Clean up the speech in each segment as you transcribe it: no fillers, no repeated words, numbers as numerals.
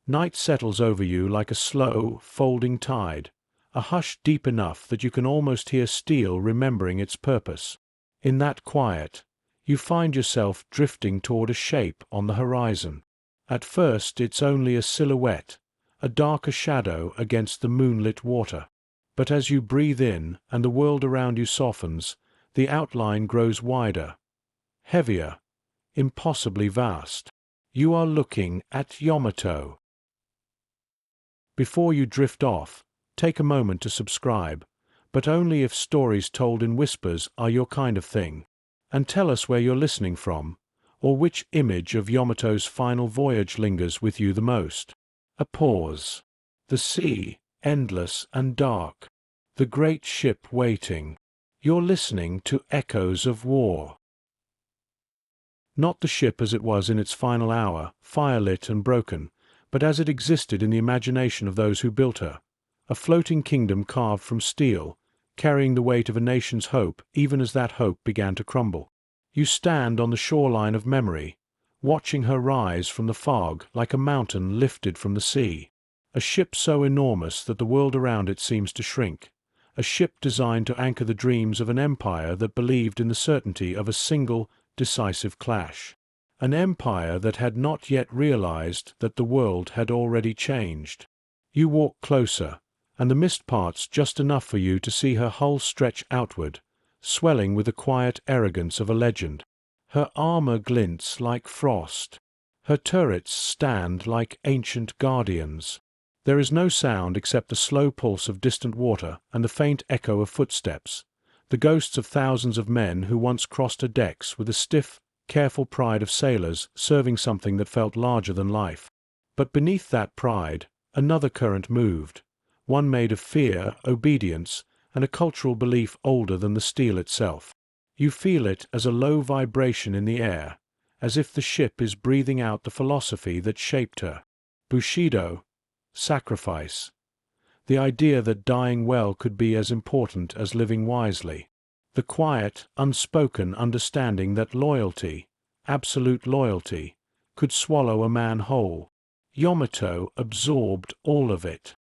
Night settles over you like a slow, folding tide, a hush deep enough that you can almost hear steel remembering its purpose. In that quiet, you find yourself drifting toward a shape on the horizon. At first it's only a silhouette, a darker shadow against the moonlit water. But as you breathe in and the world around you softens, the outline grows wider, heavier, impossibly vast. You are looking at Yamato. Before you drift off, take a moment to subscribe, but only if stories told in whispers are your kind of thing. And tell us where you're listening from, or which image of Yamato's final voyage lingers with you the most. A pause. The sea, endless and dark. The great ship waiting. You're listening to echoes of war. Not the ship as it was in its final hour, firelit and broken, but as it existed in the imagination of those who built her. A floating kingdom carved from steel, carrying the weight of a nation's hope even as that hope began to crumble. You stand on the shoreline of memory, watching her rise from the fog like a mountain lifted from the sea. A ship so enormous that the world around it seems to shrink. A ship designed to anchor the dreams of an empire that believed in the certainty of a single, decisive clash. An empire that had not yet realized that the world had already changed. You walk closer, and the mist parts just enough for you to see her hull stretch outward, swelling with the quiet arrogance of a legend. Her armor glints like frost. Her turrets stand like ancient guardians. There is no sound except the slow pulse of distant water and the faint echo of footsteps, the ghosts of thousands of men who once crossed her decks with the stiff, careful pride of sailors serving something that felt larger than life. But beneath that pride, another current moved, one made of fear, obedience, and a cultural belief older than the steel itself. You feel it as a low vibration in the air, as if the ship is breathing out the philosophy that shaped her. Bushido, sacrifice. The idea that dying well could be as important as living wisely. The quiet, unspoken understanding that loyalty, absolute loyalty, could swallow a man whole. Yamato absorbed all of it.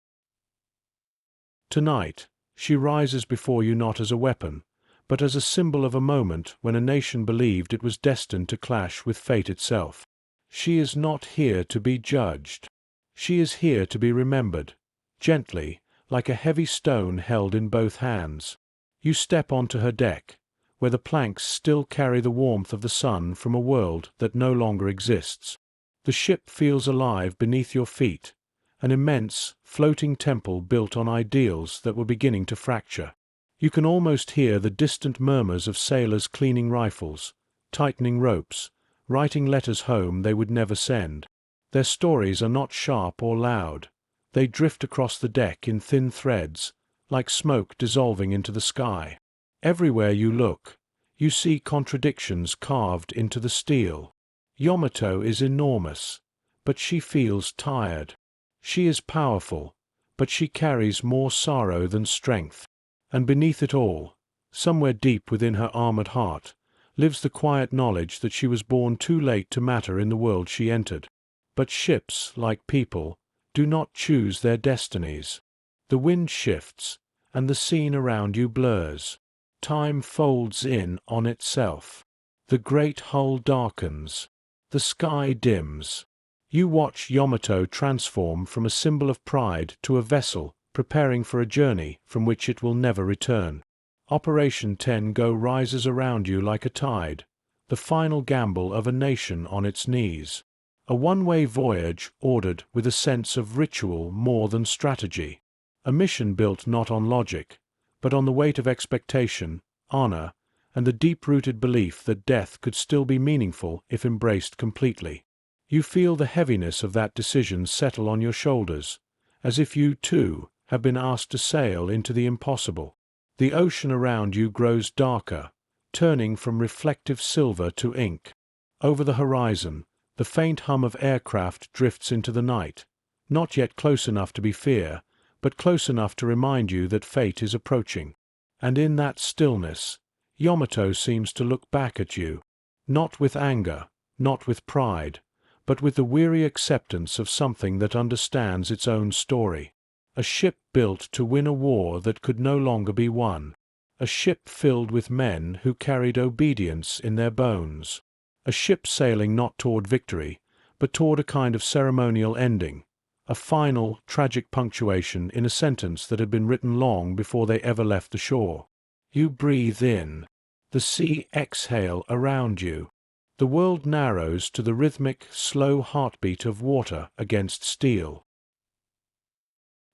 Tonight, she rises before you not as a weapon, but as a symbol of a moment when a nation believed it was destined to clash with fate itself. She is not here to be judged. She is here to be remembered, gently, like a heavy stone held in both hands. You step onto her deck, where the planks still carry the warmth of the sun from a world that no longer exists. The ship feels alive beneath your feet, an immense, floating temple built on ideals that were beginning to fracture. You can almost hear the distant murmurs of sailors cleaning rifles, tightening ropes, writing letters home they would never send. Their stories are not sharp or loud. They drift across the deck in thin threads, like smoke dissolving into the sky. Everywhere you look, you see contradictions carved into the steel. Yamato is enormous, but she feels tired. She is powerful, but she carries more sorrow than strength. And beneath it all, somewhere deep within her armored heart, lives the quiet knowledge that she was born too late to matter in the world she entered. But ships, like people, do not choose their destinies. The wind shifts, and the scene around you blurs. Time folds in on itself. The great hull darkens. The sky dims. You watch Yamato transform from a symbol of pride to a vessel preparing for a journey from which it will never return. Operation Tengo rises around you like a tide, the final gamble of a nation on its knees. A one-way voyage ordered with a sense of ritual more than strategy. A mission built not on logic, but on the weight of expectation, honor, and the deep-rooted belief that death could still be meaningful if embraced completely. You feel the heaviness of that decision settle on your shoulders, as if you, too, have been asked to sail into the impossible. The ocean around you grows darker, turning from reflective silver to ink. Over the horizon, the faint hum of aircraft drifts into the night, not yet close enough to be fear, but close enough to remind you that fate is approaching. And in that stillness, Yamato seems to look back at you, not with anger, not with pride, but with the weary acceptance of something that understands its own story. A ship built to win a war that could no longer be won. A ship filled with men who carried obedience in their bones. A ship sailing not toward victory, but toward a kind of ceremonial ending, a final, tragic punctuation in a sentence that had been written long before they ever left the shore. You breathe in. The sea exhale around you. The world narrows to the rhythmic, slow heartbeat of water against steel.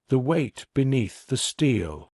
The weight beneath the steel.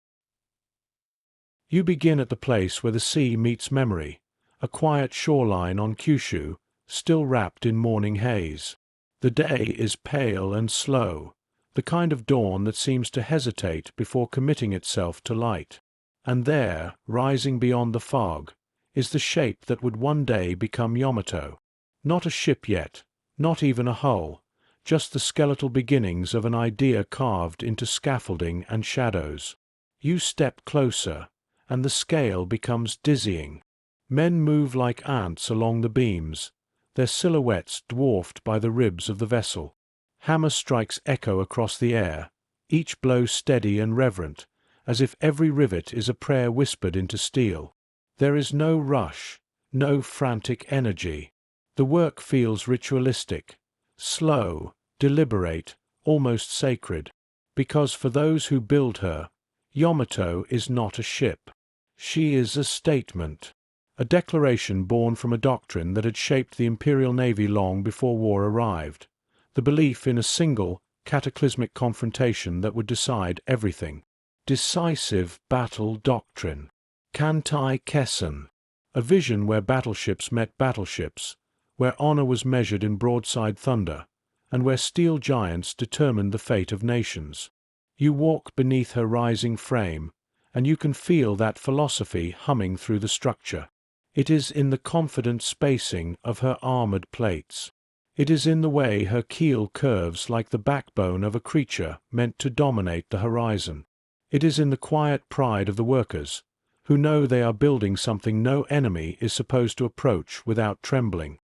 You begin at the place where the sea meets memory, a quiet shoreline on Kyushu, still wrapped in morning haze. The day is pale and slow, the kind of dawn that seems to hesitate before committing itself to light. And there, rising beyond the fog, is the shape that would one day become Yamato. Not a ship yet, not even a hull, just the skeletal beginnings of an idea carved into scaffolding and shadows. You step closer, and the scale becomes dizzying. Men move like ants along the beams, their silhouettes dwarfed by the ribs of the vessel. Hammer strikes echo across the air, each blow steady and reverent, as if every rivet is a prayer whispered into steel. There is no rush, no frantic energy. The work feels ritualistic, slow, deliberate, almost sacred, because for those who build her, Yamato is not a ship. She is a statement, a declaration born from a doctrine that had shaped the Imperial Navy long before war arrived, the belief in a single, cataclysmic confrontation that would decide everything. Decisive battle doctrine. Kantai Kessen. A vision where battleships met battleships, where honor was measured in broadside thunder, and where steel giants determined the fate of nations. You walk beneath her rising frame, and you can feel that philosophy humming through the structure. It is in the confident spacing of her armored plates. It is in the way her keel curves like the backbone of a creature meant to dominate the horizon. It is in the quiet pride of the workers, who know they are building something no enemy is supposed to approach without trembling.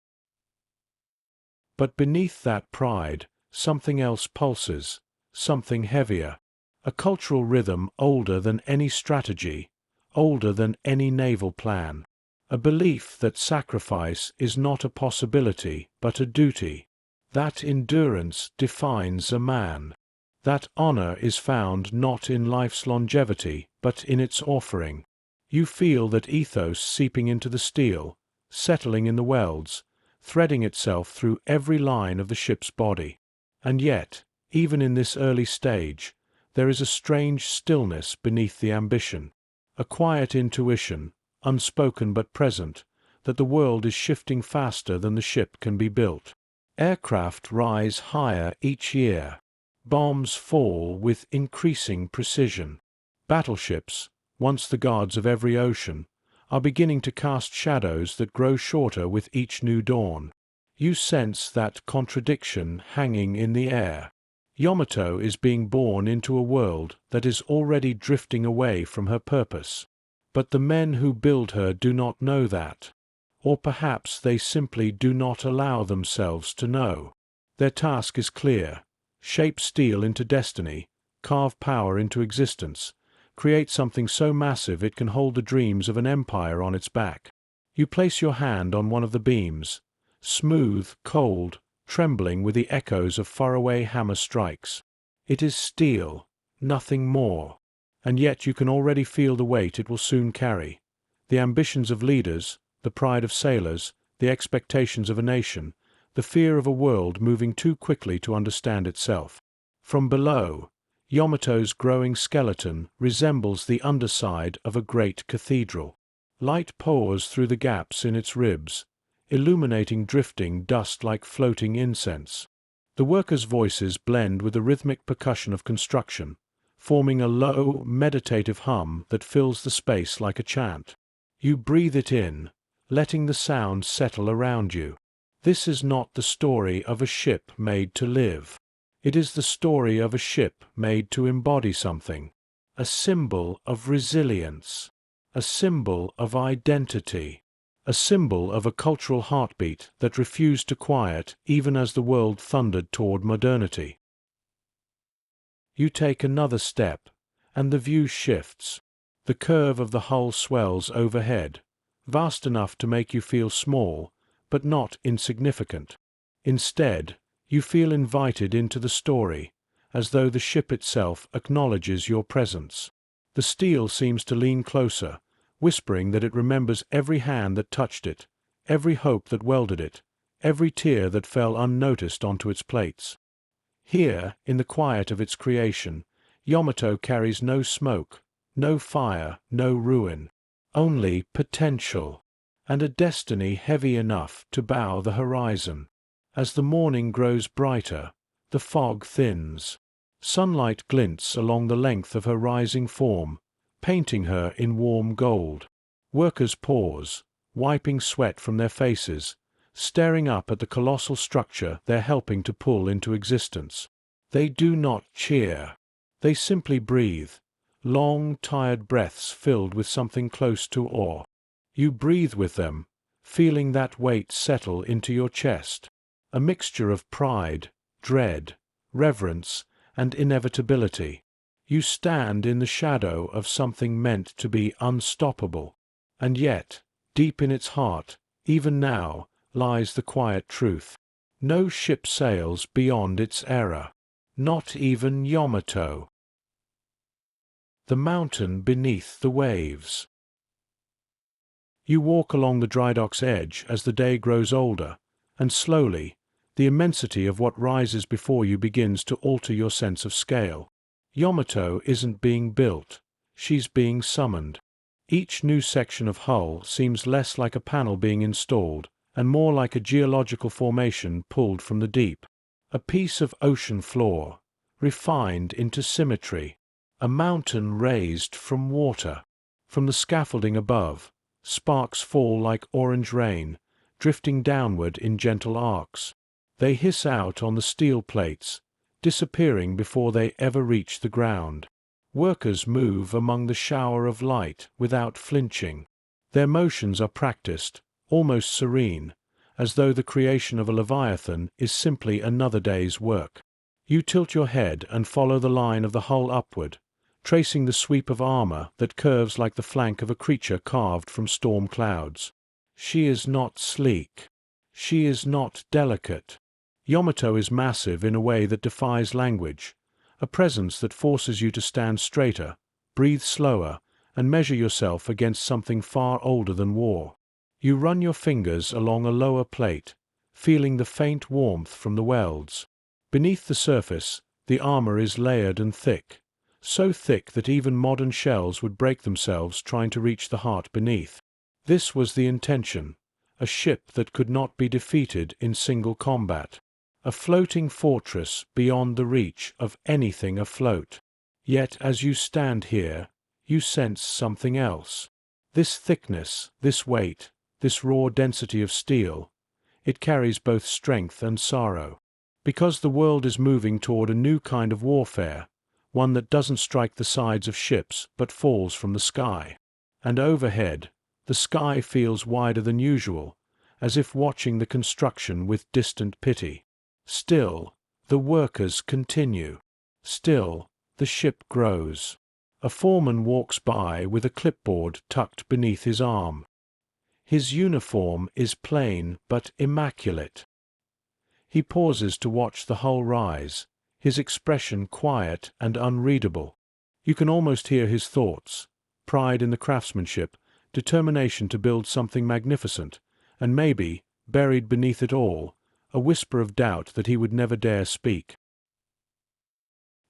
But beneath that pride, something else pulses, something heavier. A cultural rhythm older than any strategy, older than any naval plan. A belief that sacrifice is not a possibility but a duty. That endurance defines a man. That honor is found not in life's longevity but in its offering. You feel that ethos seeping into the steel, settling in the welds, threading itself through every line of the ship's body. And yet, even in this early stage, there is a strange stillness beneath the ambition, a quiet intuition, unspoken but present, that the world is shifting faster than the ship can be built. Aircraft rise higher each year. Bombs fall with increasing precision. Battleships, once the gods of every ocean, are beginning to cast shadows that grow shorter with each new dawn. You sense that contradiction hanging in the air. Yamato is being born into a world that is already drifting away from her purpose. But the men who build her do not know that. Or perhaps they simply do not allow themselves to know. Their task is clear. Shape steel into destiny, carve power into existence, create something so massive it can hold the dreams of an empire on its back. You place your hand on one of the beams, smooth, cold, trembling with the echoes of faraway hammer strikes. It is steel, nothing more. And yet you can already feel the weight it will soon carry. The ambitions of leaders, the pride of sailors, the expectations of a nation, the fear of a world moving too quickly to understand itself. From below, Yamato's growing skeleton resembles the underside of a great cathedral. Light pours through the gaps in its ribs, illuminating drifting dust like floating incense. The workers' voices blend with the rhythmic percussion of construction, forming a low, meditative hum that fills the space like a chant. You breathe it in, letting the sound settle around you. This is not the story of a ship made to live. It is the story of a ship made to embody something, a symbol of resilience, a symbol of identity, a symbol of a cultural heartbeat that refused to quiet even as the world thundered toward modernity. You take another step, and the view shifts. The curve of the hull swells overhead, vast enough to make you feel small, but not insignificant. Instead, you feel invited into the story, as though the ship itself acknowledges your presence. The steel seems to lean closer, whispering that it remembers every hand that touched it, every hope that welded it, every tear that fell unnoticed onto its plates. Here, in the quiet of its creation, Yamato carries no smoke, no fire, no ruin, only potential, and a destiny heavy enough to bow the horizon. As the morning grows brighter, the fog thins. Sunlight glints along the length of her rising form, painting her in warm gold. Workers pause, wiping sweat from their faces, staring up at the colossal structure they're helping to pull into existence. They do not cheer. They simply breathe, long, tired breaths filled with something close to awe. You breathe with them, feeling that weight settle into your chest, a mixture of pride, dread, reverence, and inevitability. You stand in the shadow of something meant to be unstoppable, and yet, deep in its heart, even now, lies the quiet truth. No ship sails beyond its era, not even Yamato. The mountain beneath the waves. You walk along the dry dock's edge as the day grows older, and slowly, the immensity of what rises before you begins to alter your sense of scale. Yamato isn't being built, she's being summoned. Each new section of hull seems less like a panel being installed, and more like a geological formation pulled from the deep. A piece of ocean floor, refined into symmetry. A mountain raised from water. From the scaffolding above, sparks fall like orange rain, drifting downward in gentle arcs. They hiss out on the steel plates, disappearing before they ever reach the ground. Workers move among the shower of light without flinching. Their motions are practiced, almost serene, as though the creation of a leviathan is simply another day's work. You tilt your head and follow the line of the hull upward, tracing the sweep of armor that curves like the flank of a creature carved from storm clouds. She is not sleek. She is not delicate. Yamato is massive in a way that defies language, a presence that forces you to stand straighter, breathe slower, and measure yourself against something far older than war. You run your fingers along a lower plate, feeling the faint warmth from the welds. Beneath the surface, the armor is layered and thick, so thick that even modern shells would break themselves trying to reach the heart beneath. This was the intention, a ship that could not be defeated in single combat, a floating fortress beyond the reach of anything afloat. Yet as you stand here, you sense something else. This thickness, this weight, this raw density of steel, it carries both strength and sorrow. Because the world is moving toward a new kind of warfare, one that doesn't strike the sides of ships but falls from the sky. And overhead, the sky feels wider than usual, as if watching the construction with distant pity. Still, the workers continue. Still, the ship grows. A foreman walks by with a clipboard tucked beneath his arm. His uniform is plain but immaculate. He pauses to watch the hull rise, his expression quiet and unreadable. You can almost hear his thoughts: pride in the craftsmanship, determination to build something magnificent, and maybe, buried beneath it all, a whisper of doubt that he would never dare speak.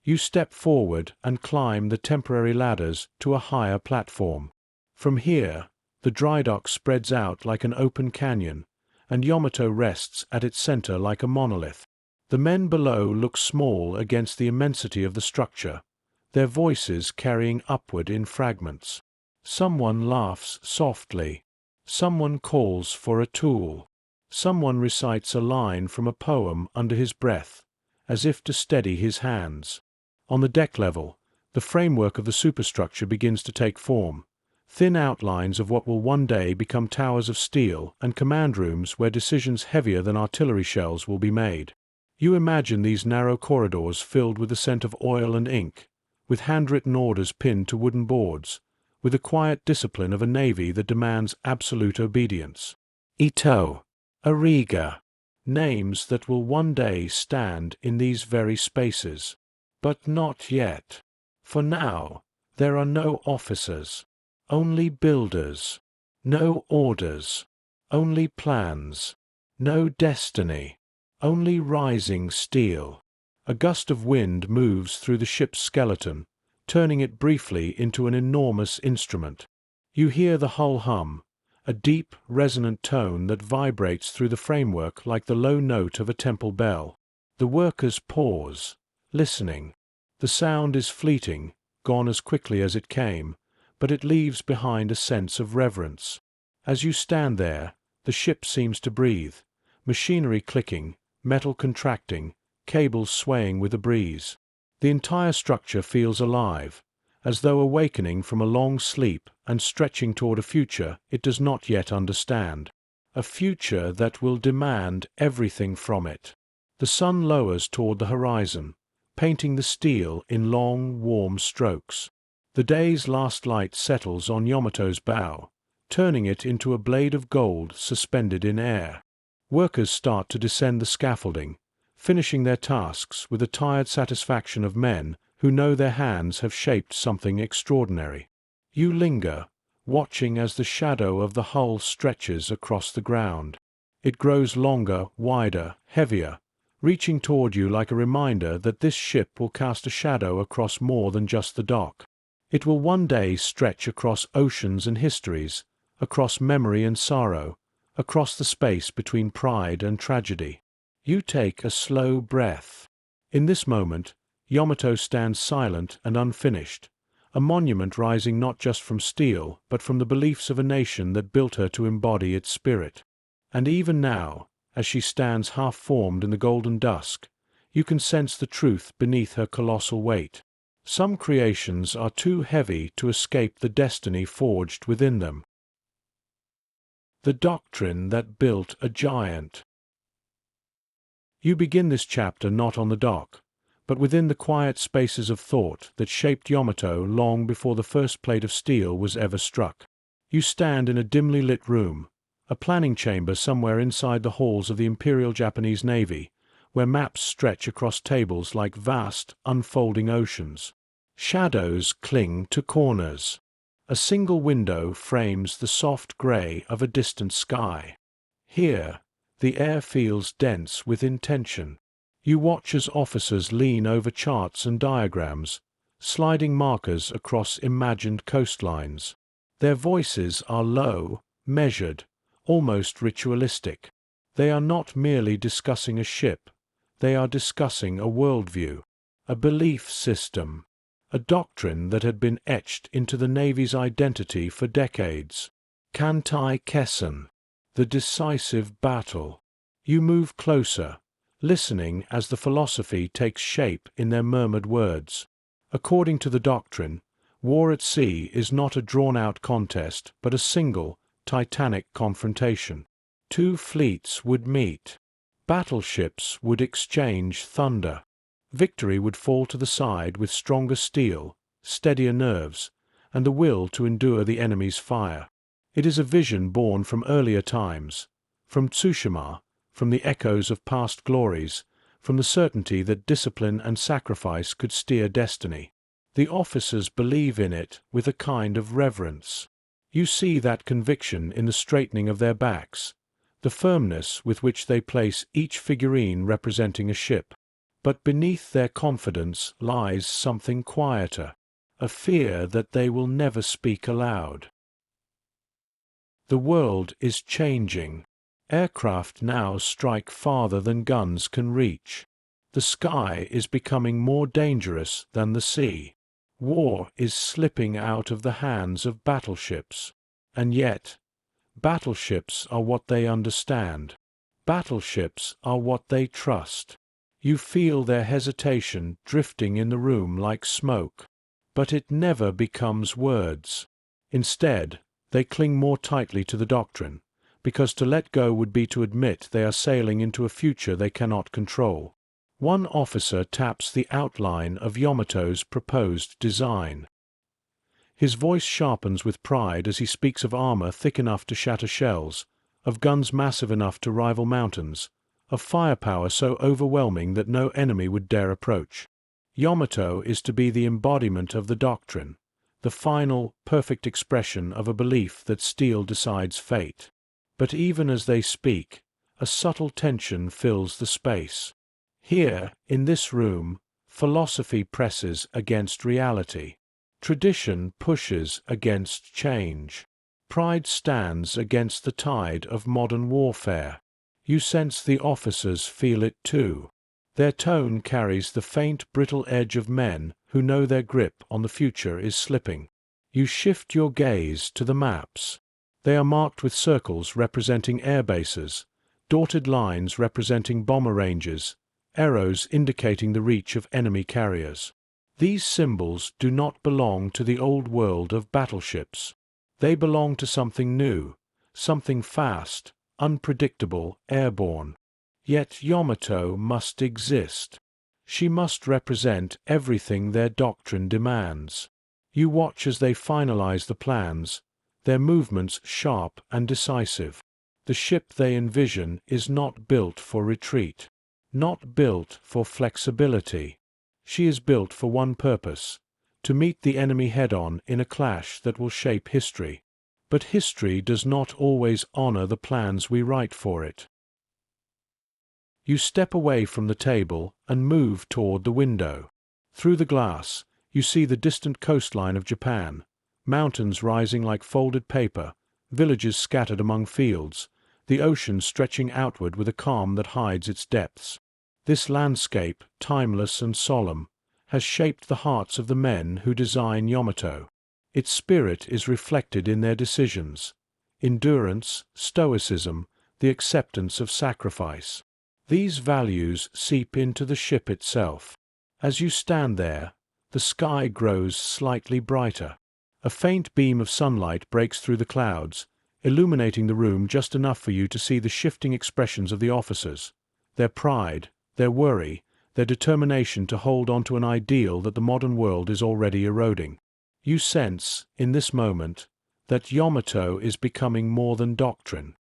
You step forward and climb the temporary ladders to a higher platform. From here, the dry dock spreads out like an open canyon, and Yamato rests at its center like a monolith. The men below look small against the immensity of the structure, their voices carrying upward in fragments. Someone laughs softly. Someone calls for a tool. Someone recites a line from a poem under his breath, as if to steady his hands. On the deck level, the framework of the superstructure begins to take form, thin outlines of what will one day become towers of steel and command rooms where decisions heavier than artillery shells will be made. You imagine these narrow corridors filled with the scent of oil and ink, with handwritten orders pinned to wooden boards, with the quiet discipline of a navy that demands absolute obedience. Ito, Ariga, names that will one day stand in these very spaces. But not yet. For now, there are no officers, only builders, no orders, only plans, no destiny, only rising steel. A gust of wind moves through the ship's skeleton, turning it briefly into an enormous instrument. You hear the hull hum, a deep, resonant tone that vibrates through the framework like the low note of a temple bell. The workers pause, listening. The sound is fleeting, gone as quickly as it came, but it leaves behind a sense of reverence. As you stand there, the ship seems to breathe, machinery clicking, metal contracting, cables swaying with the breeze. The entire structure feels alive, as though awakening from a long sleep and stretching toward a future it does not yet understand. A future that will demand everything from it. The sun lowers toward the horizon, painting the steel in long, warm strokes. The day's last light settles on Yamato's bow, turning it into a blade of gold suspended in air. Workers start to descend the scaffolding, finishing their tasks with the tired satisfaction of men who know their hands have shaped something extraordinary. You linger, watching as the shadow of the hull stretches across the ground. It grows longer, wider, heavier, reaching toward you like a reminder that this ship will cast a shadow across more than just the dock. It will one day stretch across oceans and histories, across memory and sorrow, across the space between pride and tragedy. You take a slow breath. In this moment, Yamato stands silent and unfinished, a monument rising not just from steel, but from the beliefs of a nation that built her to embody its spirit. And even now, as she stands half-formed in the golden dusk, you can sense the truth beneath her colossal weight. Some creations are too heavy to escape the destiny forged within them. The doctrine that built a giant. You begin this chapter not on the dock, but within the quiet spaces of thought that shaped Yamato long before the first plate of steel was ever struck. You stand in a dimly lit room, a planning chamber somewhere inside the halls of the Imperial Japanese Navy, where maps stretch across tables like vast, unfolding oceans. Shadows cling to corners. A single window frames the soft gray of a distant sky. Here, the air feels dense with intention. You watch as officers lean over charts and diagrams, sliding markers across imagined coastlines. Their voices are low, measured, almost ritualistic. They are not merely discussing a ship, they are discussing a worldview, a belief system, a doctrine that had been etched into the Navy's identity for decades. Kantai Kessen, the decisive battle. You move closer, listening as the philosophy takes shape in their murmured words. According to the doctrine, war at sea is not a drawn-out contest, but a single, titanic confrontation. Two fleets would meet. Battleships would exchange thunder. Victory would fall to the side with stronger steel, steadier nerves, and the will to endure the enemy's fire. It is a vision born from earlier times, from Tsushima, from the echoes of past glories, from the certainty that discipline and sacrifice could steer destiny. The officers believe in it with a kind of reverence. You see that conviction in the straightening of their backs, the firmness with which they place each figurine representing a ship. But beneath their confidence lies something quieter, a fear that they will never speak aloud. The world is changing. Aircraft now strike farther than guns can reach. The sky is becoming more dangerous than the sea. War is slipping out of the hands of battleships. And yet, battleships are what they understand. Battleships are what they trust. You feel their hesitation drifting in the room like smoke. But it never becomes words. Instead, they cling more tightly to the doctrine, because to let go would be to admit they are sailing into a future they cannot control. One officer taps the outline of Yamato's proposed design. His voice sharpens with pride as he speaks of armor thick enough to shatter shells, of guns massive enough to rival mountains, of firepower so overwhelming that no enemy would dare approach. Yamato is to be the embodiment of the doctrine, the final, perfect expression of a belief that steel decides fate. But even as they speak, a subtle tension fills the space. Here, in this room, philosophy presses against reality. Tradition pushes against change. Pride stands against the tide of modern warfare. You sense the officers feel it too. Their tone carries the faint, brittle edge of men who know their grip on the future is slipping. You shift your gaze to the maps. They are marked with circles representing air bases, dotted lines representing bomber ranges, arrows indicating the reach of enemy carriers. These symbols do not belong to the old world of battleships. They belong to something new, something fast, unpredictable, airborne. Yet Yamato must exist. She must represent everything their doctrine demands. You watch as they finalize the plans, their movements sharp and decisive. The ship they envision is not built for retreat, not built for flexibility. She is built for one purpose: to meet the enemy head-on in a clash that will shape history. But history does not always honor the plans we write for it. You step away from the table and move toward the window. Through the glass, you see the distant coastline of Japan, mountains rising like folded paper, villages scattered among fields, the ocean stretching outward with a calm that hides its depths. This landscape, timeless and solemn, has shaped the hearts of the men who design Yamato. Its spirit is reflected in their decisions: endurance, stoicism, the acceptance of sacrifice. These values seep into the ship itself. As you stand there, the sky grows slightly brighter. A faint beam of sunlight breaks through the clouds, illuminating the room just enough for you to see the shifting expressions of the officers, their pride, their worry, their determination to hold on to an ideal that the modern world is already eroding. You sense, in this moment, that Yamato is becoming more than doctrine.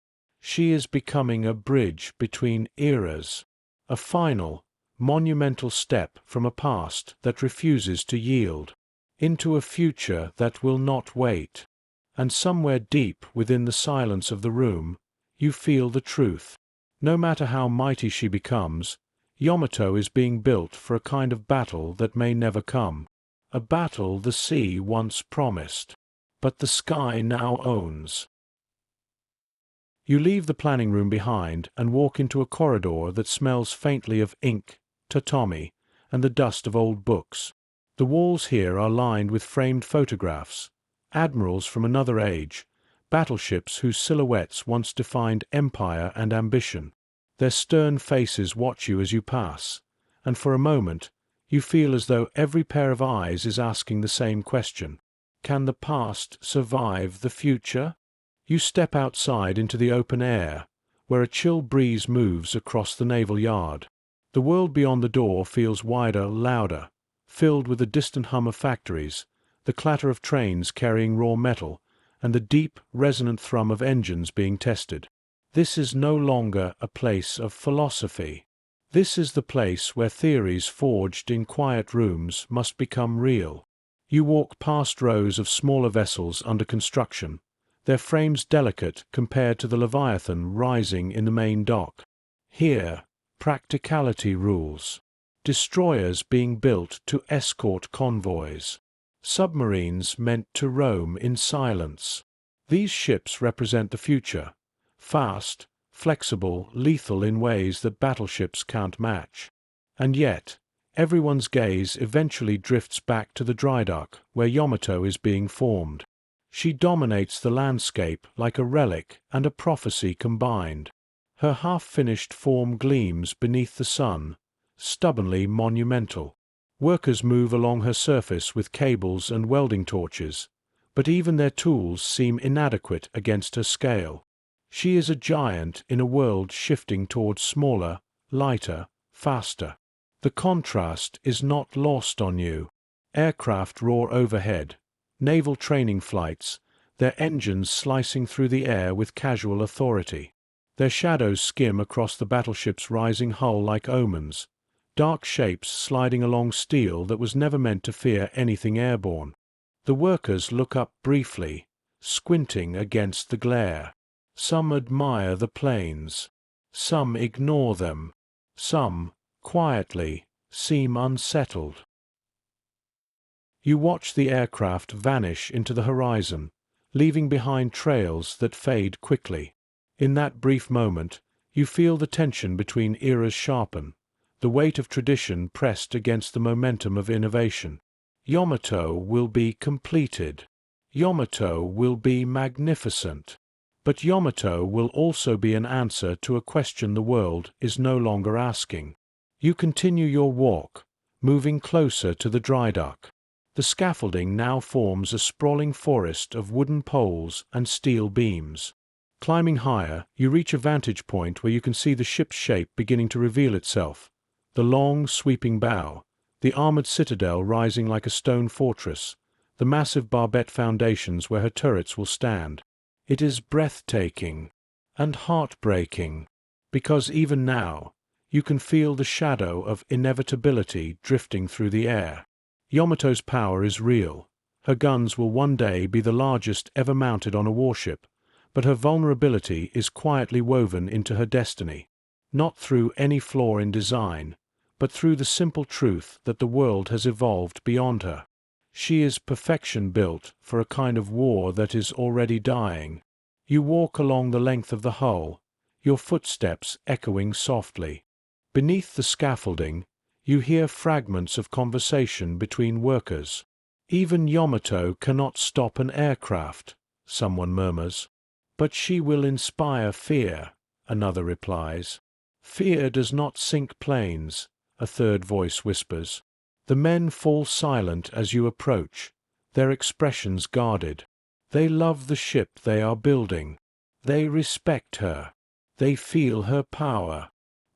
She is becoming a bridge between eras, a final, monumental step from a past that refuses to yield, into a future that will not wait. And somewhere deep within the silence of the room, you feel the truth. No matter how mighty she becomes, Yamato is being built for a kind of battle that may never come. A battle the sea once promised, but the sky now owns. You leave the planning room behind and walk into a corridor that smells faintly of ink, tatami, and the dust of old books. The walls here are lined with framed photographs, admirals from another age, battleships whose silhouettes once defined empire and ambition. Their stern faces watch you as you pass, and for a moment you feel as though every pair of eyes is asking the same question: can the past survive the future? You step outside into the open air, where a chill breeze moves across the naval yard. The world beyond the door feels wider, louder, filled with the distant hum of factories, the clatter of trains carrying raw metal, and the deep, resonant thrum of engines being tested. This is no longer a place of philosophy. This is the place where theories forged in quiet rooms must become real. You walk past rows of smaller vessels under construction, their frames delicate compared to the Leviathan rising in the main dock. Here, practicality rules. Destroyers being built to escort convoys. Submarines meant to roam in silence. These ships represent the future, fast, flexible, lethal in ways that battleships can't match. And yet, everyone's gaze eventually drifts back to the dry dock where Yamato is being formed. She dominates the landscape like a relic and a prophecy combined. Her half-finished form gleams beneath the sun, stubbornly monumental. Workers move along her surface with cables and welding torches, but even their tools seem inadequate against her scale. She is a giant in a world shifting towards smaller, lighter, faster. The contrast is not lost on you. Aircraft roar overhead, naval training flights, their engines slicing through the air with casual authority. Their shadows skim across the battleship's rising hull like omens, dark shapes sliding along steel that was never meant to fear anything airborne. The workers look up briefly, squinting against the glare. Some admire the planes. Some ignore them. Some, quietly, seem unsettled. You watch the aircraft vanish into the horizon, leaving behind trails that fade quickly. In that brief moment, you feel the tension between eras sharpen, the weight of tradition pressed against the momentum of innovation. Yamato will be completed. Yamato will be magnificent. But Yamato will also be an answer to a question the world is no longer asking. You continue your walk, moving closer to the dry dock. The scaffolding now forms a sprawling forest of wooden poles and steel beams. Climbing higher, you reach a vantage point where you can see the ship's shape beginning to reveal itself. The long, sweeping bow, the armored citadel rising like a stone fortress, the massive barbette foundations where her turrets will stand. It is breathtaking and heartbreaking, because even now, you can feel the shadow of inevitability drifting through the air. Yamato's power is real. Her guns will one day be the largest ever mounted on a warship, but her vulnerability is quietly woven into her destiny, not through any flaw in design, but through the simple truth that the world has evolved beyond her. She is perfection built for a kind of war that is already dying. You walk along the length of the hull, your footsteps echoing softly. Beneath the scaffolding, you hear fragments of conversation between workers. Even Yamato cannot stop an aircraft, someone murmurs. But she will inspire fear, another replies. Fear does not sink planes, a third voice whispers. The men fall silent as you approach, their expressions guarded. They love the ship they are building. They respect her. They feel her power.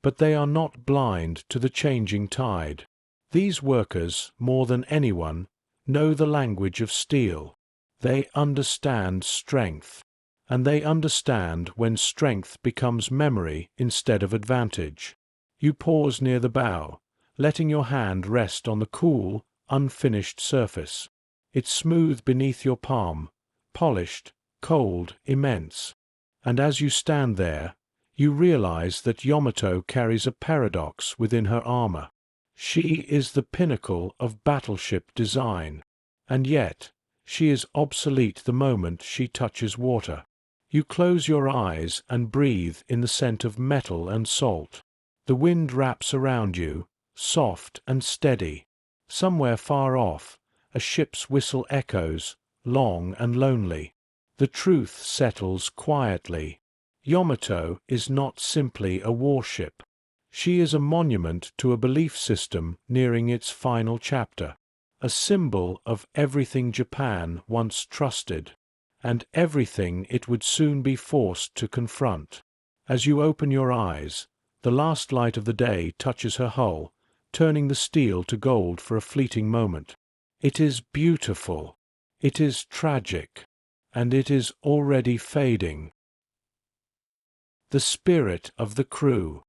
But they are not blind to the changing tide. These workers, more than anyone, know the language of steel. They understand strength. And they understand when strength becomes memory instead of advantage. You pause near the bow, letting your hand rest on the cool, unfinished surface. It's smooth beneath your palm, polished, cold, immense. And as you stand there, you realize that Yamato carries a paradox within her armor. She is the pinnacle of battleship design, and yet she is obsolete the moment she touches water. You close your eyes and breathe in the scent of metal and salt. The wind wraps around you, soft and steady. Somewhere far off, a ship's whistle echoes, long and lonely. The truth settles quietly. Yamato is not simply a warship. She is a monument to a belief system nearing its final chapter, a symbol of everything Japan once trusted, and everything it would soon be forced to confront. As you open your eyes, the last light of the day touches her hull, turning the steel to gold for a fleeting moment. It is beautiful, it is tragic, and it is already fading. The spirit of the crew.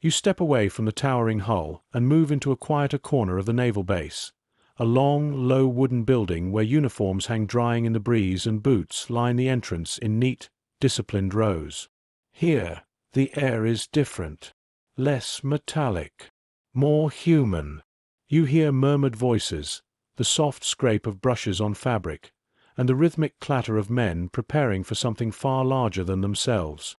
You step away from the towering hull and move into a quieter corner of the naval base, a long, low wooden building where uniforms hang drying in the breeze and boots line the entrance in neat, disciplined rows. Here, the air is different, less metallic, more human. You hear murmured voices, the soft scrape of brushes on fabric, and the rhythmic clatter of men preparing for something far larger than themselves.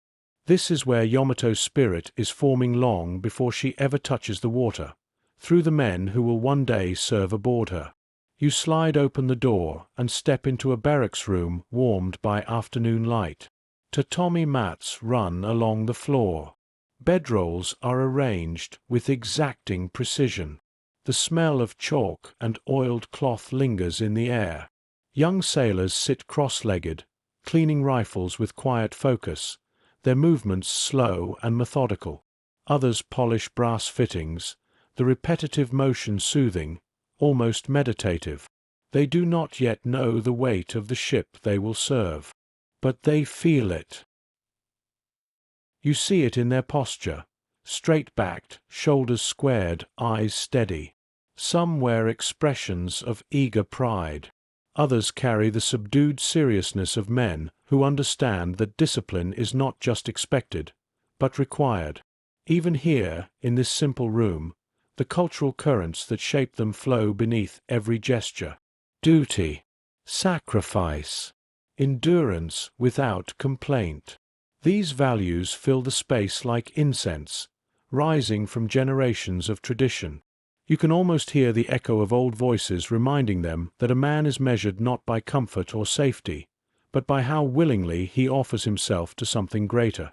This is where Yamato's spirit is forming long before she ever touches the water, through the men who will one day serve aboard her. You slide open the door and step into a barracks room warmed by afternoon light. Tatami mats run along the floor. Bedrolls are arranged with exacting precision. The smell of chalk and oiled cloth lingers in the air. Young sailors sit cross-legged, cleaning rifles with quiet focus, their movements slow and methodical. Others polish brass fittings, the repetitive motion soothing, almost meditative. They do not yet know the weight of the ship they will serve, but they feel it. You see it in their posture, straight-backed, shoulders squared, eyes steady. Some wear expressions of eager pride. Others carry the subdued seriousness of men who understand that discipline is not just expected, but required. Even here, in this simple room, the cultural currents that shape them flow beneath every gesture. Duty, sacrifice, endurance without complaint. These values fill the space like incense, rising from generations of tradition. You can almost hear the echo of old voices reminding them that a man is measured not by comfort or safety, but by how willingly he offers himself to something greater.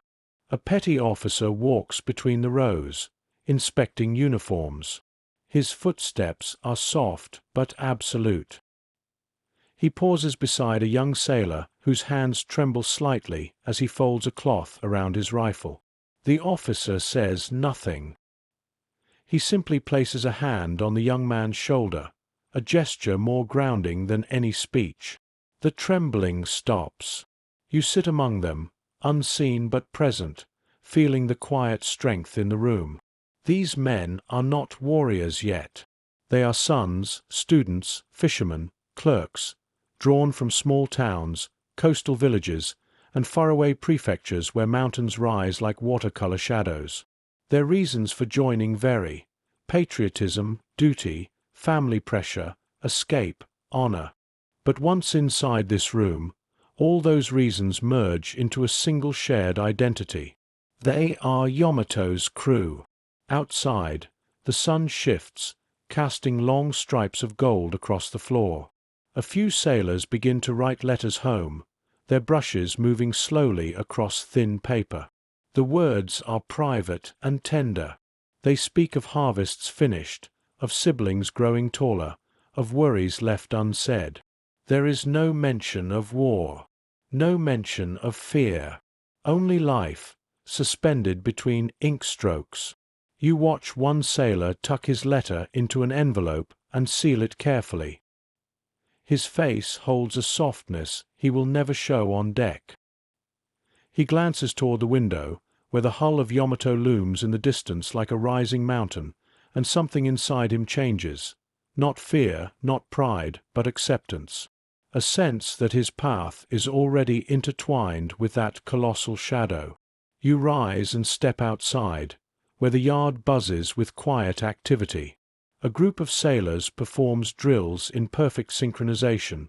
A petty officer walks between the rows, inspecting uniforms. His footsteps are soft but absolute. He pauses beside a young sailor whose hands tremble slightly as he folds a cloth around his rifle. The officer says nothing. He simply places a hand on the young man's shoulder, a gesture more grounding than any speech. The trembling stops. You sit among them, unseen but present, feeling the quiet strength in the room. These men are not warriors yet. They are sons, students, fishermen, clerks, drawn from small towns, coastal villages, and faraway prefectures where mountains rise like watercolor shadows. Their reasons for joining vary: patriotism, duty, family pressure, escape, honor. But once inside this room, all those reasons merge into a single shared identity. They are Yamato's crew. Outside, the sun shifts, casting long stripes of gold across the floor. A few sailors begin to write letters home, their brushes moving slowly across thin paper. The words are private and tender. They speak of harvests finished, of siblings growing taller, of worries left unsaid. There is no mention of war, no mention of fear, only life, suspended between ink strokes. You watch one sailor tuck his letter into an envelope and seal it carefully. His face holds a softness he will never show on deck. He glances toward the window, where the hull of Yamato looms in the distance like a rising mountain, and something inside him changes. Not fear, not pride, but acceptance. A sense that his path is already intertwined with that colossal shadow. You rise and step outside, where the yard buzzes with quiet activity. A group of sailors performs drills in perfect synchronization,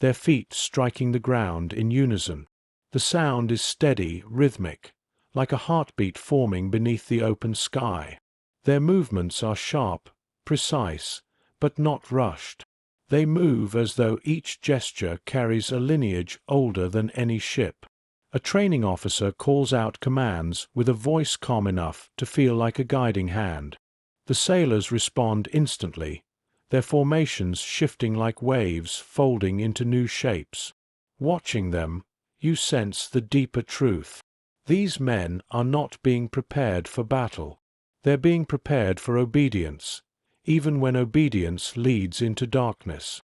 their feet striking the ground in unison. The sound is steady, rhythmic, like a heartbeat forming beneath the open sky. Their movements are sharp, precise, but not rushed. They move as though each gesture carries a lineage older than any ship. A training officer calls out commands with a voice calm enough to feel like a guiding hand. The sailors respond instantly, their formations shifting like waves folding into new shapes. Watching them, you sense the deeper truth. These men are not being prepared for battle. They're being prepared for obedience, even when obedience leads into darkness.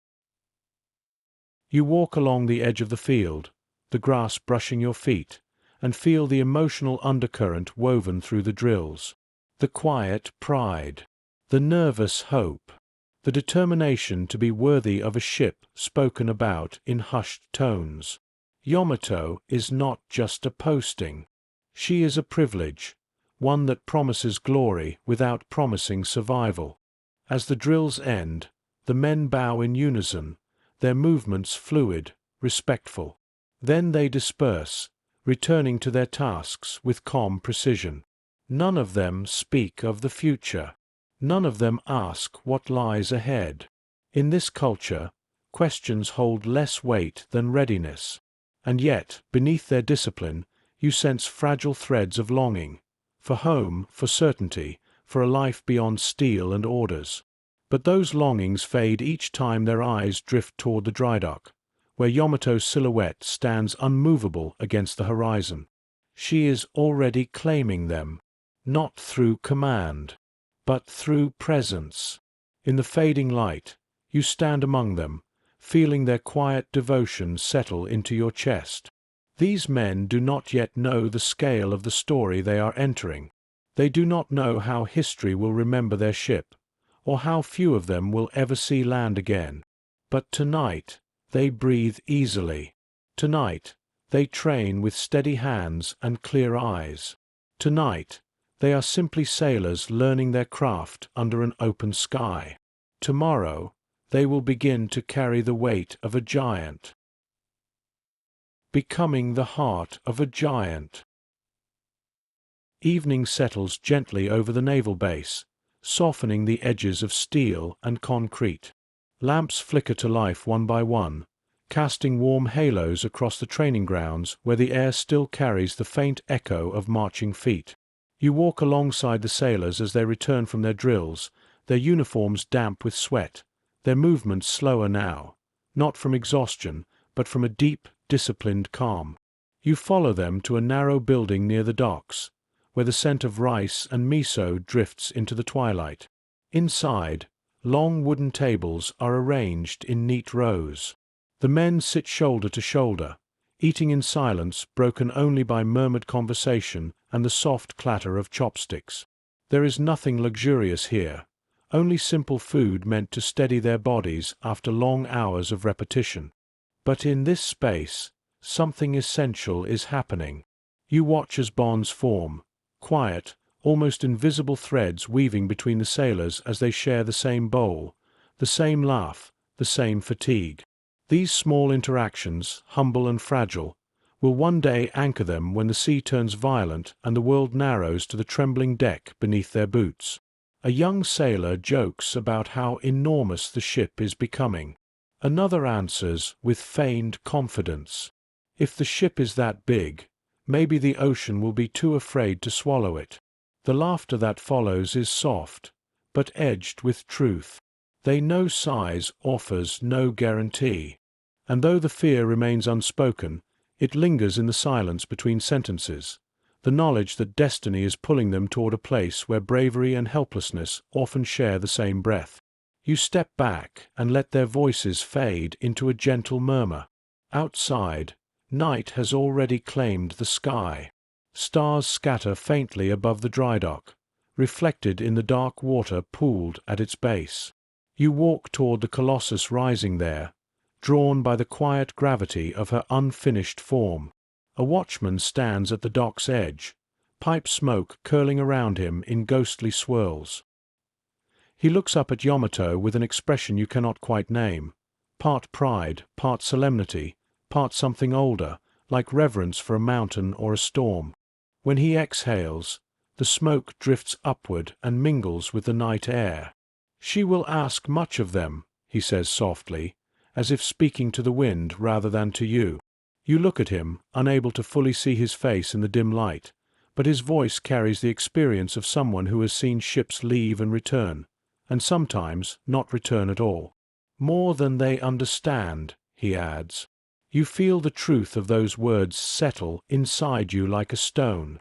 You walk along the edge of the field, the grass brushing your feet, and feel the emotional undercurrent woven through the drills. The quiet pride, the nervous hope, the determination to be worthy of a ship spoken about in hushed tones. Yamato is not just a posting. She is a privilege, one that promises glory without promising survival. As the drills end, the men bow in unison, their movements fluid, respectful. Then they disperse, returning to their tasks with calm precision. None of them speak of the future. None of them ask what lies ahead. In this culture, questions hold less weight than readiness. And yet, beneath their discipline, you sense fragile threads of longing, for home, for certainty, for a life beyond steel and orders. But those longings fade each time their eyes drift toward the dry dock, where Yamato's silhouette stands unmovable against the horizon. She is already claiming them, not through command, but through presence. In the fading light, you stand among them, feeling their quiet devotion settle into your chest. These men do not yet know the scale of the story they are entering. They do not know how history will remember their ship, or how few of them will ever see land again. But tonight, they breathe easily. Tonight, they train with steady hands and clear eyes. Tonight, they are simply sailors learning their craft under an open sky. Tomorrow, they will begin to carry the weight of a giant. Becoming the heart of a giant. Evening settles gently over the naval base, softening the edges of steel and concrete. Lamps flicker to life one by one, casting warm halos across the training grounds where the air still carries the faint echo of marching feet. You walk alongside the sailors as they return from their drills, their uniforms damp with sweat, their movements slower now, not from exhaustion, but from a deep, disciplined calm. You follow them to a narrow building near the docks, where the scent of rice and miso drifts into the twilight. Inside, long wooden tables are arranged in neat rows. The men sit shoulder to shoulder, eating in silence broken only by murmured conversation and the soft clatter of chopsticks. There is nothing luxurious here, only simple food meant to steady their bodies after long hours of repetition. But in this space, something essential is happening. You watch as bonds form, quiet, almost invisible threads weaving between the sailors as they share the same bowl, the same laugh, the same fatigue. These small interactions, humble and fragile, will one day anchor them when the sea turns violent and the world narrows to the trembling deck beneath their boots. A young sailor jokes about how enormous the ship is becoming. Another answers with feigned confidence. If the ship is that big, maybe the ocean will be too afraid to swallow it. The laughter that follows is soft, but edged with truth. They know size offers no guarantee, and though the fear remains unspoken, it lingers in the silence between sentences, the knowledge that destiny is pulling them toward a place where bravery and helplessness often share the same breath. You step back and let their voices fade into a gentle murmur. Outside, night has already claimed the sky. Stars scatter faintly above the dry dock, reflected in the dark water pooled at its base. You walk toward the colossus rising there, drawn by the quiet gravity of her unfinished form. A watchman stands at the dock's edge, pipe smoke curling around him in ghostly swirls. He looks up at Yamato with an expression you cannot quite name, part pride, part solemnity, part something older, like reverence for a mountain or a storm. When he exhales, the smoke drifts upward and mingles with the night air. "She will ask much of them," he says softly, as if speaking to the wind rather than to you. You look at him, unable to fully see his face in the dim light, but his voice carries the experience of someone who has seen ships leave and return, and sometimes not return at all. "More than they understand," he adds. You feel the truth of those words settle inside you like a stone.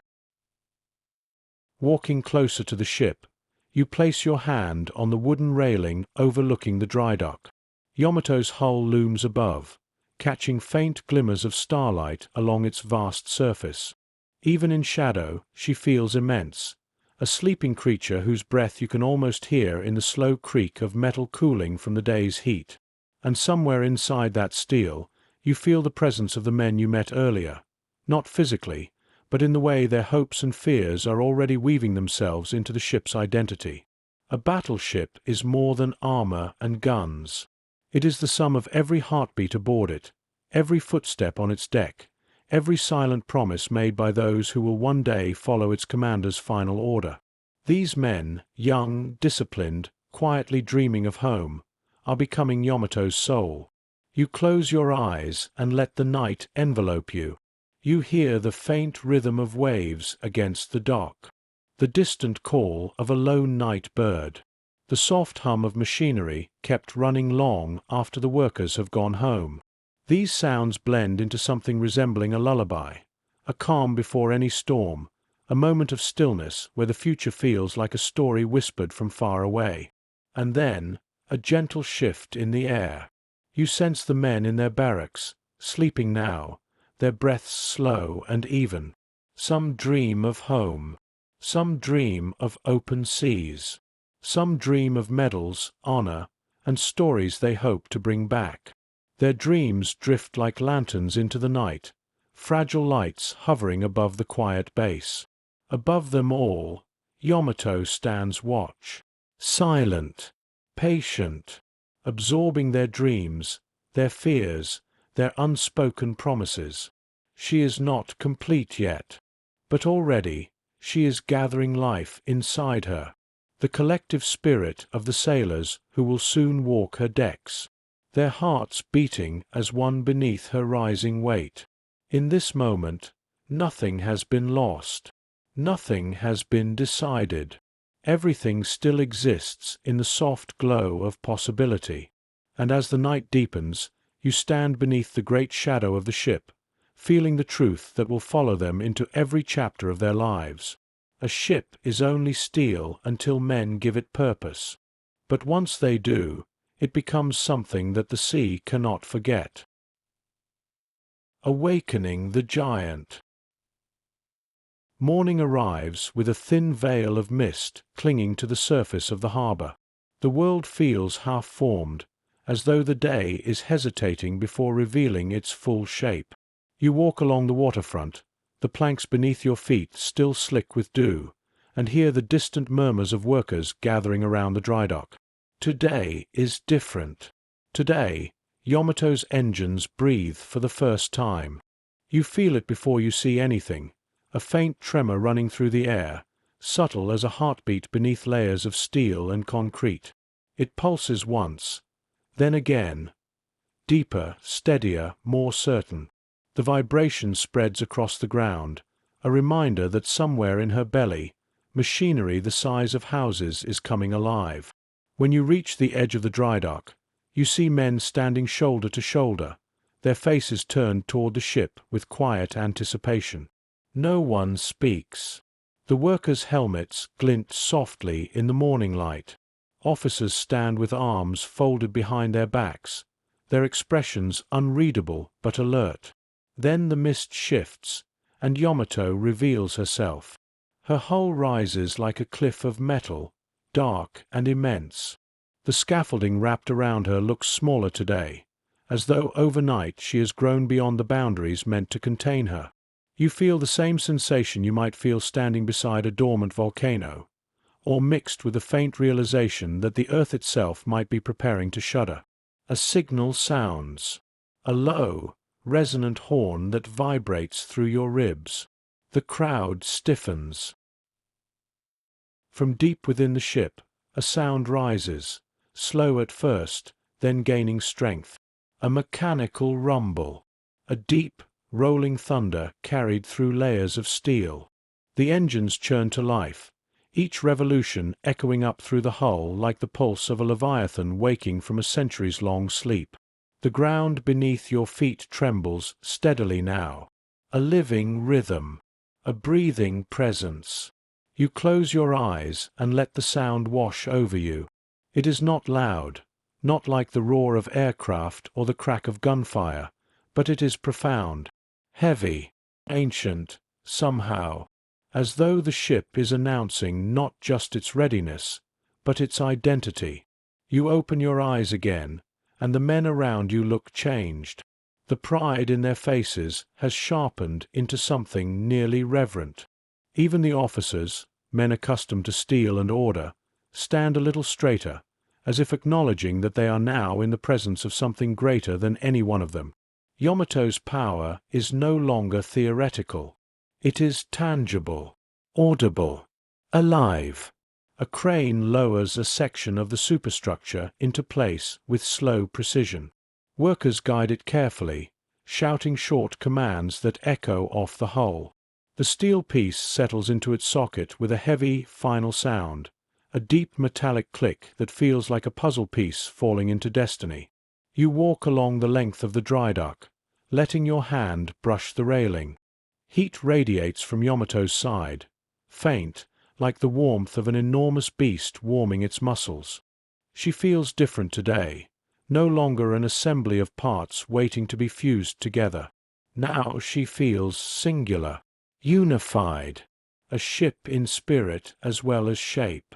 Walking closer to the ship, you place your hand on the wooden railing overlooking the dry dock. Yamato's hull looms above, catching faint glimmers of starlight along its vast surface. Even in shadow, she feels immense, a sleeping creature whose breath you can almost hear in the slow creak of metal cooling from the day's heat. And somewhere inside that steel, you feel the presence of the men you met earlier, not physically, but in the way their hopes and fears are already weaving themselves into the ship's identity. A battleship is more than armor and guns. It is the sum of every heartbeat aboard it, every footstep on its deck, every silent promise made by those who will one day follow its commander's final order. These men, young, disciplined, quietly dreaming of home, are becoming Yamato's soul. You close your eyes and let the night envelope you. You hear the faint rhythm of waves against the dock, the distant call of a lone night bird, the soft hum of machinery kept running long after the workers have gone home. These sounds blend into something resembling a lullaby, a calm before any storm, a moment of stillness where the future feels like a story whispered from far away. And then, a gentle shift in the air. You sense the men in their barracks, sleeping now, their breaths slow and even. Some dream of home. Some dream of open seas. Some dream of medals, honor, and stories they hope to bring back. Their dreams drift like lanterns into the night, fragile lights hovering above the quiet base. Above them all, Yamato stands watch. Silent, patient, absorbing their dreams, their fears, their unspoken promises. She is not complete yet, but already she is gathering life inside her, the collective spirit of the sailors who will soon walk her decks, their hearts beating as one beneath her rising weight. In this moment, nothing has been lost. Nothing has been decided. Everything still exists in the soft glow of possibility. And as the night deepens, you stand beneath the great shadow of the ship, feeling the truth that will follow them into every chapter of their lives. A ship is only steel until men give it purpose. But once they do, it becomes something that the sea cannot forget. Awakening the giant. Morning arrives with a thin veil of mist clinging to the surface of the harbor. The world feels half-formed, as though the day is hesitating before revealing its full shape. You walk along the waterfront, the planks beneath your feet still slick with dew, and hear the distant murmurs of workers gathering around the dry dock. Today is different. Today, Yamato's engines breathe for the first time. You feel it before you see anything. A faint tremor running through the air, subtle as a heartbeat beneath layers of steel and concrete. It pulses once, then again, deeper, steadier, more certain. The vibration spreads across the ground, a reminder that somewhere in her belly, machinery the size of houses is coming alive. When you reach the edge of the dry dock, you see men standing shoulder to shoulder, their faces turned toward the ship with quiet anticipation. No one speaks. The workers' helmets glint softly in the morning light. Officers stand with arms folded behind their backs, their expressions unreadable but alert. Then the mist shifts, and Yamato reveals herself. Her hull rises like a cliff of metal, dark and immense. The scaffolding wrapped around her looks smaller today, as though overnight she has grown beyond the boundaries meant to contain her. You feel the same sensation you might feel standing beside a dormant volcano, or mixed with a faint realization that the earth itself might be preparing to shudder. A signal sounds, a low, resonant horn that vibrates through your ribs. The crowd stiffens. From deep within the ship, a sound rises, slow at first, then gaining strength. A mechanical rumble, a deep, rolling thunder carried through layers of steel. The engines churn to life, each revolution echoing up through the hull like the pulse of a leviathan waking from a centuries-long sleep. The ground beneath your feet trembles steadily now. A living rhythm, a breathing presence. You close your eyes and let the sound wash over you. It is not loud, not like the roar of aircraft or the crack of gunfire, but it is profound. Heavy, ancient, somehow, as though the ship is announcing not just its readiness, but its identity. You open your eyes again, and the men around you look changed. The pride in their faces has sharpened into something nearly reverent. Even the officers, men accustomed to steel and order, stand a little straighter, as if acknowledging that they are now in the presence of something greater than any one of them. Yamato's power is no longer theoretical. It is tangible, audible, alive. A crane lowers a section of the superstructure into place with slow precision. Workers guide it carefully, shouting short commands that echo off the hull. The steel piece settles into its socket with a heavy, final sound, a deep metallic click that feels like a puzzle piece falling into destiny. You walk along the length of the dry dock, letting your hand brush the railing. Heat radiates from Yamato's side, faint, like the warmth of an enormous beast warming its muscles. She feels different today, no longer an assembly of parts waiting to be fused together. Now she feels singular, unified, a ship in spirit as well as shape.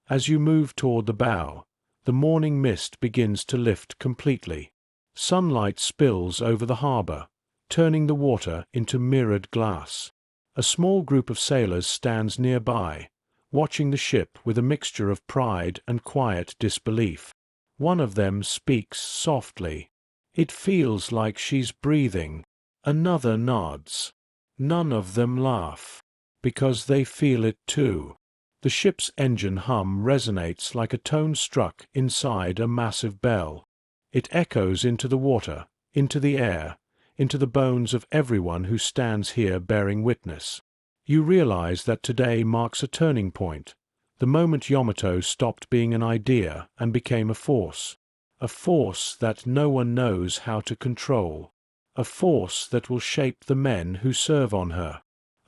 As you move toward the bow, the morning mist begins to lift completely. Sunlight spills over the harbor, turning the water into mirrored glass. A small group of sailors stands nearby, watching the ship with a mixture of pride and quiet disbelief. One of them speaks softly. It feels like she's breathing. Another nods. None of them laugh, because they feel it too. The ship's engine hum resonates like a tone struck inside a massive bell. It echoes into the water, into the air, into the bones of everyone who stands here bearing witness. You realize that today marks a turning point, the moment Yamato stopped being an idea and became a force that no one knows how to control, a force that will shape the men who serve on her,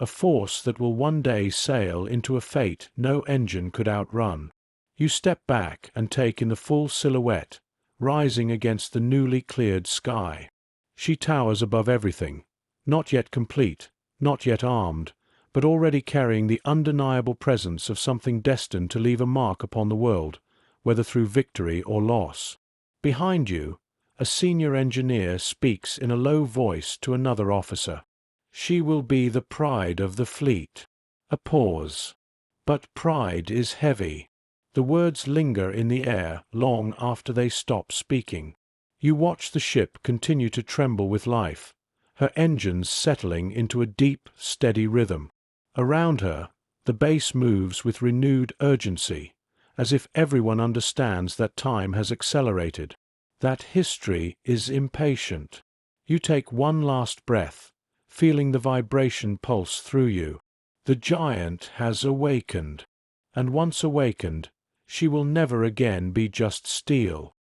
a force that will one day sail into a fate no engine could outrun. You step back and take in the full silhouette, rising against the newly cleared sky. She towers above everything, not yet complete, not yet armed, but already carrying the undeniable presence of something destined to leave a mark upon the world, whether through victory or loss. Behind you, a senior engineer speaks in a low voice to another officer. She will be the pride of the fleet. A pause. But pride is heavy. The words linger in the air long after they stop speaking. You watch the ship continue to tremble with life, her engines settling into a deep, steady rhythm. Around her, the base moves with renewed urgency, as if everyone understands that time has accelerated, that history is impatient. You take one last breath, feeling the vibration pulse through you. The giant has awakened, and once awakened, she will never again be just steel.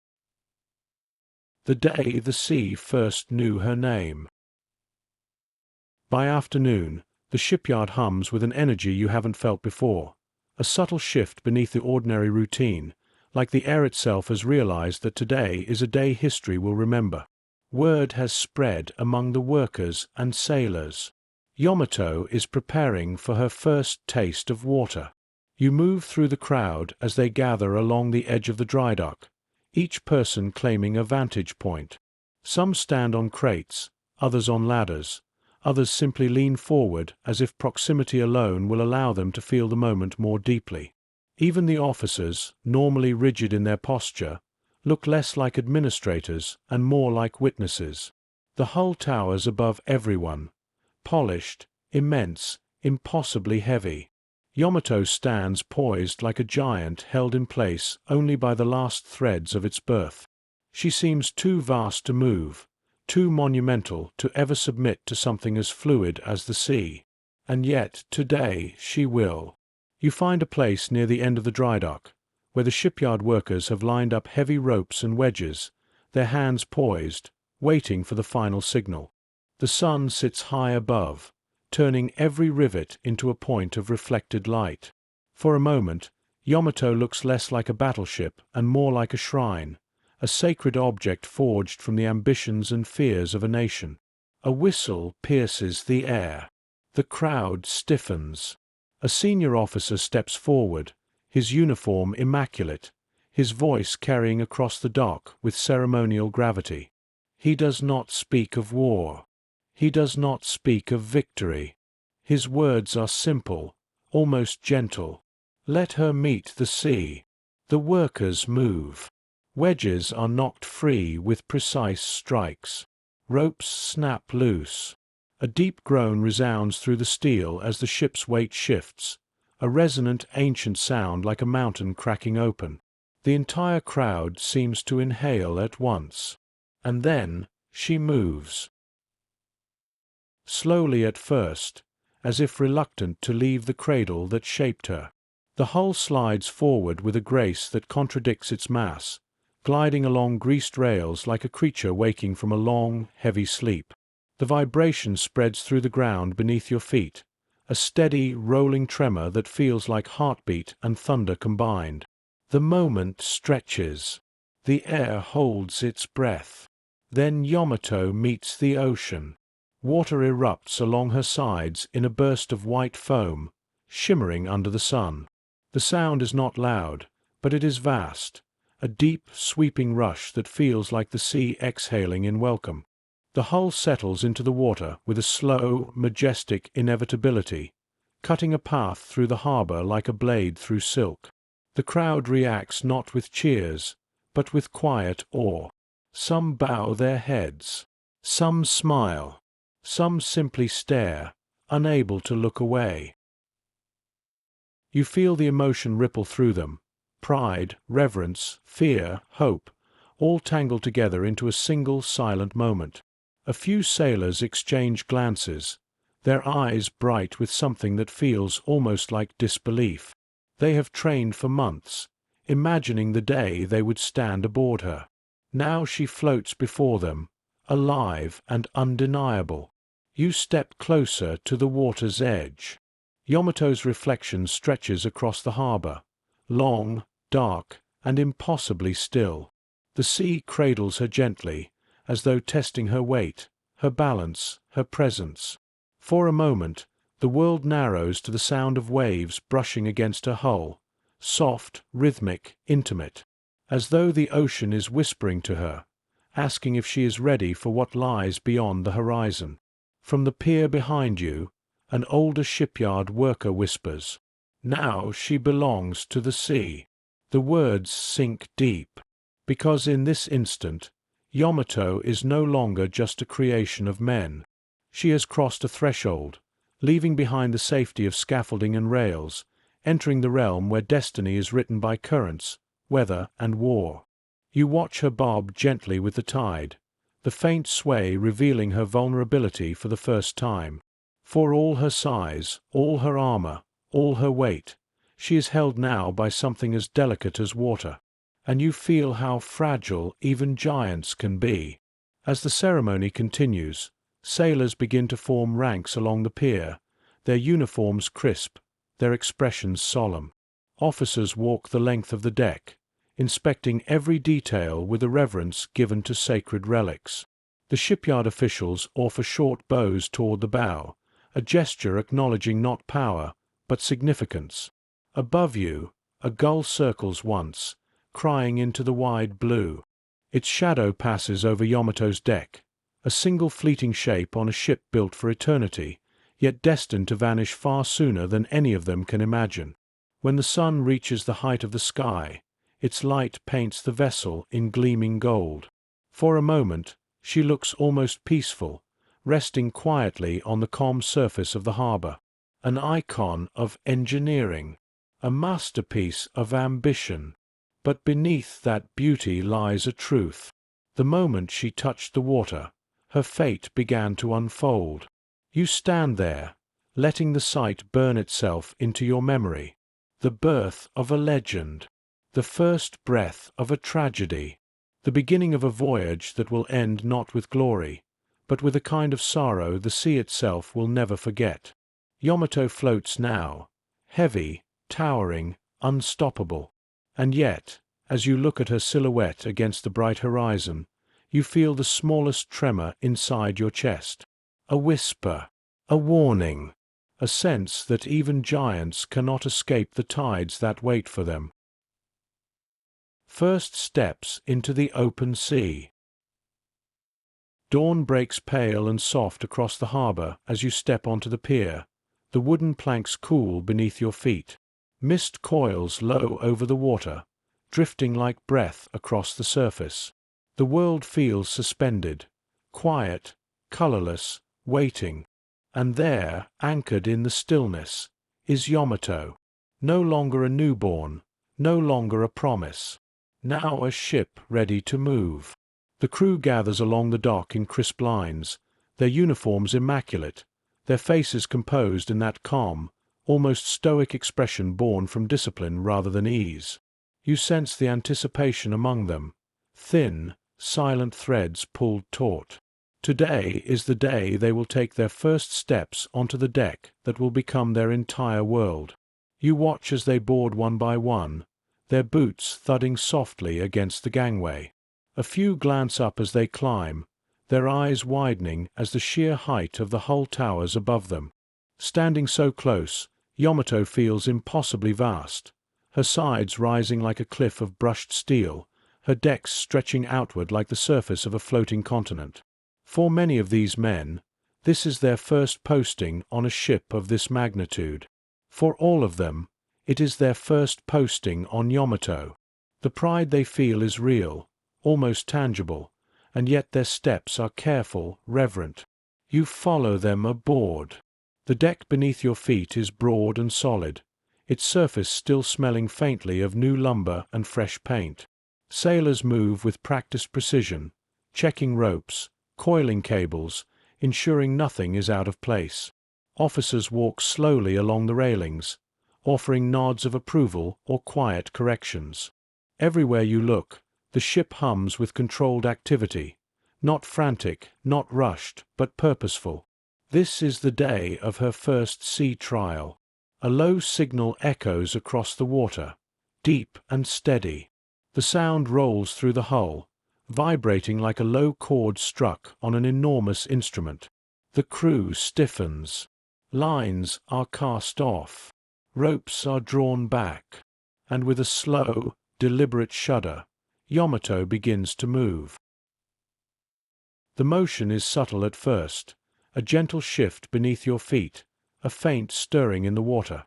The day the sea first knew her name. By afternoon, the shipyard hums with an energy you haven't felt before, a subtle shift beneath the ordinary routine, like the air itself has realized that today is a day history will remember. Word has spread among the workers and sailors. Yamato is preparing for her first taste of water. You move through the crowd as they gather along the edge of the dry dock, each person claiming a vantage point. Some stand on crates, others on ladders, others simply lean forward as if proximity alone will allow them to feel the moment more deeply. Even the officers, normally rigid in their posture, look less like administrators and more like witnesses. The hull towers above everyone, polished, immense, impossibly heavy. Yamato stands poised like a giant held in place only by the last threads of its birth. She seems too vast to move, too monumental to ever submit to something as fluid as the sea. And yet today she will. You find a place near the end of the dry dock, where the shipyard workers have lined up heavy ropes and wedges, their hands poised, waiting for the final signal. The sun sits high above, turning every rivet into a point of reflected light. For a moment, Yamato looks less like a battleship and more like a shrine, a sacred object forged from the ambitions and fears of a nation. A whistle pierces the air. The crowd stiffens. A senior officer steps forward, his uniform immaculate, his voice carrying across the dock with ceremonial gravity. He does not speak of war. He does not speak of victory. His words are simple, almost gentle. Let her meet the sea. The workers move. Wedges are knocked free with precise strikes. Ropes snap loose. A deep groan resounds through the steel as the ship's weight shifts, a resonant ancient sound like a mountain cracking open. The entire crowd seems to inhale at once. And then she moves. Slowly at first, as if reluctant to leave the cradle that shaped her. The hull slides forward with a grace that contradicts its mass, gliding along greased rails like a creature waking from a long, heavy sleep. The vibration spreads through the ground beneath your feet, a steady, rolling tremor that feels like heartbeat and thunder combined. The moment stretches. The air holds its breath. Then Yamato meets the ocean. Water erupts along her sides in a burst of white foam, shimmering under the sun. The sound is not loud, but it is vast, a deep, sweeping rush that feels like the sea exhaling in welcome. The hull settles into the water with a slow, majestic inevitability, cutting a path through the harbor like a blade through silk. The crowd reacts not with cheers, but with quiet awe. Some bow their heads. Some smile. Some simply stare, unable to look away. You feel the emotion ripple through them. Pride, reverence, fear, hope, all tangled together into a single silent moment. A few sailors exchange glances, their eyes bright with something that feels almost like disbelief. They have trained for months, imagining the day they would stand aboard her. Now she floats before them, alive and undeniable. You step closer to the water's edge. Yamato's reflection stretches across the harbor, long, dark, and impossibly still. The sea cradles her gently, as though testing her weight, her balance, her presence. For a moment, the world narrows to the sound of waves brushing against her hull, soft, rhythmic, intimate, as though the ocean is whispering to her, asking if she is ready for what lies beyond the horizon. From the pier behind you, an older shipyard worker whispers, "Now she belongs to the sea." The words sink deep, because in this instant, Yamato is no longer just a creation of men. She has crossed a threshold, leaving behind the safety of scaffolding and rails, entering the realm where destiny is written by currents, weather, and war. You watch her bob gently with the tide, the faint sway revealing her vulnerability for the first time. For all her size, all her armor, all her weight, she is held now by something as delicate as water. And you feel how fragile even giants can be. As the ceremony continues, sailors begin to form ranks along the pier, their uniforms crisp, their expressions solemn. Officers walk the length of the deck, inspecting every detail with a reverence given to sacred relics. The shipyard officials offer short bows toward the bow, a gesture acknowledging not power, but significance. Above you, a gull circles once, crying into the wide blue. Its shadow passes over Yamato's deck, a single fleeting shape on a ship built for eternity, yet destined to vanish far sooner than any of them can imagine. When the sun reaches the height of the sky, its light paints the vessel in gleaming gold. For a moment, she looks almost peaceful, resting quietly on the calm surface of the harbor. An icon of engineering, a masterpiece of ambition. But beneath that beauty lies a truth. The moment she touched the water, her fate began to unfold. You stand there, letting the sight burn itself into your memory. The birth of a legend, the first breath of a tragedy, the beginning of a voyage that will end not with glory, but with a kind of sorrow the sea itself will never forget. Yamato floats now, heavy, towering, unstoppable. And yet, as you look at her silhouette against the bright horizon, you feel the smallest tremor inside your chest. A whisper, a warning, a sense that even giants cannot escape the tides that wait for them. First steps into the open sea. Dawn breaks pale and soft across the harbor as you step onto the pier, the wooden planks cool beneath your feet. Mist coils low over the water, drifting like breath across the surface. The world feels suspended, quiet, colorless, waiting. And there, anchored in the stillness, is Yamato, no longer a newborn, no longer a promise, now a ship ready to move. The crew gathers along the dock in crisp lines, their uniforms immaculate, their faces composed in that calm, almost stoic expression born from discipline rather than ease. You sense the anticipation among them, thin, silent threads pulled taut. Today is the day they will take their first steps onto the deck that will become their entire world. You watch as they board one by one, their boots thudding softly against the gangway. A few glance up as they climb, their eyes widening as the sheer height of the hull towers above them. Standing so close, Yamato feels impossibly vast, her sides rising like a cliff of brushed steel, her decks stretching outward like the surface of a floating continent. For many of these men, this is their first posting on a ship of this magnitude. For all of them, it is their first posting on Yamato. The pride they feel is real, almost tangible, and yet their steps are careful, reverent. You follow them aboard. The deck beneath your feet is broad and solid, its surface still smelling faintly of new lumber and fresh paint. Sailors move with practiced precision, checking ropes, coiling cables, ensuring nothing is out of place. Officers walk slowly along the railings, offering nods of approval or quiet corrections. Everywhere you look, the ship hums with controlled activity, not frantic, not rushed, but purposeful. This is the day of her first sea trial. A low signal echoes across the water, deep and steady. The sound rolls through the hull, vibrating like a low chord struck on an enormous instrument. The crew stiffens. Lines are cast off. Ropes are drawn back. And with a slow, deliberate shudder, Yamato begins to move. The motion is subtle at first, a gentle shift beneath your feet, a faint stirring in the water.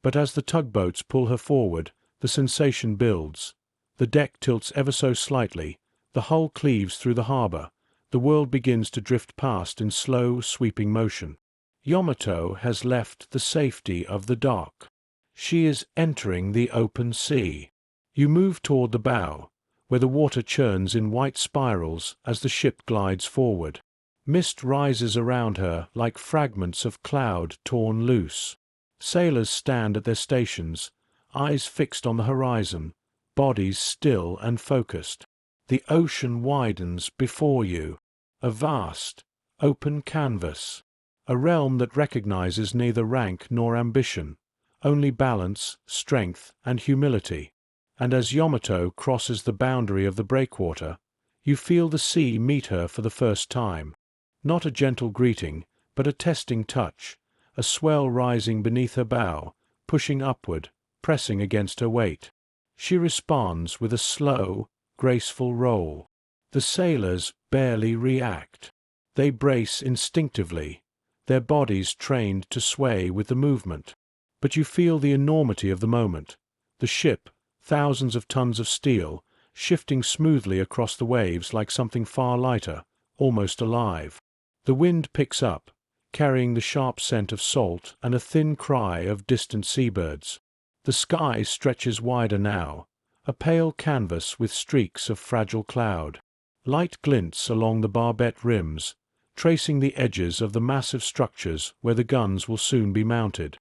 But as the tugboats pull her forward, the sensation builds. The deck tilts ever so slightly, the hull cleaves through the harbor, the world begins to drift past in slow, sweeping motion. Yamato has left the safety of the dock. She is entering the open sea. You move toward the bow, where the water churns in white spirals as the ship glides forward. Mist rises around her like fragments of cloud torn loose. Sailors stand at their stations, eyes fixed on the horizon, bodies still and focused. The ocean widens before you, a vast, open canvas, a realm that recognizes neither rank nor ambition, only balance, strength, and humility. And as Yamato crosses the boundary of the breakwater, you feel the sea meet her for the first time. Not a gentle greeting, but a testing touch, a swell rising beneath her bow, pushing upward, pressing against her weight. She responds with a slow, graceful roll. The sailors barely react. They brace instinctively, their bodies trained to sway with the movement. But you feel the enormity of the moment. The ship, thousands of tons of steel, shifting smoothly across the waves like something far lighter, almost alive. The wind picks up, carrying the sharp scent of salt and a thin cry of distant seabirds. The sky stretches wider now, a pale canvas with streaks of fragile cloud. Light glints along the barbette rims, tracing the edges of the massive structures where the guns will soon be mounted.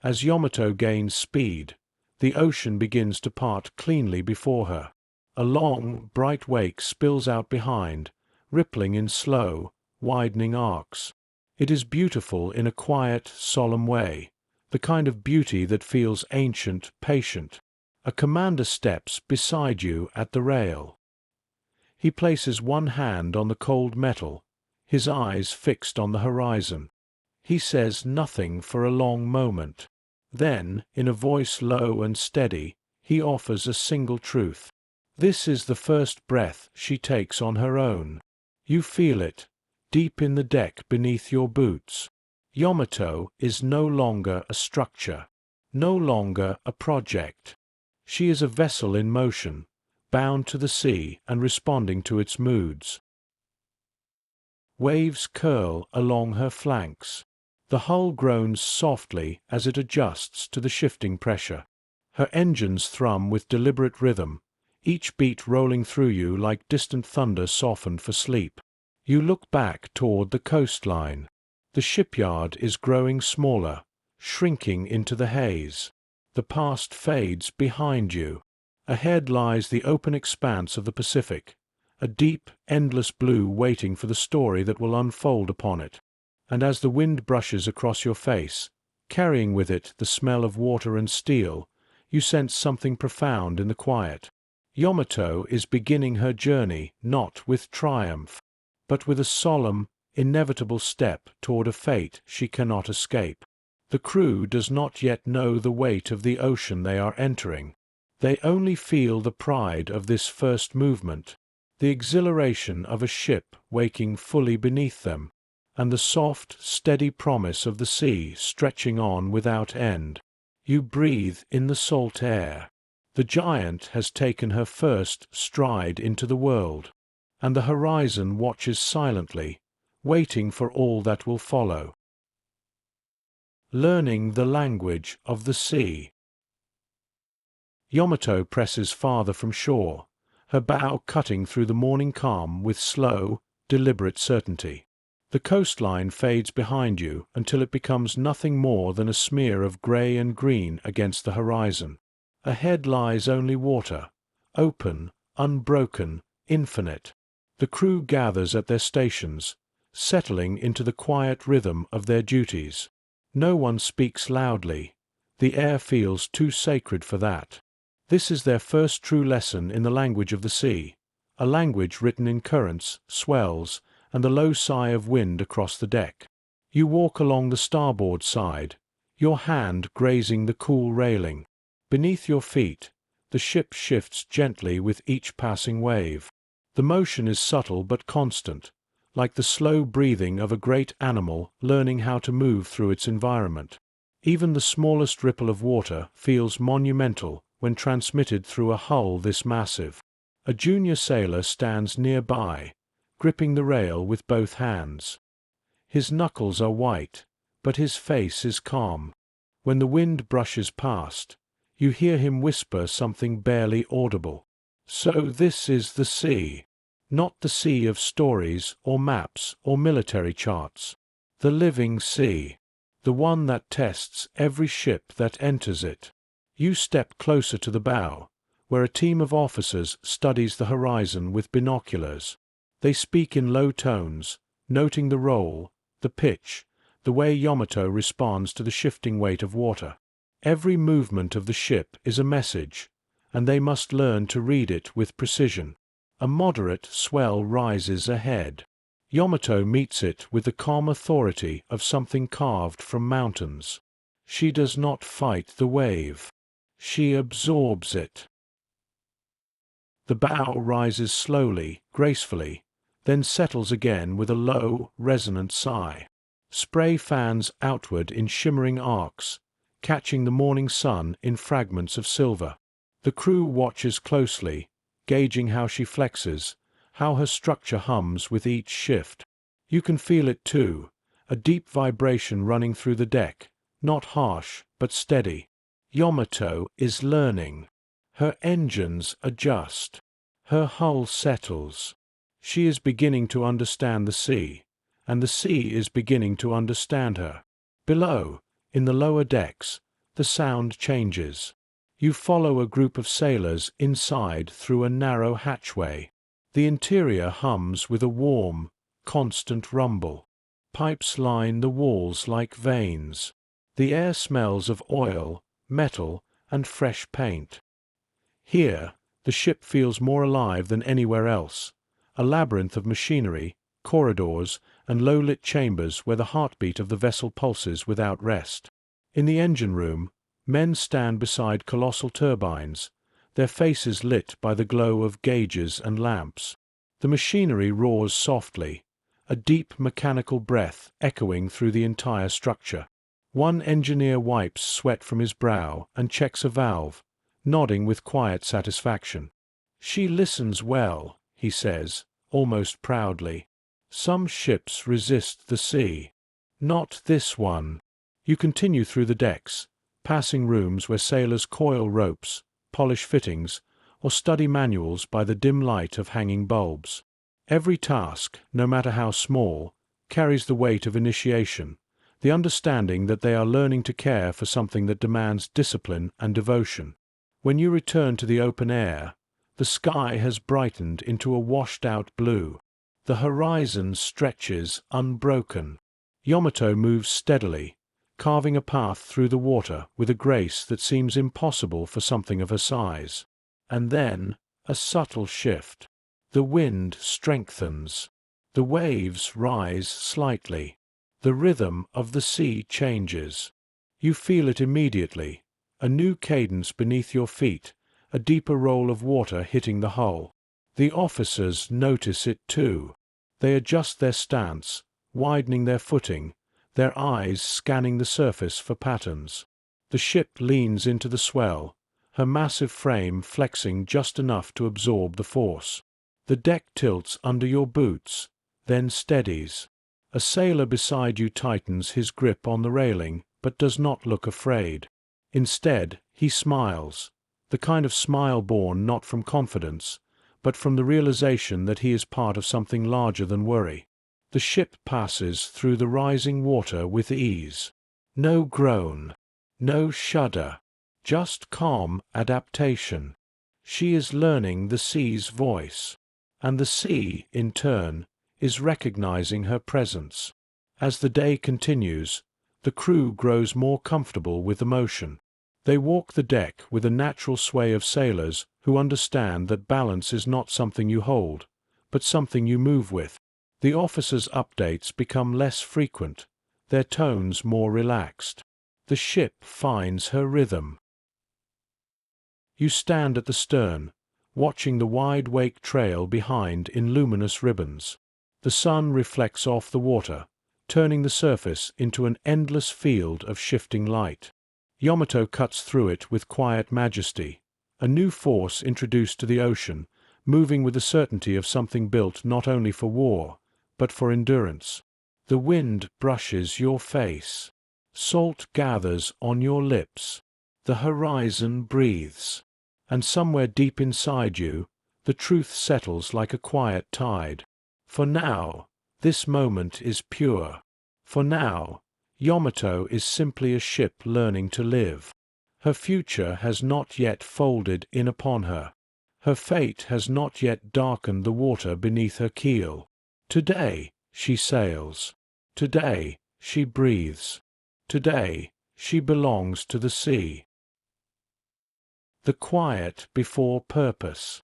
As Yamato gains speed, the ocean begins to part cleanly before her. A long, bright wake spills out behind, rippling in slow, widening arcs. It is beautiful in a quiet, solemn way, the kind of beauty that feels ancient, patient. A commander steps beside you at the rail. He places one hand on the cold metal, his eyes fixed on the horizon. He says nothing for a long moment. Then, in a voice low and steady, he offers a single truth. This is the first breath she takes on her own. You feel it, deep in the deck beneath your boots. Yamato is no longer a structure, no longer a project. She is a vessel in motion, bound to the sea and responding to its moods. Waves curl along her flanks. The hull groans softly as it adjusts to the shifting pressure. Her engines thrum with deliberate rhythm, each beat rolling through you like distant thunder softened for sleep. You look back toward the coastline. The shipyard is growing smaller, shrinking into the haze. The past fades behind you. Ahead lies the open expanse of the Pacific, a deep, endless blue waiting for the story that will unfold upon it. And as the wind brushes across your face, carrying with it the smell of water and steel, you sense something profound in the quiet. Yamato is beginning her journey not with triumph, but with a solemn, inevitable step toward a fate she cannot escape. The crew does not yet know the weight of the ocean they are entering. They only feel the pride of this first movement, the exhilaration of a ship waking fully beneath them, and the soft, steady promise of the sea stretching on without end. You breathe in the salt air. The giant has taken her first stride into the world, and the horizon watches silently, waiting for all that will follow. Learning the language of the sea. Yamato presses farther from shore, her bow cutting through the morning calm with slow, deliberate certainty. The coastline fades behind you until it becomes nothing more than a smear of grey and green against the horizon. Ahead lies only water, open, unbroken, infinite. The crew gathers at their stations, settling into the quiet rhythm of their duties. No one speaks loudly. The air feels too sacred for that. This is their first true lesson in the language of the sea, a language written in currents, swells, and the low sigh of wind across the deck. You walk along the starboard side, your hand grazing the cool railing. Beneath your feet, the ship shifts gently with each passing wave. The motion is subtle but constant, like the slow breathing of a great animal learning how to move through its environment. Even the smallest ripple of water feels monumental when transmitted through a hull this massive. A junior sailor stands nearby, gripping the rail with both hands. His knuckles are white, but his face is calm. When the wind brushes past, you hear him whisper something barely audible. So this is the sea. Not the sea of stories or maps or military charts. The living sea. The one that tests every ship that enters it. You step closer to the bow, where a team of officers studies the horizon with binoculars. They speak in low tones, noting the roll, the pitch, the way Yamato responds to the shifting weight of water. Every movement of the ship is a message, and they must learn to read it with precision. A moderate swell rises ahead. Yamato meets it with the calm authority of something carved from mountains. She does not fight the wave. She absorbs it. The bow rises slowly, gracefully, then settles again with a low, resonant sigh. Spray fans outward in shimmering arcs, catching the morning sun in fragments of silver. The crew watches closely, gauging how she flexes, how her structure hums with each shift. You can feel it too, a deep vibration running through the deck, not harsh, but steady. Yamato is learning. Her engines adjust. Her hull settles. She is beginning to understand the sea, and the sea is beginning to understand her. Below, in the lower decks, the sound changes. You follow a group of sailors inside through a narrow hatchway. The interior hums with a warm, constant rumble. Pipes line the walls like veins. The air smells of oil, metal, and fresh paint. Here, the ship feels more alive than anywhere else, a labyrinth of machinery, corridors, and low-lit chambers where the heartbeat of the vessel pulses without rest. In the engine room, men stand beside colossal turbines, their faces lit by the glow of gauges and lamps. The machinery roars softly, a deep mechanical breath echoing through the entire structure. One engineer wipes sweat from his brow and checks a valve, nodding with quiet satisfaction. "She listens well," he says, almost proudly. "Some ships resist the sea. Not this one." You continue through the decks, passing rooms where sailors coil ropes, polish fittings, or study manuals by the dim light of hanging bulbs. Every task, no matter how small, carries the weight of initiation, the understanding that they are learning to care for something that demands discipline and devotion. When you return to the open air, The sky has brightened into a washed-out blue. The horizon stretches unbroken. Yamato moves steadily, carving a path through the water with a grace that seems impossible for something of her size. And then, a subtle shift. The wind strengthens. The waves rise slightly. The rhythm of the sea changes. You feel it immediately, a new cadence beneath your feet, a deeper roll of water hitting the hull. The officers notice it too. They adjust their stance, widening their footing, their eyes scanning the surface for patterns. The ship leans into the swell, her massive frame flexing just enough to absorb the force. The deck tilts under your boots, then steadies. A sailor beside you tightens his grip on the railing, but does not look afraid. Instead, he smiles, the kind of smile born not from confidence, but from the realization that he is part of something larger than worry. The ship passes through the rising water with ease. No groan, no shudder, just calm adaptation. She is learning the sea's voice, and the sea, in turn, is recognizing her presence. As the day continues, the crew grows more comfortable with the motion. They walk the deck with a natural sway of sailors who understand that balance is not something you hold, but something you move with. The officers' updates become less frequent, their tones more relaxed. The ship finds her rhythm. You stand at the stern, watching the wide wake trail behind in luminous ribbons. The sun reflects off the water, turning the surface into an endless field of shifting light. Yamato cuts through it with quiet majesty, a new force introduced to the ocean, moving with the certainty of something built not only for war, but for endurance. The wind brushes your face. Salt gathers on your lips. The horizon breathes. And somewhere deep inside you, the truth settles like a quiet tide. For now, this moment is pure. For now, Yamato is simply a ship learning to live. Her future has not yet folded in upon her. Her fate has not yet darkened the water beneath her keel. Today, she sails. Today, she breathes. Today, she belongs to the sea. The quiet before purpose.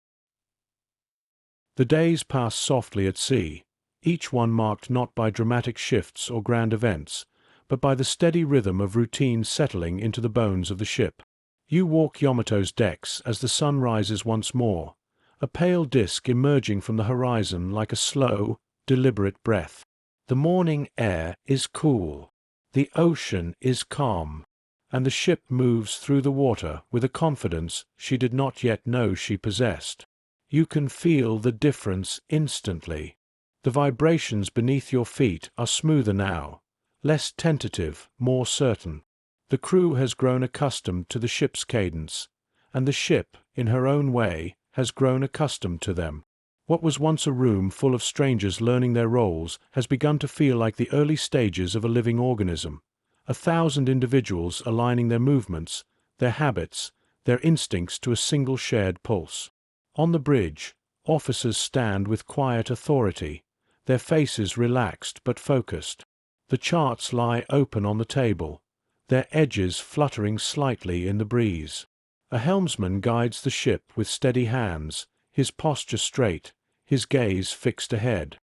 The days pass softly at sea, each one marked not by dramatic shifts or grand events, but by the steady rhythm of routine settling into the bones of the ship. You walk Yamato's decks as the sun rises once more, a pale disk emerging from the horizon like a slow, deliberate breath. The morning air is cool, the ocean is calm, and the ship moves through the water with a confidence she did not yet know she possessed. You can feel the difference instantly. The vibrations beneath your feet are smoother now, less tentative, more certain. The crew has grown accustomed to the ship's cadence, and the ship, in her own way, has grown accustomed to them. What was once a room full of strangers learning their roles has begun to feel like the early stages of a living organism, 1,000 individuals aligning their movements, their habits, their instincts to a single shared pulse. On the bridge, officers stand with quiet authority, their faces relaxed but focused. The charts lie open on the table, their edges fluttering slightly in the breeze. A helmsman guides the ship with steady hands, his posture straight, his gaze fixed ahead.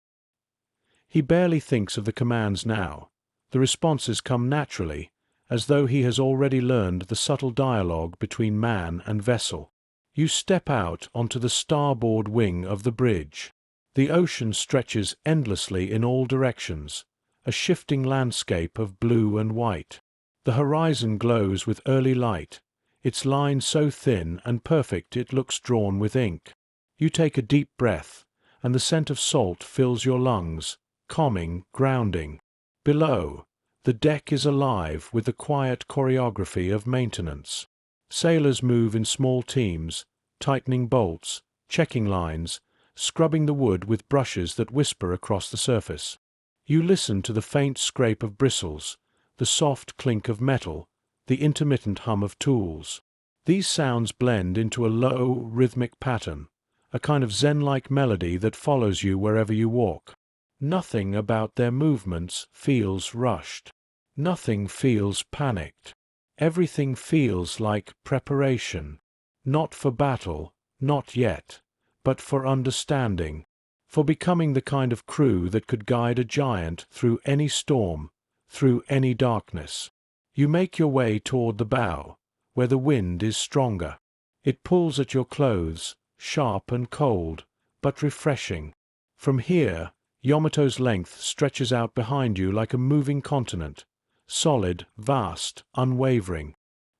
He barely thinks of the commands now. The responses come naturally, as though he has already learned the subtle dialogue between man and vessel. You step out onto the starboard wing of the bridge. The ocean stretches endlessly in all directions, a shifting landscape of blue and white. The horizon glows with early light, its line so thin and perfect it looks drawn with ink. You take a deep breath, and the scent of salt fills your lungs, calming, grounding. Below, the deck is alive with the quiet choreography of maintenance. Sailors move in small teams, tightening bolts, checking lines, scrubbing the wood with brushes that whisper across the surface. You listen to the faint scrape of bristles, the soft clink of metal, the intermittent hum of tools. These sounds blend into a low, rhythmic pattern, a kind of zen-like melody that follows you wherever you walk. Nothing about their movements feels rushed. Nothing feels panicked. Everything feels like preparation. Not for battle, not yet, but for understanding, for becoming the kind of crew that could guide a giant through any storm, through any darkness. You make your way toward the bow, where the wind is stronger. It pulls at your clothes, sharp and cold, but refreshing. From here, Yamato's length stretches out behind you like a moving continent, solid, vast, unwavering.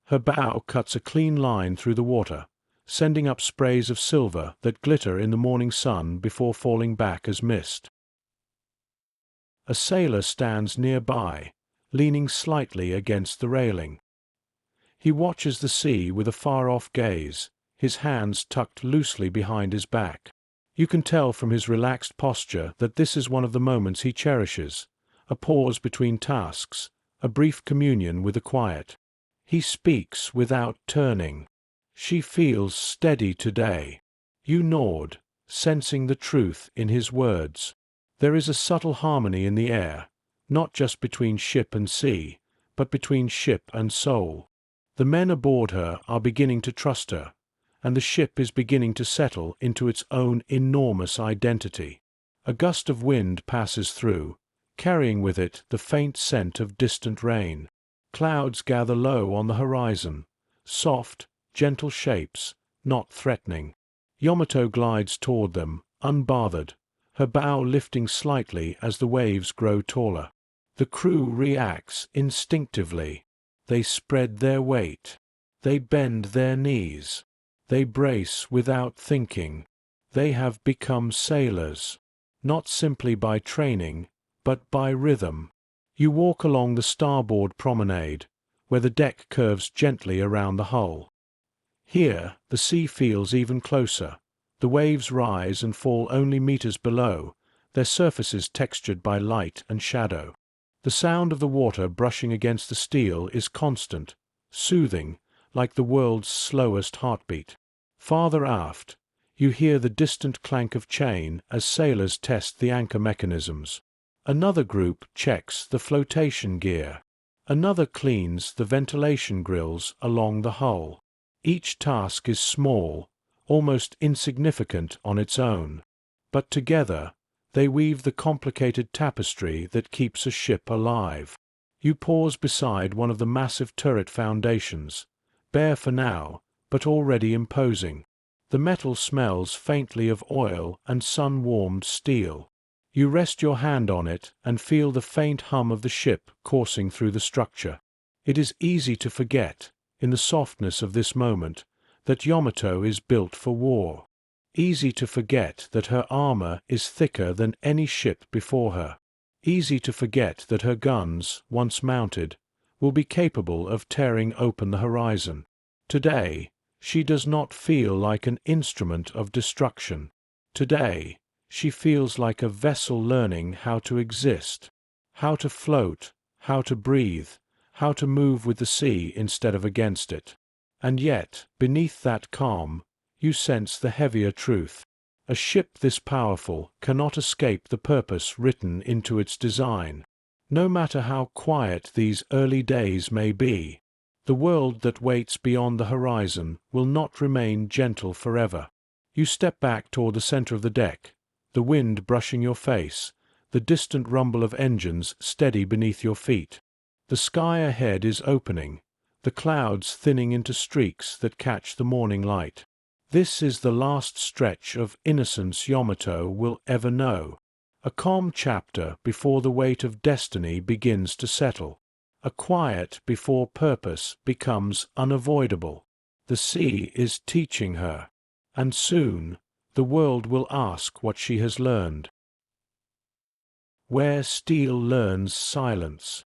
Her bow cuts a clean line through the water, sending up sprays of silver that glitter in the morning sun before falling back as mist. A sailor stands nearby, leaning slightly against the railing. He watches the sea with a far-off gaze, his hands tucked loosely behind his back. You can tell from his relaxed posture that this is one of the moments he cherishes, a pause between tasks, a brief communion with the quiet. He speaks without turning. She feels steady today. You nod, sensing the truth in his words. There is a subtle harmony in the air, not just between ship and sea, but between ship and soul. The men aboard her are beginning to trust her, and the ship is beginning to settle into its own enormous identity. A gust of wind passes through, carrying with it the faint scent of distant rain. Clouds gather low on the horizon, soft, gentle shapes, not threatening. Yamato glides toward them, unbothered, her bow lifting slightly as the waves grow taller. The crew reacts instinctively. They spread their weight. They bend their knees. They brace without thinking. They have become sailors, not simply by training, but by rhythm. You walk along the starboard promenade, where the deck curves gently around the hull. Here, the sea feels even closer. The waves rise and fall only meters below, their surfaces textured by light and shadow. The sound of the water brushing against the steel is constant, soothing, like the world's slowest heartbeat. Farther aft, you hear the distant clank of chain as sailors test the anchor mechanisms. Another group checks the flotation gear. Another cleans the ventilation grills along the hull. Each task is small, almost insignificant on its own, but together they weave the complicated tapestry that keeps a ship alive. You pause beside one of the massive turret foundations, bare for now, but already imposing. The metal smells faintly of oil and sun-warmed steel. You rest your hand on it and feel the faint hum of the ship coursing through the structure. It is easy to forget, in the softness of this moment, that Yamato is built for war. Easy to forget that her armor is thicker than any ship before her. Easy to forget that her guns, once mounted, will be capable of tearing open the horizon. Today, she does not feel like an instrument of destruction. Today, she feels like a vessel learning how to exist, how to float, how to breathe, how to move with the sea instead of against it. And yet, beneath that calm, you sense the heavier truth. A ship this powerful cannot escape the purpose written into its design. No matter how quiet these early days may be, the world that waits beyond the horizon will not remain gentle forever. You step back toward the center of the deck, the wind brushing your face, the distant rumble of engines steady beneath your feet. The sky ahead is opening, the clouds thinning into streaks that catch the morning light. This is the last stretch of innocence Yamato will ever know. A calm chapter before the weight of destiny begins to settle. A quiet before purpose becomes unavoidable. The sea is teaching her, and soon the world will ask what she has learned. Where steel learns silence.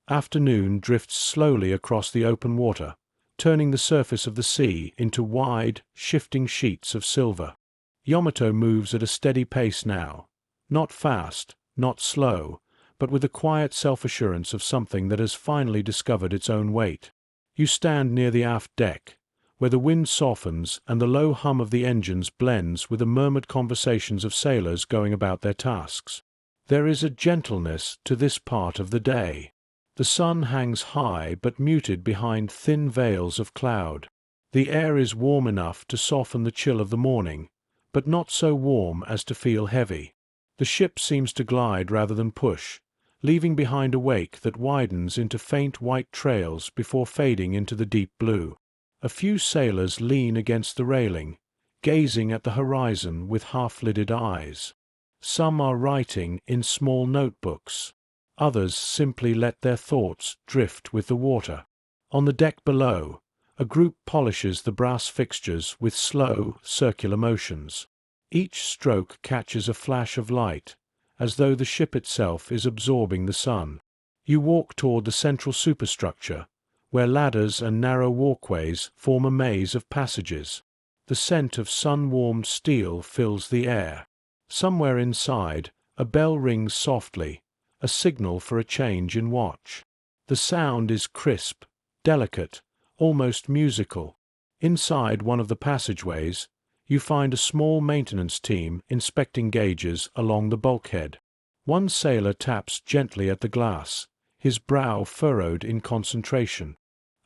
Afternoon drifts slowly across the open water, turning the surface of the sea into wide, shifting sheets of silver. Yamato moves at a steady pace now, not fast, not slow, but with the quiet self-assurance of something that has finally discovered its own weight. You stand near the aft deck, where the wind softens and the low hum of the engines blends with the murmured conversations of sailors going about their tasks. There is a gentleness to this part of the day. The sun hangs high but muted behind thin veils of cloud. The air is warm enough to soften the chill of the morning, but not so warm as to feel heavy. The ship seems to glide rather than push, leaving behind a wake that widens into faint white trails before fading into the deep blue. A few sailors lean against the railing, gazing at the horizon with half-lidded eyes. Some are writing in small notebooks. Others simply let their thoughts drift with the water. On the deck below, a group polishes the brass fixtures with slow, circular motions. Each stroke catches a flash of light, as though the ship itself is absorbing the sun. You walk toward the central superstructure, where ladders and narrow walkways form a maze of passages. The scent of sun-warmed steel fills the air. Somewhere inside, a bell rings softly, a signal for a change in watch. The sound is crisp, delicate, almost musical. Inside one of the passageways, you find a small maintenance team inspecting gauges along the bulkhead. One sailor taps gently at the glass, his brow furrowed in concentration.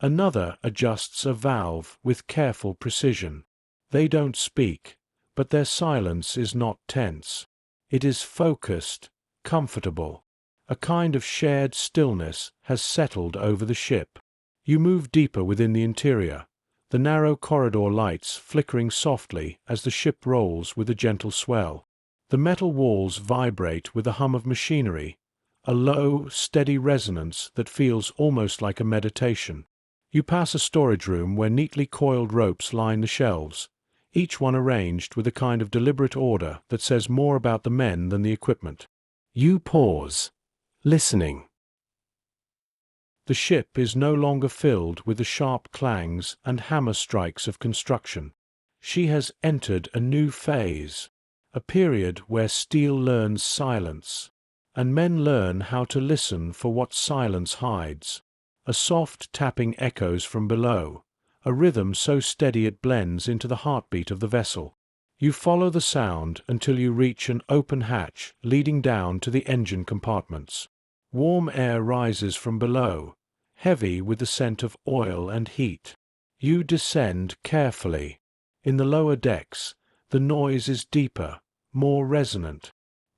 Another adjusts a valve with careful precision. They don't speak, but their silence is not tense. It is focused, comfortable. A kind of shared stillness has settled over the ship. You move deeper within the interior, the narrow corridor lights flickering softly as the ship rolls with a gentle swell. The metal walls vibrate with the hum of machinery, a low, steady resonance that feels almost like a meditation. You pass a storage room where neatly coiled ropes line the shelves, each one arranged with a kind of deliberate order that says more about the men than the equipment. You pause, listening. The ship is no longer filled with the sharp clangs and hammer strikes of construction. She has entered a new phase, a period where steel learns silence, and men learn how to listen for what silence hides. A soft tapping echoes from below, a rhythm so steady it blends into the heartbeat of the vessel. You follow the sound until you reach an open hatch leading down to the engine compartments. Warm air rises from below, heavy with the scent of oil and heat. You descend carefully. In the lower decks, the noise is deeper, more resonant.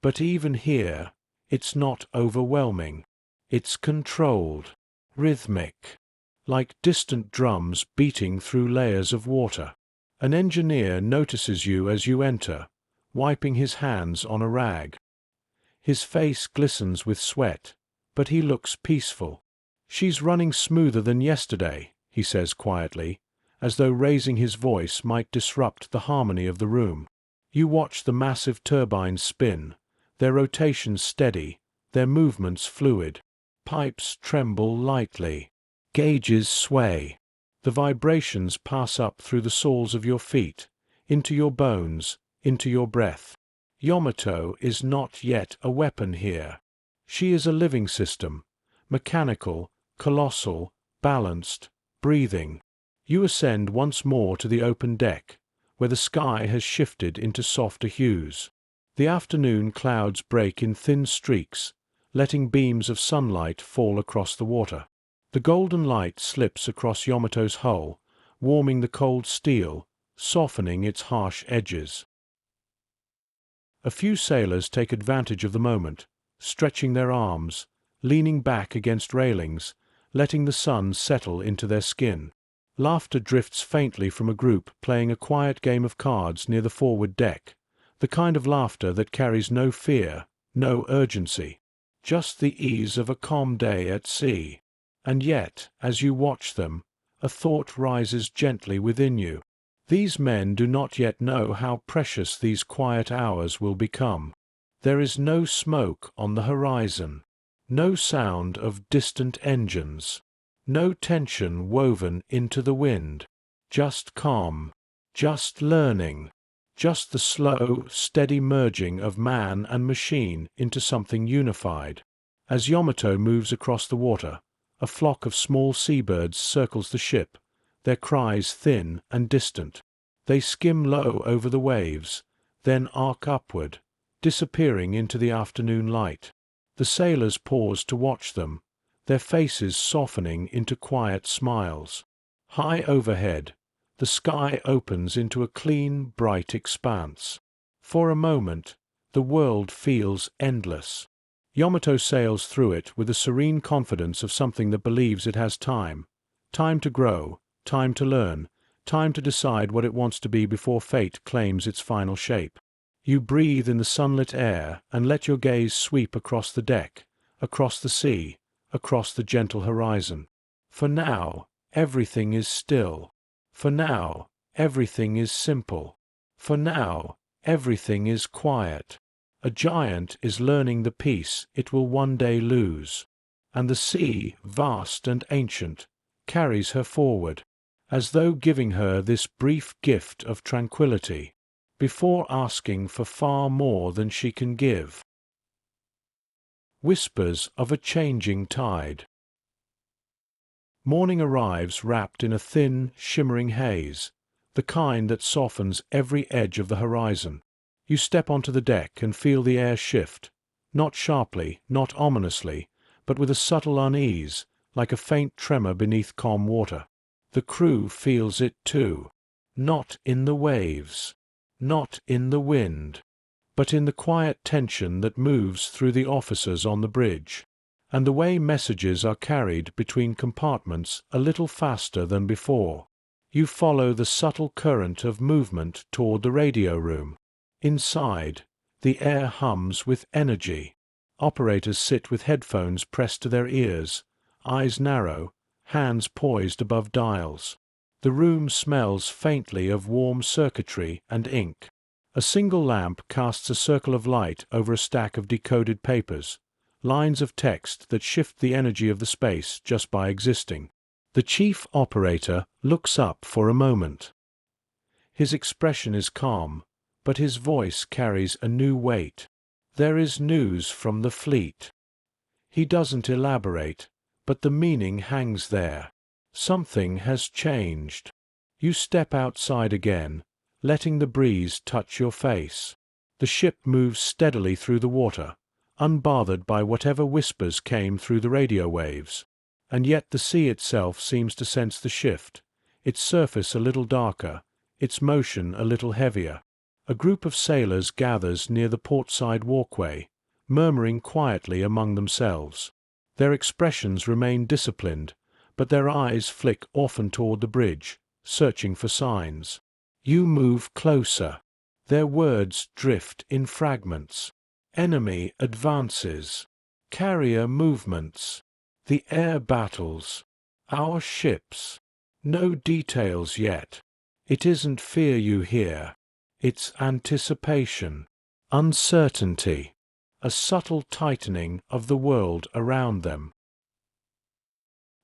But even here, it's not overwhelming. It's controlled, rhythmic, like distant drums beating through layers of water. An engineer notices you as you enter, wiping his hands on a rag. His face glistens with sweat, but he looks peaceful. "She's running smoother than yesterday," he says quietly, as though raising his voice might disrupt the harmony of the room. You watch the massive turbines spin, their rotations steady, their movements fluid. Pipes tremble lightly. Gauges sway. The vibrations pass up through the soles of your feet, into your bones, into your breath. Yamato is not yet a weapon here. She is a living system, mechanical, colossal, balanced, breathing. You ascend once more to the open deck, where the sky has shifted into softer hues. The afternoon clouds break in thin streaks, letting beams of sunlight fall across the water. The golden light slips across Yamato's hull, warming the cold steel, softening its harsh edges. A few sailors take advantage of the moment, stretching their arms, leaning back against railings, letting the sun settle into their skin. Laughter drifts faintly from a group playing a quiet game of cards near the forward deck, the kind of laughter that carries no fear, no urgency, just the ease of a calm day at sea. And yet, as you watch them, a thought rises gently within you. These men do not yet know how precious these quiet hours will become. There is no smoke on the horizon, no sound of distant engines, no tension woven into the wind, just calm, just learning, just the slow, steady merging of man and machine into something unified. As Yamato moves across the water, a flock of small seabirds circles the ship, their cries thin and distant. They skim low over the waves, then arc upward, disappearing into the afternoon light. The sailors pause to watch them, their faces softening into quiet smiles. High overhead, the sky opens into a clean, bright expanse. For a moment, the world feels endless. Yamato sails through it with the serene confidence of something that believes it has time. Time to grow, time to learn, time to decide what it wants to be before fate claims its final shape. You breathe in the sunlit air and let your gaze sweep across the deck, across the sea, across the gentle horizon. For now, everything is still. For now, everything is simple. For now, everything is quiet. A giant is learning the peace it will one day lose. And the sea, vast and ancient, carries her forward, as though giving her this brief gift of tranquility, before asking for far more than she can give. Whispers of a changing tide. Morning arrives wrapped in a thin, shimmering haze, the kind that softens every edge of the horizon. You step onto the deck and feel the air shift, not sharply, not ominously, but with a subtle unease, like a faint tremor beneath calm water. The crew feels it too, not in the waves, not in the wind, but in the quiet tension that moves through the officers on the bridge, and the way messages are carried between compartments a little faster than before. You follow the subtle current of movement toward the radio room. Inside, the air hums with energy. Operators sit with headphones pressed to their ears, eyes narrow, hands poised above dials. The room smells faintly of warm circuitry and ink. A single lamp casts a circle of light over a stack of decoded papers, lines of text that shift the energy of the space just by existing. The chief operator looks up for a moment. His expression is calm, but his voice carries a new weight. There is news from the fleet. He doesn't elaborate, but the meaning hangs there. Something has changed. You step outside again, letting the breeze touch your face. The ship moves steadily through the water, unbothered by whatever whispers came through the radio waves. And yet the sea itself seems to sense the shift, its surface a little darker, its motion a little heavier. A group of sailors gathers near the portside walkway, murmuring quietly among themselves. Their expressions remain disciplined, but their eyes flick often toward the bridge, searching for signs. You move closer. Their words drift in fragments. Enemy advances. Carrier movements. The air battles. Our ships. No details yet. It isn't fear you hear. It's anticipation. Uncertainty. A subtle tightening of the world around them.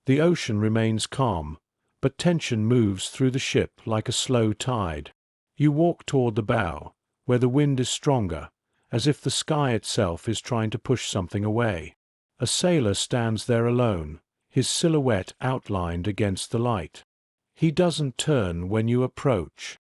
The ocean remains calm, but tension moves through the ship like a slow tide. You walk toward the bow, where the wind is stronger, as if the sky itself is trying to push something away. A sailor stands there alone, his silhouette outlined against the light. He doesn't turn when you approach.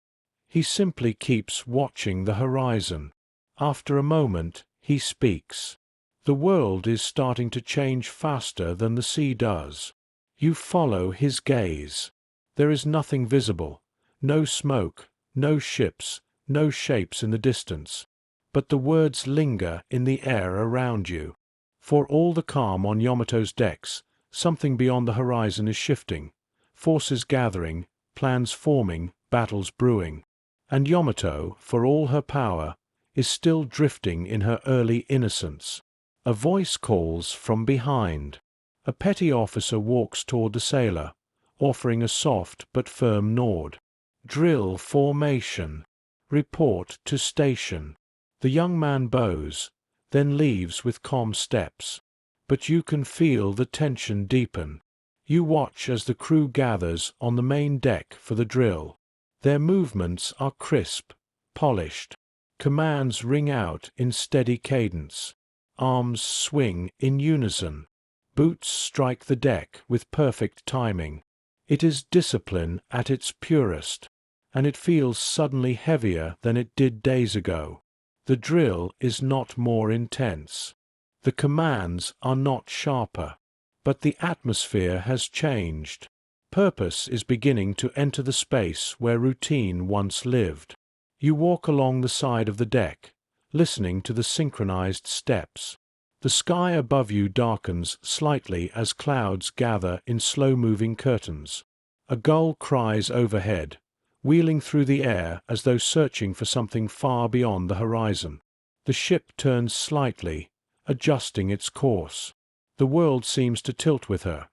He simply keeps watching the horizon. After a moment, he speaks. The world is starting to change faster than the sea does. You follow his gaze. There is nothing visible, no smoke, no ships, no shapes in the distance. But the words linger in the air around you. For all the calm on Yamato's decks, something beyond the horizon is shifting. Forces gathering, plans forming, battles brewing. And Yamato, for all her power, is still drifting in her early innocence. A voice calls from behind. A petty officer walks toward the sailor, offering a soft but firm nod. Drill formation. Report to station. The young man bows, then leaves with calm steps. But you can feel the tension deepen. You watch as the crew gathers on the main deck for the drill. Their movements are crisp, polished. Commands ring out in steady cadence. Arms swing in unison. Boots strike the deck with perfect timing. It is discipline at its purest, and it feels suddenly heavier than it did days ago. The drill is not more intense. The commands are not sharper. But the atmosphere has changed. Purpose is beginning to enter the space where routine once lived. You walk along the side of the deck, listening to the synchronized steps. The sky above you darkens slightly as clouds gather in slow-moving curtains. A gull cries overhead, wheeling through the air as though searching for something far beyond the horizon. The ship turns slightly, adjusting its course. The world seems to tilt with her,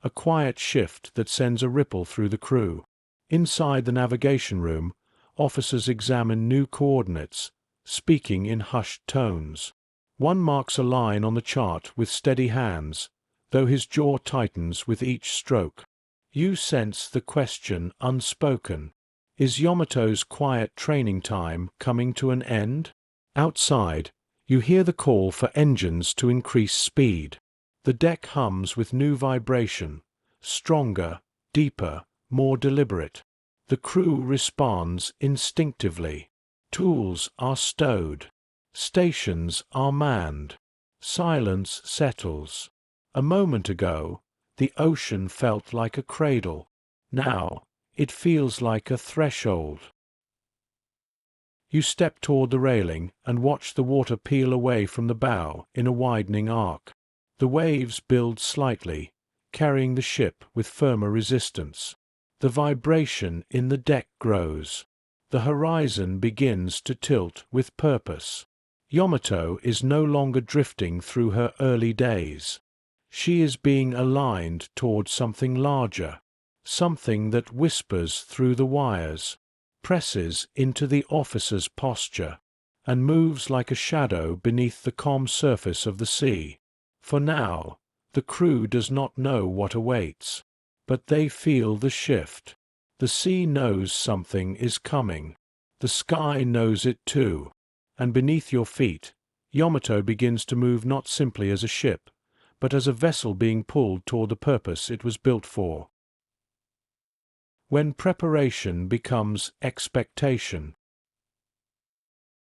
a quiet shift that sends a ripple through the crew. Inside the navigation room, officers examine new coordinates, speaking in hushed tones. One marks a line on the chart with steady hands, though his jaw tightens with each stroke. You sense the question unspoken. Is Yamato's quiet training time coming to an end? Outside, you hear the call for engines to increase speed. The deck hums with new vibration, stronger, deeper, more deliberate. The crew responds instinctively. Tools are stowed. Stations are manned. Silence settles. A moment ago, the ocean felt like a cradle. Now, it feels like a threshold. You step toward the railing and watch the water peel away from the bow in a widening arc. The waves build slightly, carrying the ship with firmer resistance. The vibration in the deck grows. The horizon begins to tilt with purpose. Yamato is no longer drifting through her early days. She is being aligned toward something larger, something that whispers through the wires, presses into the officer's posture, and moves like a shadow beneath the calm surface of the sea. For now, the crew does not know what awaits, but they feel the shift. The sea knows something is coming. The sky knows it too, and beneath your feet, Yamato begins to move not simply as a ship, but as a vessel being pulled toward the purpose it was built for. When preparation becomes expectation.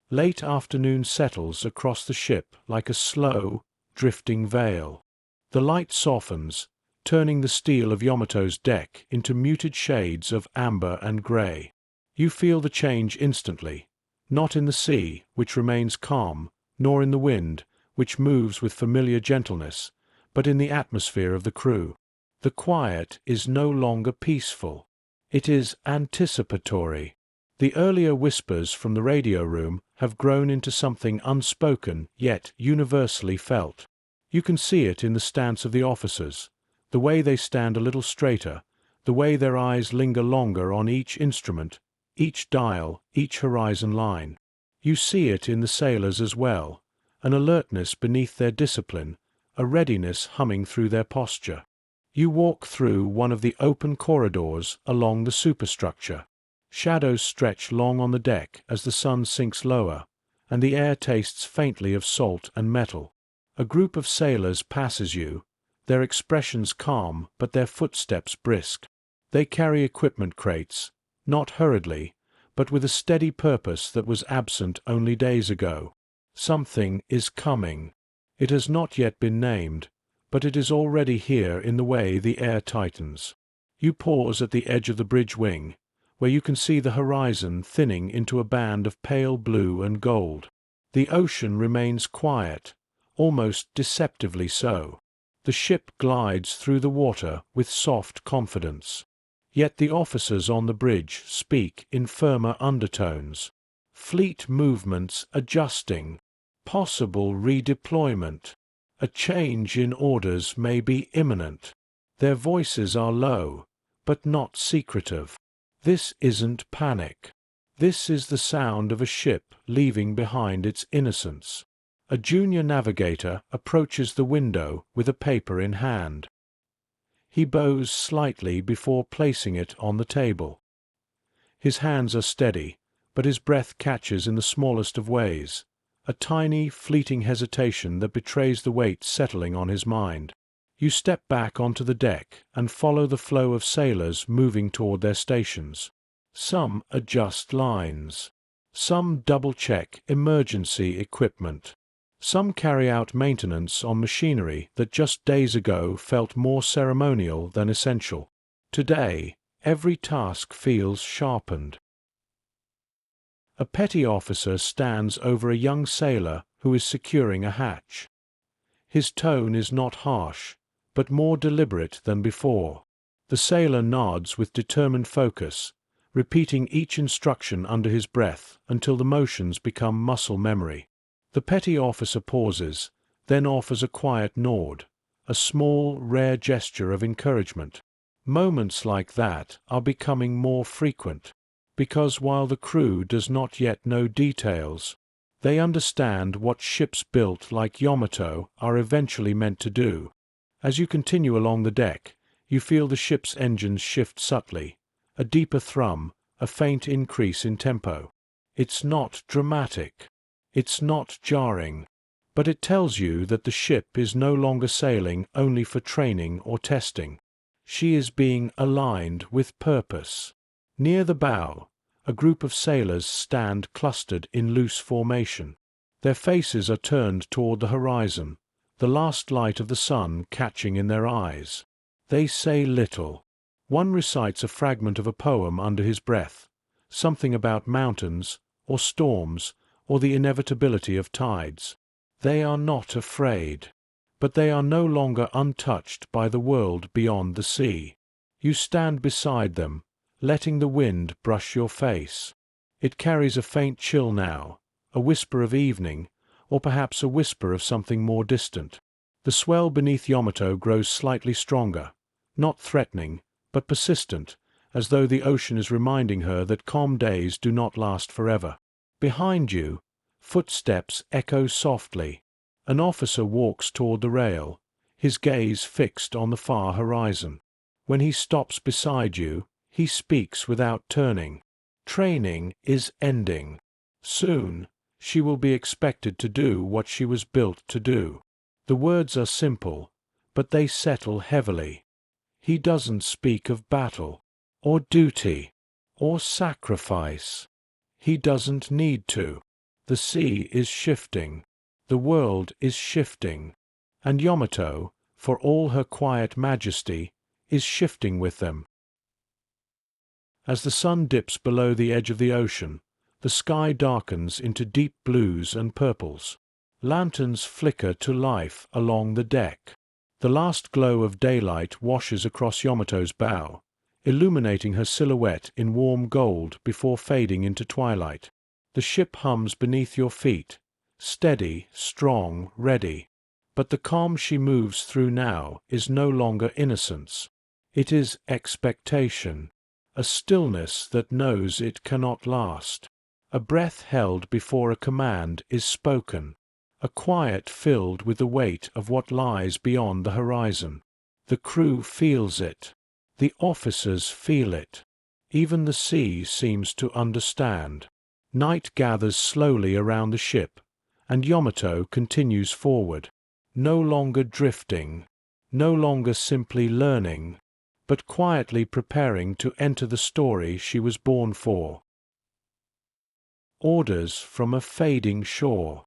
Late afternoon settles across the ship like a slow, drifting veil. The light softens, turning the steel of Yamato's deck into muted shades of amber and gray. You feel the change instantly, not in the sea, which remains calm, nor in the wind, which moves with familiar gentleness, but in the atmosphere of the crew. The quiet is no longer peaceful. It is anticipatory. The earlier whispers from the radio room have grown into something unspoken yet universally felt. You can see it in the stance of the officers, the way they stand a little straighter, the way their eyes linger longer on each instrument, each dial, each horizon line. You see it in the sailors as well, an alertness beneath their discipline, a readiness humming through their posture. You walk through one of the open corridors along the superstructure. Shadows stretch long on the deck as the sun sinks lower, and the air tastes faintly of salt and metal. A group of sailors passes you, their expressions calm but their footsteps brisk. They carry equipment crates, not hurriedly, but with a steady purpose that was absent only days ago. Something is coming. It has not yet been named, but it is already here in the way the air tightens. You pause at the edge of the bridge wing, where you can see the horizon thinning into a band of pale blue and gold. The ocean remains quiet, almost deceptively so. The ship glides through the water with soft confidence. Yet the officers on the bridge speak in firmer undertones. Fleet movements adjusting. Possible redeployment. A change in orders may be imminent. Their voices are low, but not secretive. This isn't panic. This is the sound of a ship leaving behind its innocence. A junior navigator approaches the window with a paper in hand. He bows slightly before placing it on the table. His hands are steady, but his breath catches in the smallest of ways, a tiny, fleeting hesitation that betrays the weight settling on his mind. You step back onto the deck and follow the flow of sailors moving toward their stations. Some adjust lines. Some double-check emergency equipment. Some carry out maintenance on machinery that just days ago felt more ceremonial than essential. Today, every task feels sharpened. A petty officer stands over a young sailor who is securing a hatch. His tone is not harsh, but more deliberate than before. The sailor nods with determined focus, repeating each instruction under his breath until the motions become muscle memory. The petty officer pauses, then offers a quiet nod, a small, rare gesture of encouragement. Moments like that are becoming more frequent, because while the crew does not yet know details, they understand what ships built like Yamato are eventually meant to do. As you continue along the deck, you feel the ship's engines shift subtly, a deeper thrum, a faint increase in tempo. It's not dramatic. It's not jarring. But it tells you that the ship is no longer sailing only for training or testing. She is being aligned with purpose. Near the bow, a group of sailors stand clustered in loose formation. Their faces are turned toward the horizon, the last light of the sun catching in their eyes. They say little. One recites a fragment of a poem under his breath, something about mountains, or storms, or the inevitability of tides. They are not afraid. But they are no longer untouched by the world beyond the sea. You stand beside them, letting the wind brush your face. It carries a faint chill now, a whisper of evening, or perhaps a whisper of something more distant. The swell beneath Yamato grows slightly stronger, not threatening, but persistent, as though the ocean is reminding her that calm days do not last forever. Behind you, footsteps echo softly. An officer walks toward the rail, his gaze fixed on the far horizon. When he stops beside you, he speaks without turning. Training is ending. Soon, she will be expected to do what she was built to do. The words are simple, but they settle heavily. He doesn't speak of battle, or duty, or sacrifice. He doesn't need to. The sea is shifting. The world is shifting. And Yamato, for all her quiet majesty, is shifting with them. As the sun dips below the edge of the ocean, the sky darkens into deep blues and purples. Lanterns flicker to life along the deck. The last glow of daylight washes across Yamato's bow, illuminating her silhouette in warm gold before fading into twilight. The ship hums beneath your feet, steady, strong, ready. But the calm she moves through now is no longer innocence. It is expectation, a stillness that knows it cannot last. A breath held before a command is spoken, a quiet filled with the weight of what lies beyond the horizon. The crew feels it. The officers feel it. Even the sea seems to understand. Night gathers slowly around the ship, and Yamato continues forward, no longer drifting, no longer simply learning, but quietly preparing to enter the story she was born for. Orders from a fading shore.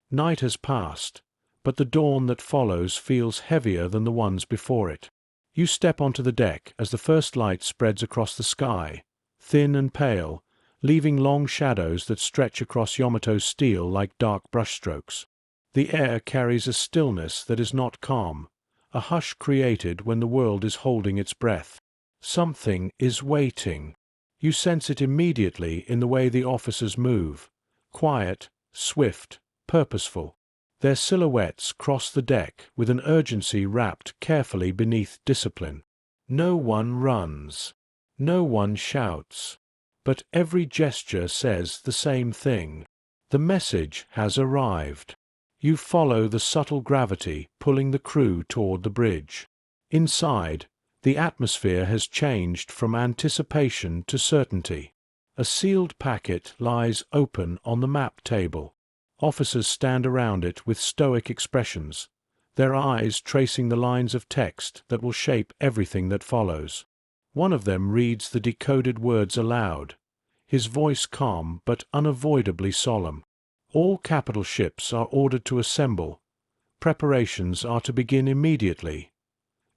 Night has passed, but the dawn that follows feels heavier than the ones before it. You step onto the deck as the first light spreads across the sky, thin and pale, leaving long shadows that stretch across Yamato's steel like dark brushstrokes. The air carries a stillness that is not calm, a hush created when the world is holding its breath. Something is waiting. You sense it immediately in the way the officers move, quiet, swift, purposeful. Their silhouettes cross the deck with an urgency wrapped carefully beneath discipline. No one runs. No one shouts. But every gesture says the same thing. The message has arrived. You follow the subtle gravity pulling the crew toward the bridge. Inside, the atmosphere has changed from anticipation to certainty. A sealed packet lies open on the map table. Officers stand around it with stoic expressions, their eyes tracing the lines of text that will shape everything that follows. One of them reads the decoded words aloud, his voice calm but unavoidably solemn. All capital ships are ordered to assemble. Preparations are to begin immediately.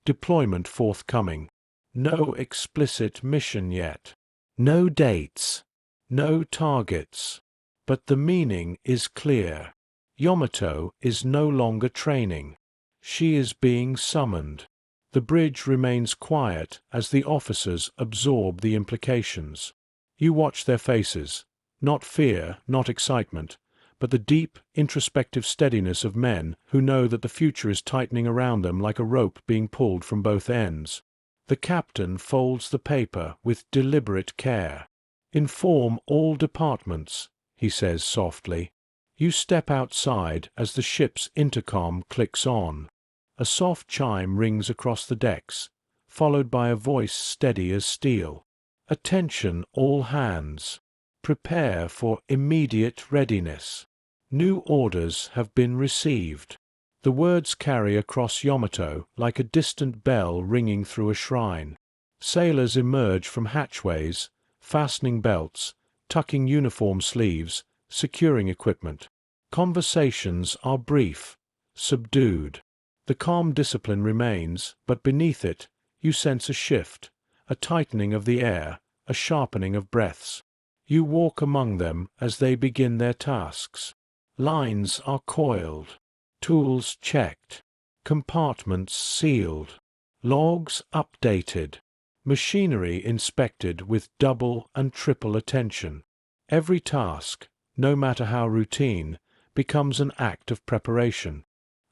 Deployment forthcoming. No explicit mission yet. No dates. No targets. But the meaning is clear. Yamato is no longer training. She is being summoned. The bridge remains quiet as the officers absorb the implications. You watch their faces. Not fear, not excitement, but the deep, introspective steadiness of men who know that the future is tightening around them like a rope being pulled from both ends. The captain folds the paper with deliberate care. "Inform all departments," he says softly. You step outside as the ship's intercom clicks on. A soft chime rings across the decks, followed by a voice steady as steel. "Attention all hands. Prepare for immediate readiness. New orders have been received." The words carry across Yamato like a distant bell ringing through a shrine. Sailors emerge from hatchways, fastening belts, tucking uniform sleeves, securing equipment. Conversations are brief, subdued. The calm discipline remains, but beneath it, you sense a shift, a tightening of the air, a sharpening of breaths. You walk among them as they begin their tasks. Lines are coiled, tools checked, compartments sealed, logs updated, machinery inspected with double and triple attention. Every task, no matter how routine, becomes an act of preparation.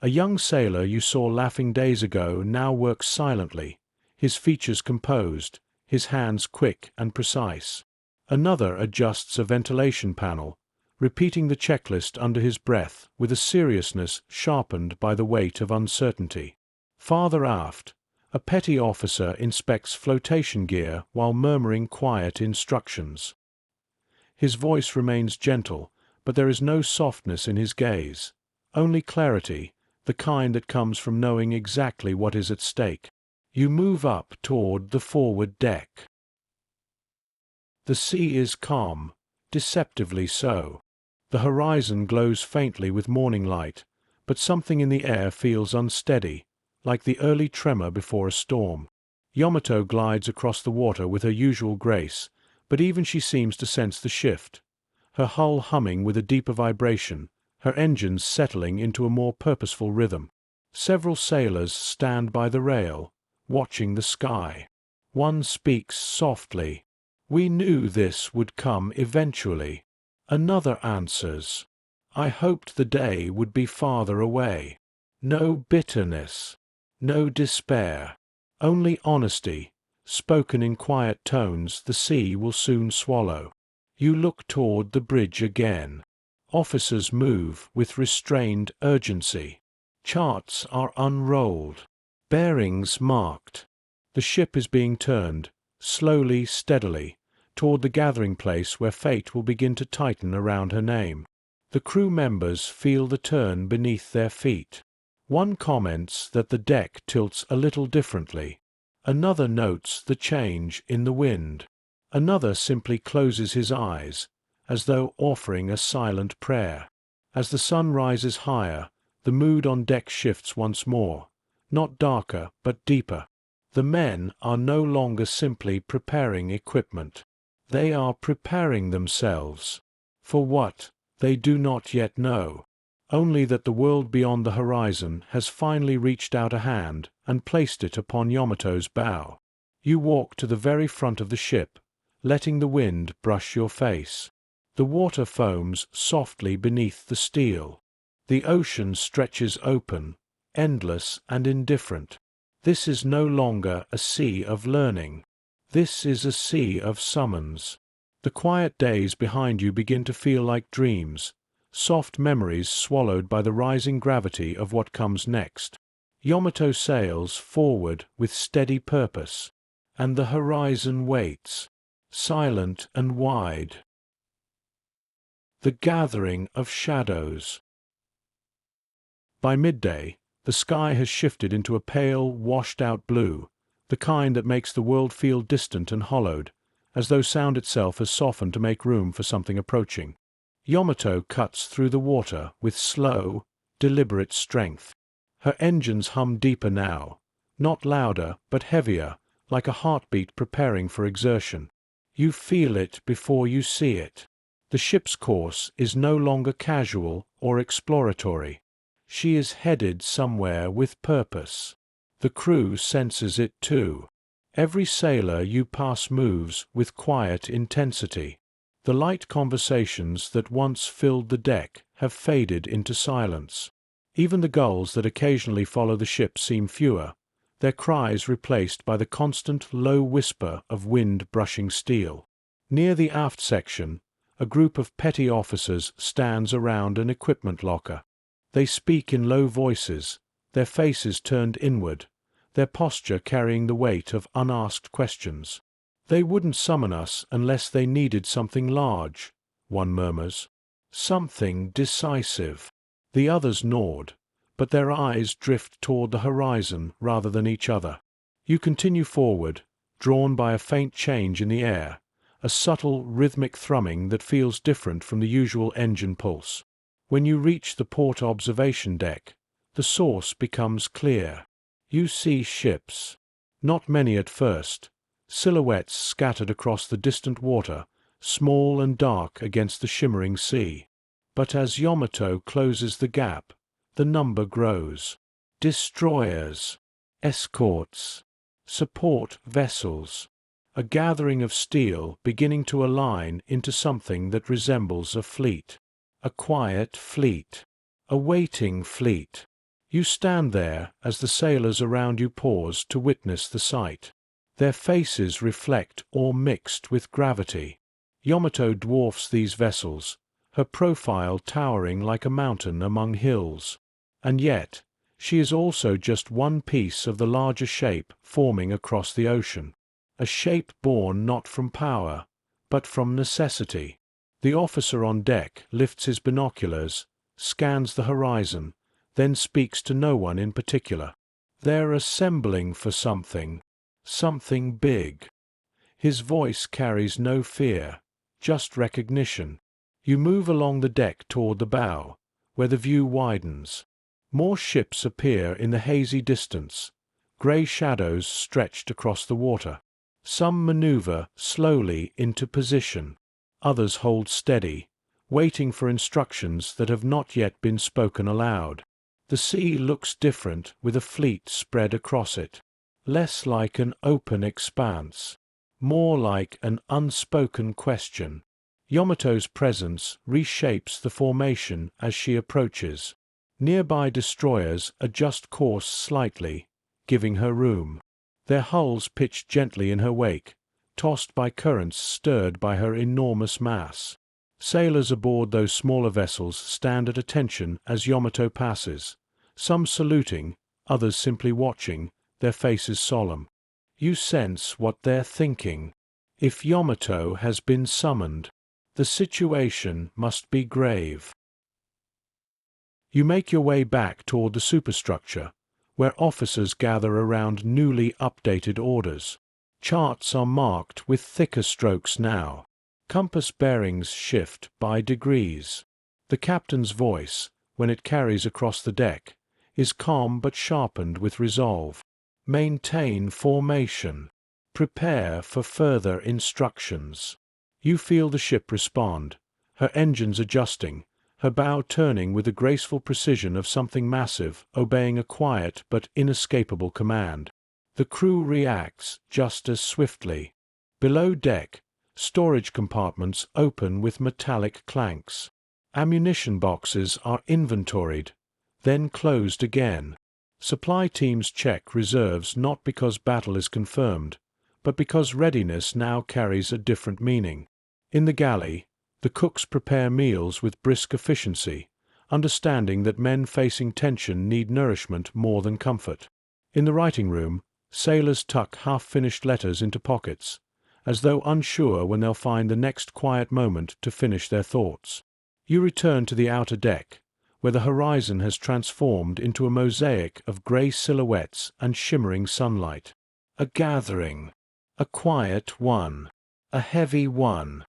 A young sailor you saw laughing days ago now works silently, his features composed, his hands quick and precise. Another adjusts a ventilation panel, repeating the checklist under his breath with a seriousness sharpened by the weight of uncertainty. Farther aft, a petty officer inspects flotation gear while murmuring quiet instructions. His voice remains gentle, but there is no softness in his gaze, only clarity, the kind that comes from knowing exactly what is at stake. You move up toward the forward deck. The sea is calm, deceptively so. The horizon glows faintly with morning light, but something in the air feels unsteady, like the early tremor before a storm. Yamato glides across the water with her usual grace, but even she seems to sense the shift, her hull humming with a deeper vibration, her engines settling into a more purposeful rhythm. Several sailors stand by the rail, watching the sky. One speaks softly. "We knew this would come eventually." Another answers, "I hoped the day would be farther away." No bitterness, no despair, only honesty, spoken in quiet tones the sea will soon swallow. You look toward the bridge again. Officers move with restrained urgency. Charts are unrolled, bearings marked. The ship is being turned, slowly, steadily, toward the gathering place where fate will begin to tighten around her name. The crew members feel the turn beneath their feet. One comments that the deck tilts a little differently. Another notes the change in the wind. Another simply closes his eyes, as though offering a silent prayer. As the sun rises higher, the mood on deck shifts once more, not darker but deeper. The men are no longer simply preparing equipment. They are preparing themselves. For what? They do not yet know. Only that the world beyond the horizon has finally reached out a hand and placed it upon Yamato's bow. You walk to the very front of the ship, letting the wind brush your face. The water foams softly beneath the steel. The ocean stretches open, endless and indifferent. This is no longer a sea of learning. This is a sea of summons. The quiet days behind you begin to feel like dreams, soft memories swallowed by the rising gravity of what comes next. Yamato sails forward with steady purpose, and the horizon waits, silent and wide. The gathering of shadows. By midday, The sky has shifted into a pale, washed-out blue, the kind that makes the world feel distant and hollowed, as though sound itself has softened to make room for something approaching. Yamato cuts through the water with slow, deliberate strength. Her engines hum deeper now, not louder but heavier, like a heartbeat preparing for exertion. You feel it before you see it. The ship's course is no longer casual or exploratory. She is headed somewhere with purpose. The crew senses it too. Every sailor you pass moves with quiet intensity. The light conversations that once filled the deck have faded into silence. Even the gulls that occasionally follow the ship seem fewer, their cries replaced by the constant low whisper of wind brushing steel. Near the aft section, a group of petty officers stands around an equipment locker. They speak in low voices, their faces turned inward, their posture carrying the weight of unasked questions. "They wouldn't summon us unless they needed something large," one murmurs. "Something decisive." The others nod, but their eyes drift toward the horizon rather than each other. You continue forward, drawn by a faint change in the air, a subtle rhythmic thrumming that feels different from the usual engine pulse. When you reach the port observation deck, the source becomes clear. You see ships. Not many at first, silhouettes scattered across the distant water, small and dark against the shimmering sea. But as Yamato closes the gap, the number grows. Destroyers, escorts, support vessels. A gathering of steel beginning to align into something that resembles a fleet. A quiet fleet. A waiting fleet. You stand there as the sailors around you pause to witness the sight. Their faces reflect or mixed with gravity. Yamato dwarfs these vessels, her profile towering like a mountain among hills. And yet, she is also just one piece of the larger shape forming across the ocean. A shape born not from power, but from necessity. The officer on deck lifts his binoculars, scans the horizon, then speaks to no one in particular. They're assembling for something. Something big. His voice carries no fear, just recognition. You move along the deck toward the bow, where the view widens. More ships appear in the hazy distance, grey shadows stretched across the water. Some maneuver slowly into position. Others hold steady, waiting for instructions that have not yet been spoken aloud. The sea looks different with a fleet spread across it. Less like an open expanse, more like an unspoken question. Yamato's presence reshapes the formation as she approaches. Nearby destroyers adjust course slightly, giving her room. Their hulls pitch gently in her wake, tossed by currents stirred by her enormous mass. Sailors aboard those smaller vessels stand at attention as Yamato passes, some saluting, others simply watching, their faces solemn. You sense what they're thinking. If Yamato has been summoned, the situation must be grave. You make your way back toward the superstructure, where officers gather around newly updated orders. Charts are marked with thicker strokes now. Compass bearings shift by degrees. The captain's voice, when it carries across the deck, is calm but sharpened with resolve. Maintain formation. Prepare for further instructions. You feel the ship respond, her engines adjusting, her bow turning with the graceful precision of something massive obeying a quiet but inescapable command. The crew reacts just as swiftly. Below deck, storage compartments open with metallic clanks. Ammunition boxes are inventoried, then closed again. Supply teams check reserves not because battle is confirmed, but because readiness now carries a different meaning. In the galley, the cooks prepare meals with brisk efficiency, understanding that men facing tension need nourishment more than comfort. In the writing room, sailors tuck half-finished letters into pockets, as though unsure when they'll find the next quiet moment to finish their thoughts. You return to the outer deck, where the horizon has transformed into a mosaic of grey silhouettes and shimmering sunlight. A gathering. A quiet one. A heavy one.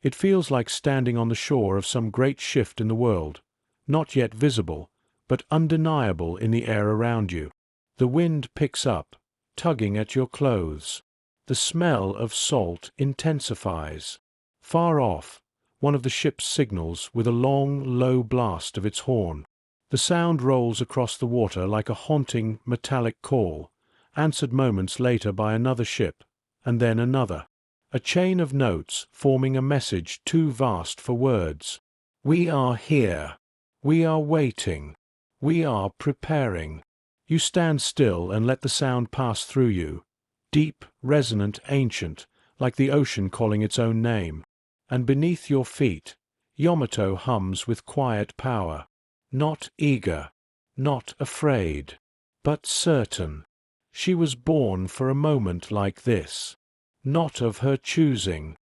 It feels like standing on the shore of some great shift in the world, not yet visible, but undeniable in the air around you. The wind picks up, tugging at your clothes. The smell of salt intensifies. Far off, one of the ships signals with a long, low blast of its horn. The sound rolls across the water like a haunting, metallic call, answered moments later by another ship, and then another. A chain of notes forming a message too vast for words. We are here. We are waiting. We are preparing. You stand still and let the sound pass through you, deep, resonant, ancient, like the ocean calling its own name. And beneath your feet, Yamato hums with quiet power, not eager, not afraid, but certain. She was born for a moment like this, not of her choosing,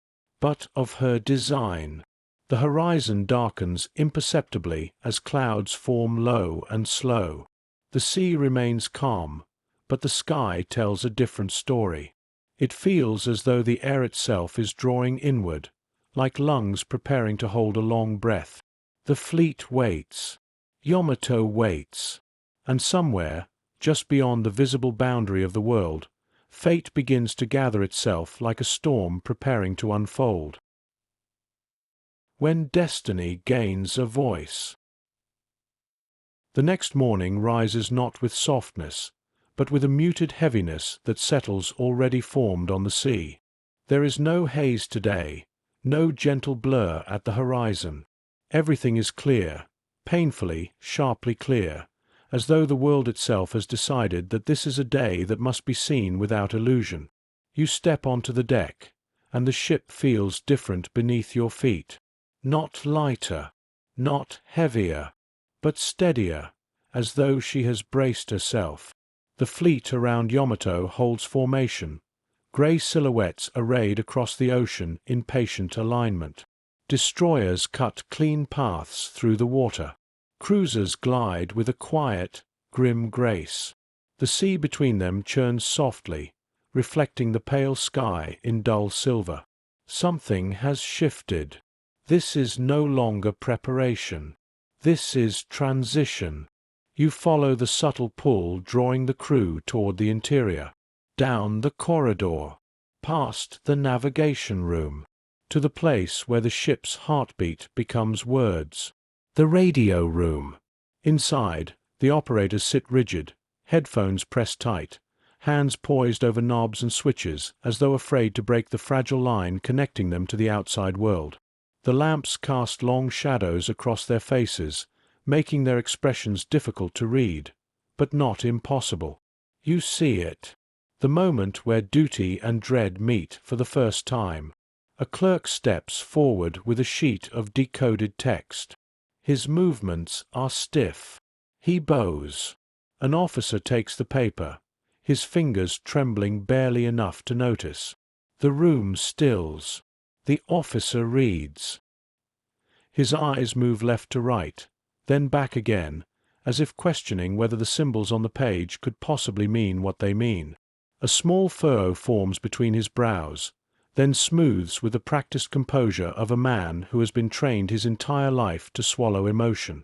but of her design. The horizon darkens imperceptibly as clouds form low and slow. The sea remains calm, but the sky tells a different story. It feels as though the air itself is drawing inward, like lungs preparing to hold a long breath. The fleet waits. Yamato waits. And somewhere, just beyond the visible boundary of the world, fate begins to gather itself like a storm preparing to unfold. When destiny gains a voice. The next morning rises not with softness, but with a muted heaviness that settles already formed on the sea. There is no haze today, no gentle blur at the horizon. Everything is clear, painfully, sharply clear, as though the world itself has decided that this is a day that must be seen without illusion. You step onto the deck, and the ship feels different beneath your feet. Not lighter, not heavier, but steadier, as though she has braced herself. The fleet around Yamato holds formation, grey silhouettes arrayed across the ocean in patient alignment. Destroyers cut clean paths through the water. Cruisers glide with a quiet, grim grace. The sea between them churns softly, reflecting the pale sky in dull silver. Something has shifted. This is no longer preparation. This is transition. You follow the subtle pull drawing the crew toward the interior, down the corridor, past the navigation room, to the place where the ship's heartbeat becomes words. The radio room. Inside, the operators sit rigid, headphones pressed tight, hands poised over knobs and switches as though afraid to break the fragile line connecting them to the outside world. The lamps cast long shadows across their faces, making their expressions difficult to read, but not impossible. You see it. The moment where duty and dread meet for the first time. A clerk steps forward with a sheet of decoded text. His movements are stiff. He bows. An officer takes the paper, his fingers trembling barely enough to notice. The room stills. The officer reads. His eyes move left to right, then back again, as if questioning whether the symbols on the page could possibly mean what they mean. A small furrow forms between his brows, then smooths with the practiced composure of a man who has been trained his entire life to swallow emotion.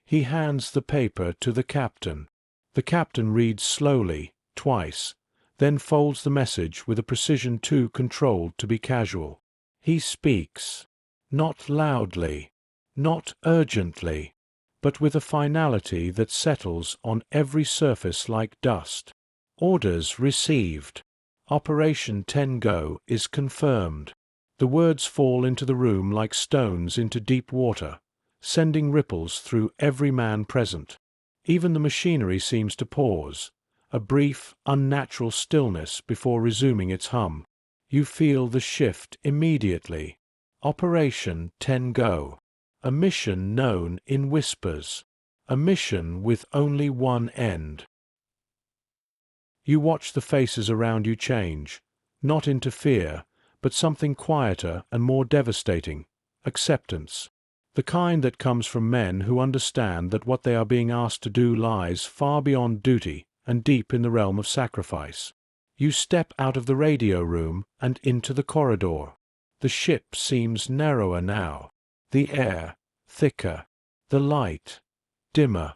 He hands the paper to the captain. The captain reads slowly, twice, then folds the message with a precision too controlled to be casual. He speaks, not loudly, not urgently, but with a finality that settles on every surface like dust. Orders received. Operation 10 Go is confirmed. The words fall into the room like stones into deep water, sending ripples through every man present. Even the machinery seems to pause, a brief, unnatural stillness before resuming its hum. You feel the shift immediately. Operation 10 Go. A mission known in whispers. A mission with only one end. You watch the faces around you change, not into fear, but something quieter and more devastating, acceptance. The kind that comes from men who understand that what they are being asked to do lies far beyond duty and deep in the realm of sacrifice. You step out of the radio room and into the corridor. The ship seems narrower now, the air thicker, the light dimmer.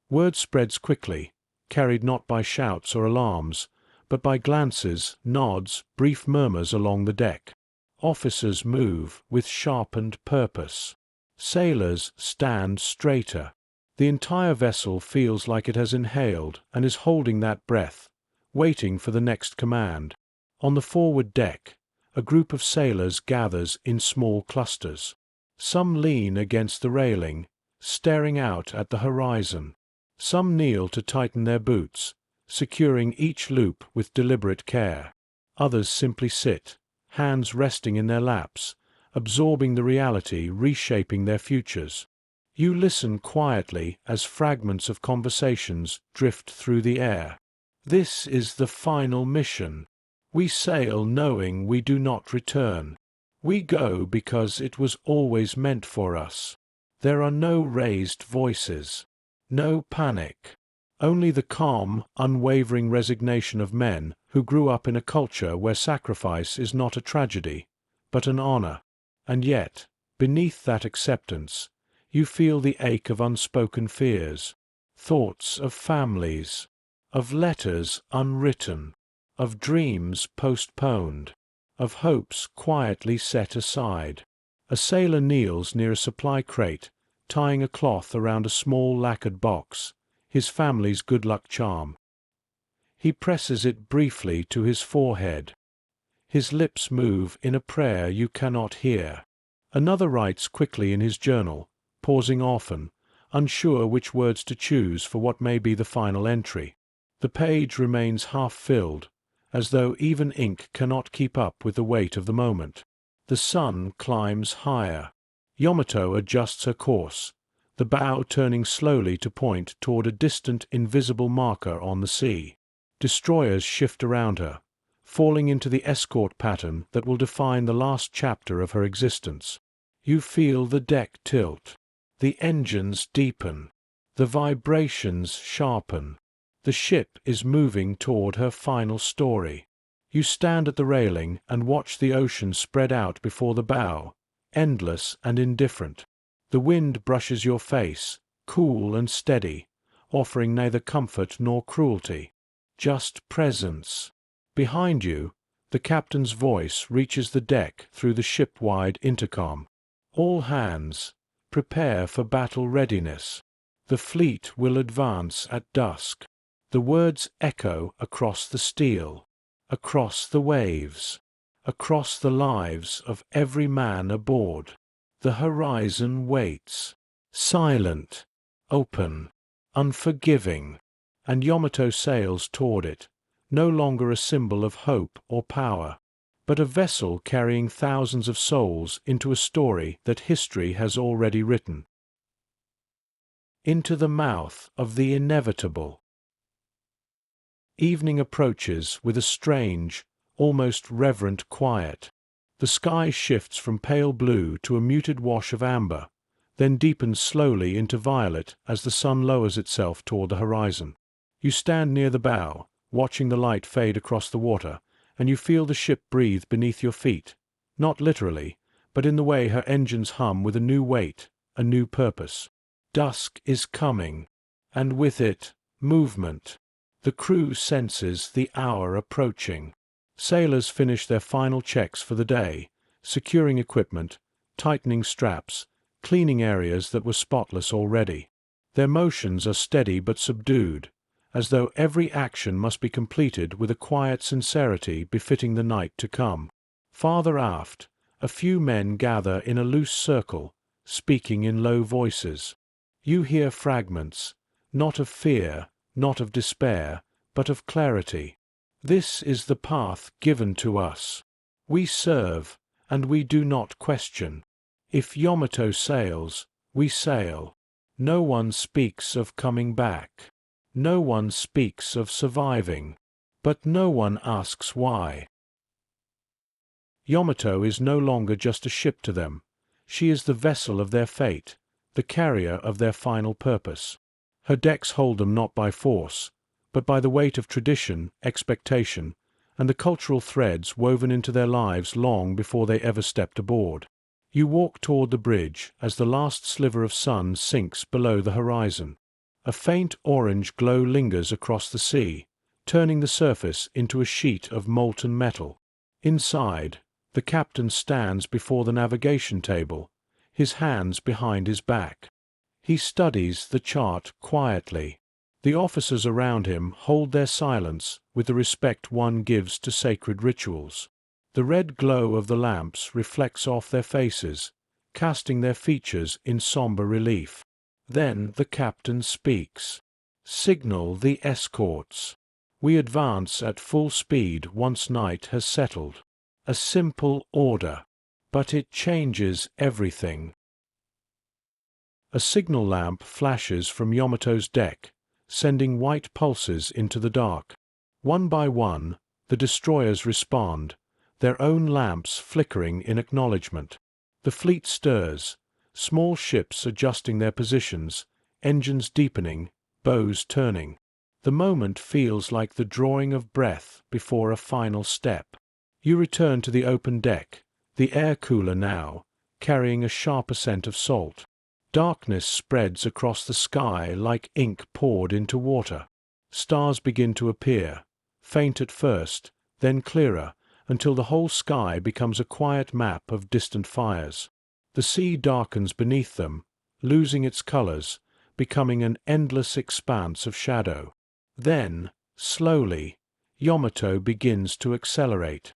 Word spreads quickly, carried not by shouts or alarms, but by glances, nods, brief murmurs along the deck. Officers move with sharpened purpose. Sailors stand straighter. The entire vessel feels like it has inhaled and is holding that breath, waiting for the next command. On the forward deck, a group of sailors gathers in small clusters. Some lean against the railing, staring out at the horizon. Some kneel to tighten their boots, securing each loop with deliberate care. Others simply sit, hands resting in their laps, absorbing the reality reshaping their futures. You listen quietly as fragments of conversations drift through the air. This is the final mission. We sail knowing we do not return. We go because it was always meant for us. There are no raised voices, no panic, only the calm, unwavering resignation of men who grew up in a culture where sacrifice is not a tragedy, but an honor. And yet, beneath that acceptance, you feel the ache of unspoken fears, thoughts of families, of letters unwritten, of dreams postponed, of hopes quietly set aside. A sailor kneels near a supply crate, tying a cloth around a small lacquered box, his family's good luck charm. He presses it briefly to his forehead. His lips move in a prayer you cannot hear. Another writes quickly in his journal, pausing often, unsure which words to choose for what may be the final entry. The page remains half-filled, as though even ink cannot keep up with the weight of the moment. The sun climbs higher. Yamato adjusts her course, the bow turning slowly to point toward a distant invisible marker on the sea. Destroyers shift around her, falling into the escort pattern that will define the last chapter of her existence. You feel the deck tilt. The engines deepen. The vibrations sharpen. The ship is moving toward her final story. You stand at the railing and watch the ocean spread out before the bow, endless and indifferent. The wind brushes your face, cool and steady, offering neither comfort nor cruelty, just presence. Behind you, the captain's voice reaches the deck through the ship-wide intercom. All hands, prepare for battle readiness. The fleet will advance at dusk. The words echo across the steel, across the waves, across the lives of every man aboard. The horizon waits, silent, open, unforgiving, and Yamato sails toward it, no longer a symbol of hope or power, but a vessel carrying thousands of souls into a story that history has already written. Into the mouth of the inevitable. Evening approaches with a strange, almost reverent quiet. The sky shifts from pale blue to a muted wash of amber, then deepens slowly into violet as the sun lowers itself toward the horizon. You stand near the bow, watching the light fade across the water, and you feel the ship breathe beneath your feet, not literally, but in the way her engines hum with a new weight, a new purpose. Dusk is coming, and with it, movement. The crew senses the hour approaching. Sailors finish their final checks for the day, securing equipment, tightening straps, cleaning areas that were spotless already. Their motions are steady but subdued, as though every action must be completed with a quiet sincerity befitting the night to come. Farther aft, a few men gather in a loose circle, speaking in low voices. You hear fragments, not of fear, not of despair, but of clarity. This is the path given to us. We serve, and we do not question. If Yamato sails, we sail. No one speaks of coming back. No one speaks of surviving. But no one asks why. Yamato is no longer just a ship to them. She is the vessel of their fate, the carrier of their final purpose. Her decks hold them not by force, but by the weight of tradition, expectation, and the cultural threads woven into their lives long before they ever stepped aboard. You walk toward the bridge as the last sliver of sun sinks below the horizon. A faint orange glow lingers across the sea, turning the surface into a sheet of molten metal. Inside, the captain stands before the navigation table, his hands behind his back. He studies the chart quietly. The officers around him hold their silence with the respect one gives to sacred rituals. The red glow of the lamps reflects off their faces, casting their features in somber relief. Then the captain speaks. "Signal the escorts. We advance at full speed once night has settled." A simple order, but it changes everything. A signal lamp flashes from Yamato's deck, sending white pulses into the dark. One by one, the destroyers respond, their own lamps flickering in acknowledgement. The fleet stirs, small ships adjusting their positions, engines deepening, bows turning. The moment feels like the drawing of breath before a final step. You return to the open deck, the air cooler now, carrying a sharper scent of salt. Darkness spreads across the sky like ink poured into water. Stars begin to appear, faint at first, then clearer, until the whole sky becomes a quiet map of distant fires. The sea darkens beneath them, losing its colors, becoming an endless expanse of shadow. Then, slowly, Yamato begins to accelerate.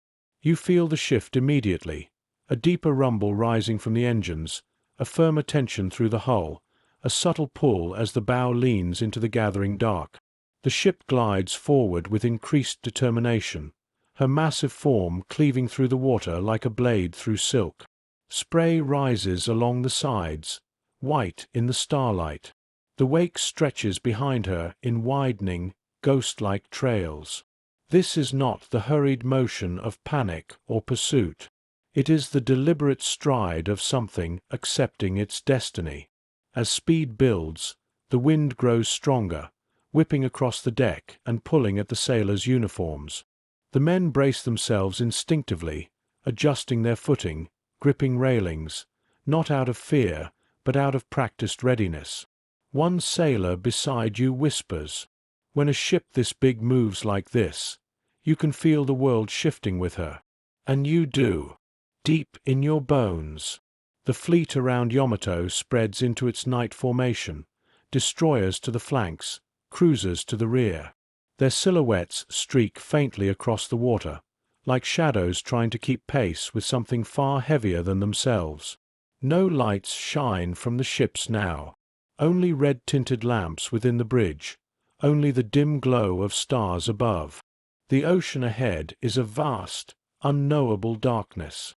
You feel the shift immediately, a deeper rumble rising from the engines, a firmer tension through the hull, a subtle pull as the bow leans into the gathering dark. The ship glides forward with increased determination, her massive form cleaving through the water like a blade through silk. Spray rises along the sides, white in the starlight. The wake stretches behind her in widening, ghost-like trails. This is not the hurried motion of panic or pursuit. It is the deliberate stride of something accepting its destiny. As speed builds, the wind grows stronger, whipping across the deck and pulling at the sailors' uniforms. The men brace themselves instinctively, adjusting their footing, gripping railings, not out of fear, but out of practiced readiness. One sailor beside you whispers, "When a ship this big moves like this, you can feel the world shifting with her." And you do. Deep in your bones. The fleet around Yamato spreads into its night formation, destroyers to the flanks, cruisers to the rear. Their silhouettes streak faintly across the water, like shadows trying to keep pace with something far heavier than themselves. No lights shine from the ships now. Only red-tinted lamps within the bridge, only the dim glow of stars above. The ocean ahead is a vast, unknowable darkness.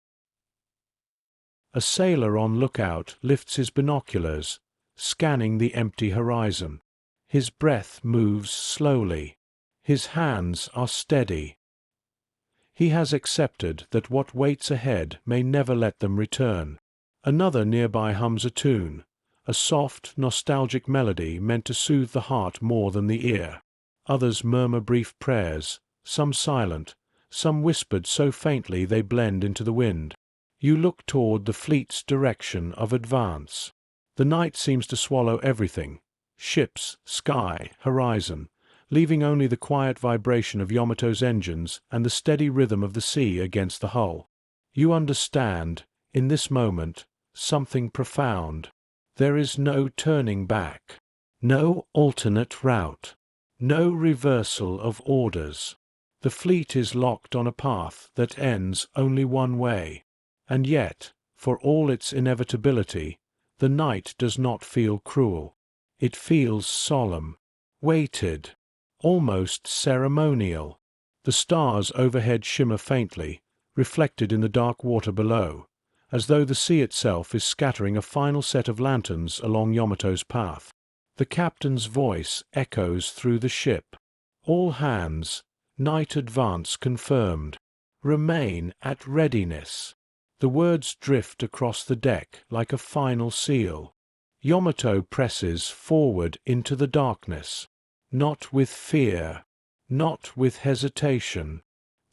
A sailor on lookout lifts his binoculars, scanning the empty horizon. His breath moves slowly. His hands are steady. He has accepted that what waits ahead may never let them return. Another nearby hums a tune, a soft, nostalgic melody meant to soothe the heart more than the ear. Others murmur brief prayers, some silent, some whispered so faintly they blend into the wind. You look toward the fleet's direction of advance. The night seems to swallow everything, ships, sky, horizon, leaving only the quiet vibration of Yamato's engines and the steady rhythm of the sea against the hull. You understand, in this moment, something profound. There is no turning back, no alternate route, no reversal of orders. The fleet is locked on a path that ends only one way. And yet, for all its inevitability, the night does not feel cruel. It feels solemn, weighted, almost ceremonial. The stars overhead shimmer faintly, reflected in the dark water below, as though the sea itself is scattering a final set of lanterns along Yamato's path. The captain's voice echoes through the ship. "All hands, night advance confirmed. Remain at readiness." The words drift across the deck like a final seal. Yamato presses forward into the darkness, not with fear, not with hesitation,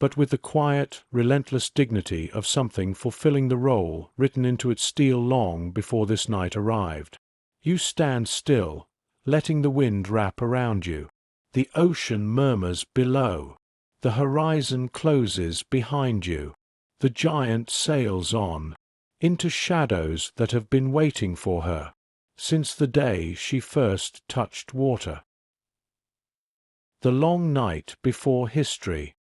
but with the quiet, relentless dignity of something fulfilling the role written into its steel long before this night arrived. You stand still, letting the wind wrap around you. The ocean murmurs below. The horizon closes behind you. The giant sails on, into shadows that have been waiting for her since the day she first touched water. The long night before history.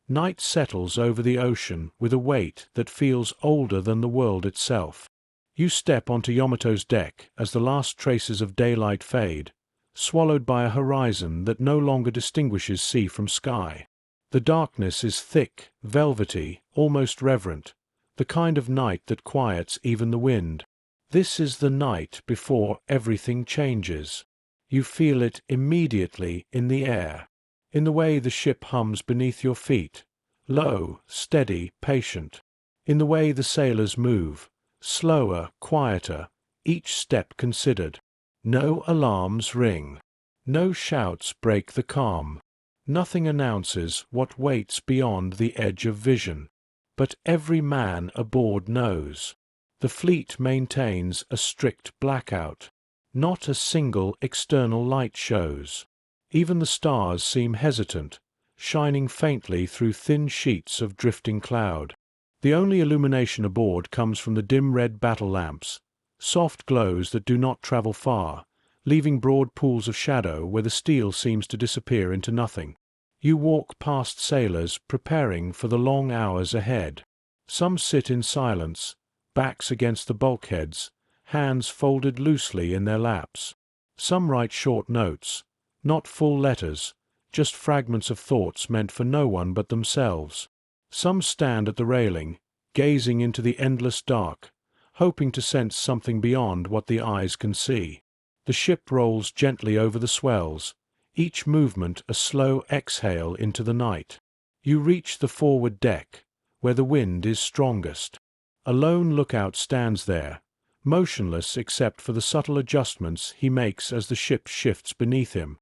Night settles over the ocean with a weight that feels older than the world itself. You step onto Yamato's deck as the last traces of daylight fade, swallowed by a horizon that no longer distinguishes sea from sky. The darkness is thick, velvety, almost reverent, the kind of night that quiets even the wind. This is the night before everything changes. You feel it immediately in the air, in the way the ship hums beneath your feet, low, steady, patient, in the way the sailors move, slower, quieter, each step considered. No alarms ring. No shouts break the calm. Nothing announces what waits beyond the edge of vision. But every man aboard knows. The fleet maintains a strict blackout. Not a single external light shows. Even the stars seem hesitant, shining faintly through thin sheets of drifting cloud. The only illumination aboard comes from the dim red battle lamps, soft glows that do not travel far, leaving broad pools of shadow where the steel seems to disappear into nothing. You walk past sailors preparing for the long hours ahead. Some sit in silence, backs against the bulkheads, hands folded loosely in their laps. Some write short notes, not full letters, just fragments of thoughts meant for no one but themselves. Some stand at the railing, gazing into the endless dark, hoping to sense something beyond what the eyes can see. The ship rolls gently over the swells, each movement a slow exhale into the night. You reach the forward deck, where the wind is strongest. A lone lookout stands there, motionless except for the subtle adjustments he makes as the ship shifts beneath him.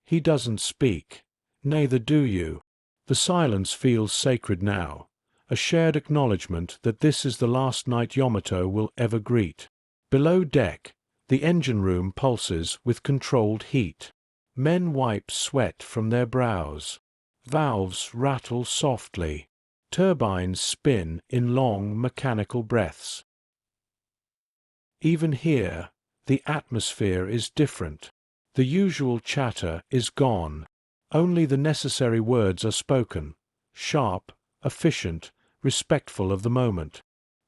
He doesn't speak. Neither do you. The silence feels sacred now, a shared acknowledgement that this is the last night Yamato will ever greet. Below deck, the engine room pulses with controlled heat. Men wipe sweat from their brows. Valves rattle softly. Turbines spin in long mechanical breaths. Even here, the atmosphere is different. The usual chatter is gone. Only the necessary words are spoken, sharp, efficient, respectful of the moment.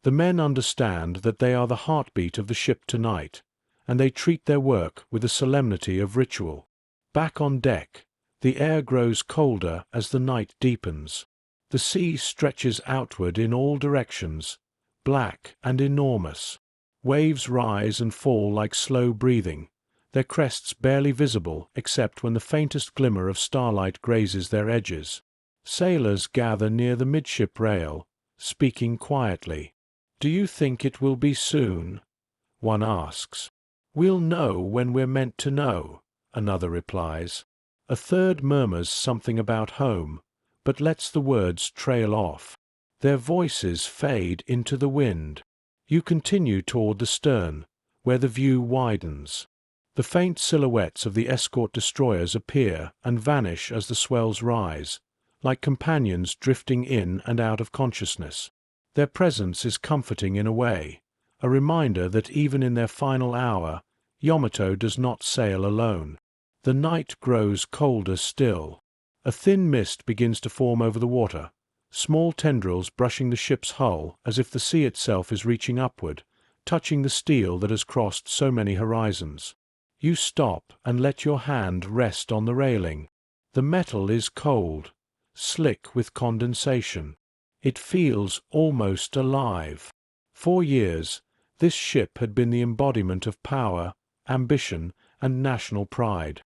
The men understand that they are the heartbeat of the ship tonight, and they treat their work with a solemnity of ritual. Back on deck, the air grows colder as the night deepens. The sea stretches outward in all directions, black and enormous. Waves rise and fall like slow breathing, their crests barely visible except when the faintest glimmer of starlight grazes their edges. Sailors gather near the midship rail, speaking quietly. "Do you think it will be soon?" one asks. "We'll know when we're meant to know," another replies. A third murmurs something about home, but lets the words trail off. Their voices fade into the wind. You continue toward the stern, where the view widens. The faint silhouettes of the escort destroyers appear and vanish as the swells rise, like companions drifting in and out of consciousness. Their presence is comforting in a way, a reminder that even in their final hour, Yamato does not sail alone. The night grows colder still. A thin mist begins to form over the water, small tendrils brushing the ship's hull as if the sea itself is reaching upward, touching the steel that has crossed so many horizons. You stop and let your hand rest on the railing. The metal is cold, slick with condensation. It feels almost alive. For years, this ship had been the embodiment of power, ambition, and national pride.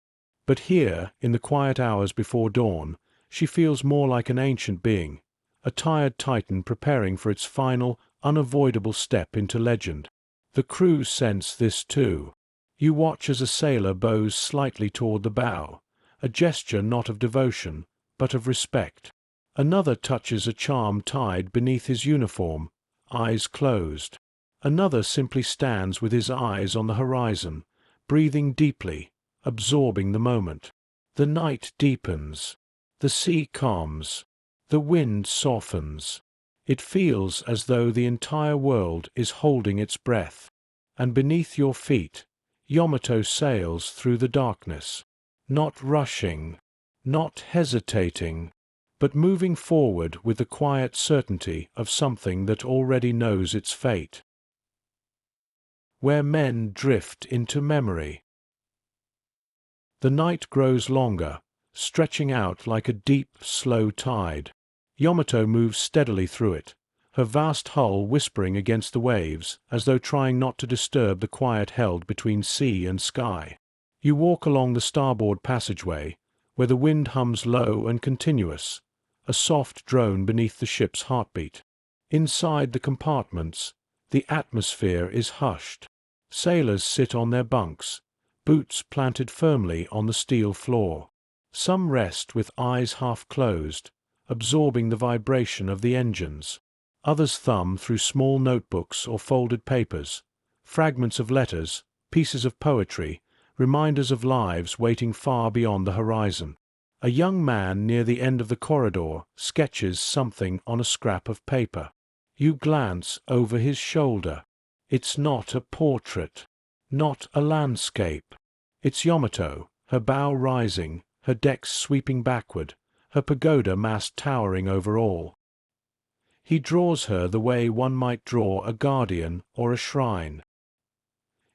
But here, in the quiet hours before dawn, she feels more like an ancient being, a tired titan preparing for its final, unavoidable step into legend. The crew sense this too. You watch as a sailor bows slightly toward the bow, a gesture not of devotion, but of respect. Another touches a charm tied beneath his uniform, eyes closed. Another simply stands with his eyes on the horizon, breathing deeply, absorbing the moment. The night deepens. The sea calms. The wind softens. It feels as though the entire world is holding its breath. And beneath your feet, Yamato sails through the darkness. Not rushing, not hesitating, but moving forward with the quiet certainty of something that already knows its fate. Where men drift into memory. The night grows longer, stretching out like a deep, slow tide. Yamato moves steadily through it, her vast hull whispering against the waves as though trying not to disturb the quiet held between sea and sky. You walk along the starboard passageway, where the wind hums low and continuous, a soft drone beneath the ship's heartbeat. Inside the compartments, the atmosphere is hushed. Sailors sit on their bunks, boots planted firmly on the steel floor. Some rest with eyes half closed, absorbing the vibration of the engines. Others thumb through small notebooks or folded papers, fragments of letters, pieces of poetry, reminders of lives waiting far beyond the horizon. A young man near the end of the corridor sketches something on a scrap of paper. You glance over his shoulder. It's not a portrait, not a landscape. It's Yamato, her bow rising, her decks sweeping backward, her pagoda mast towering over all. He draws her the way one might draw a guardian or a shrine.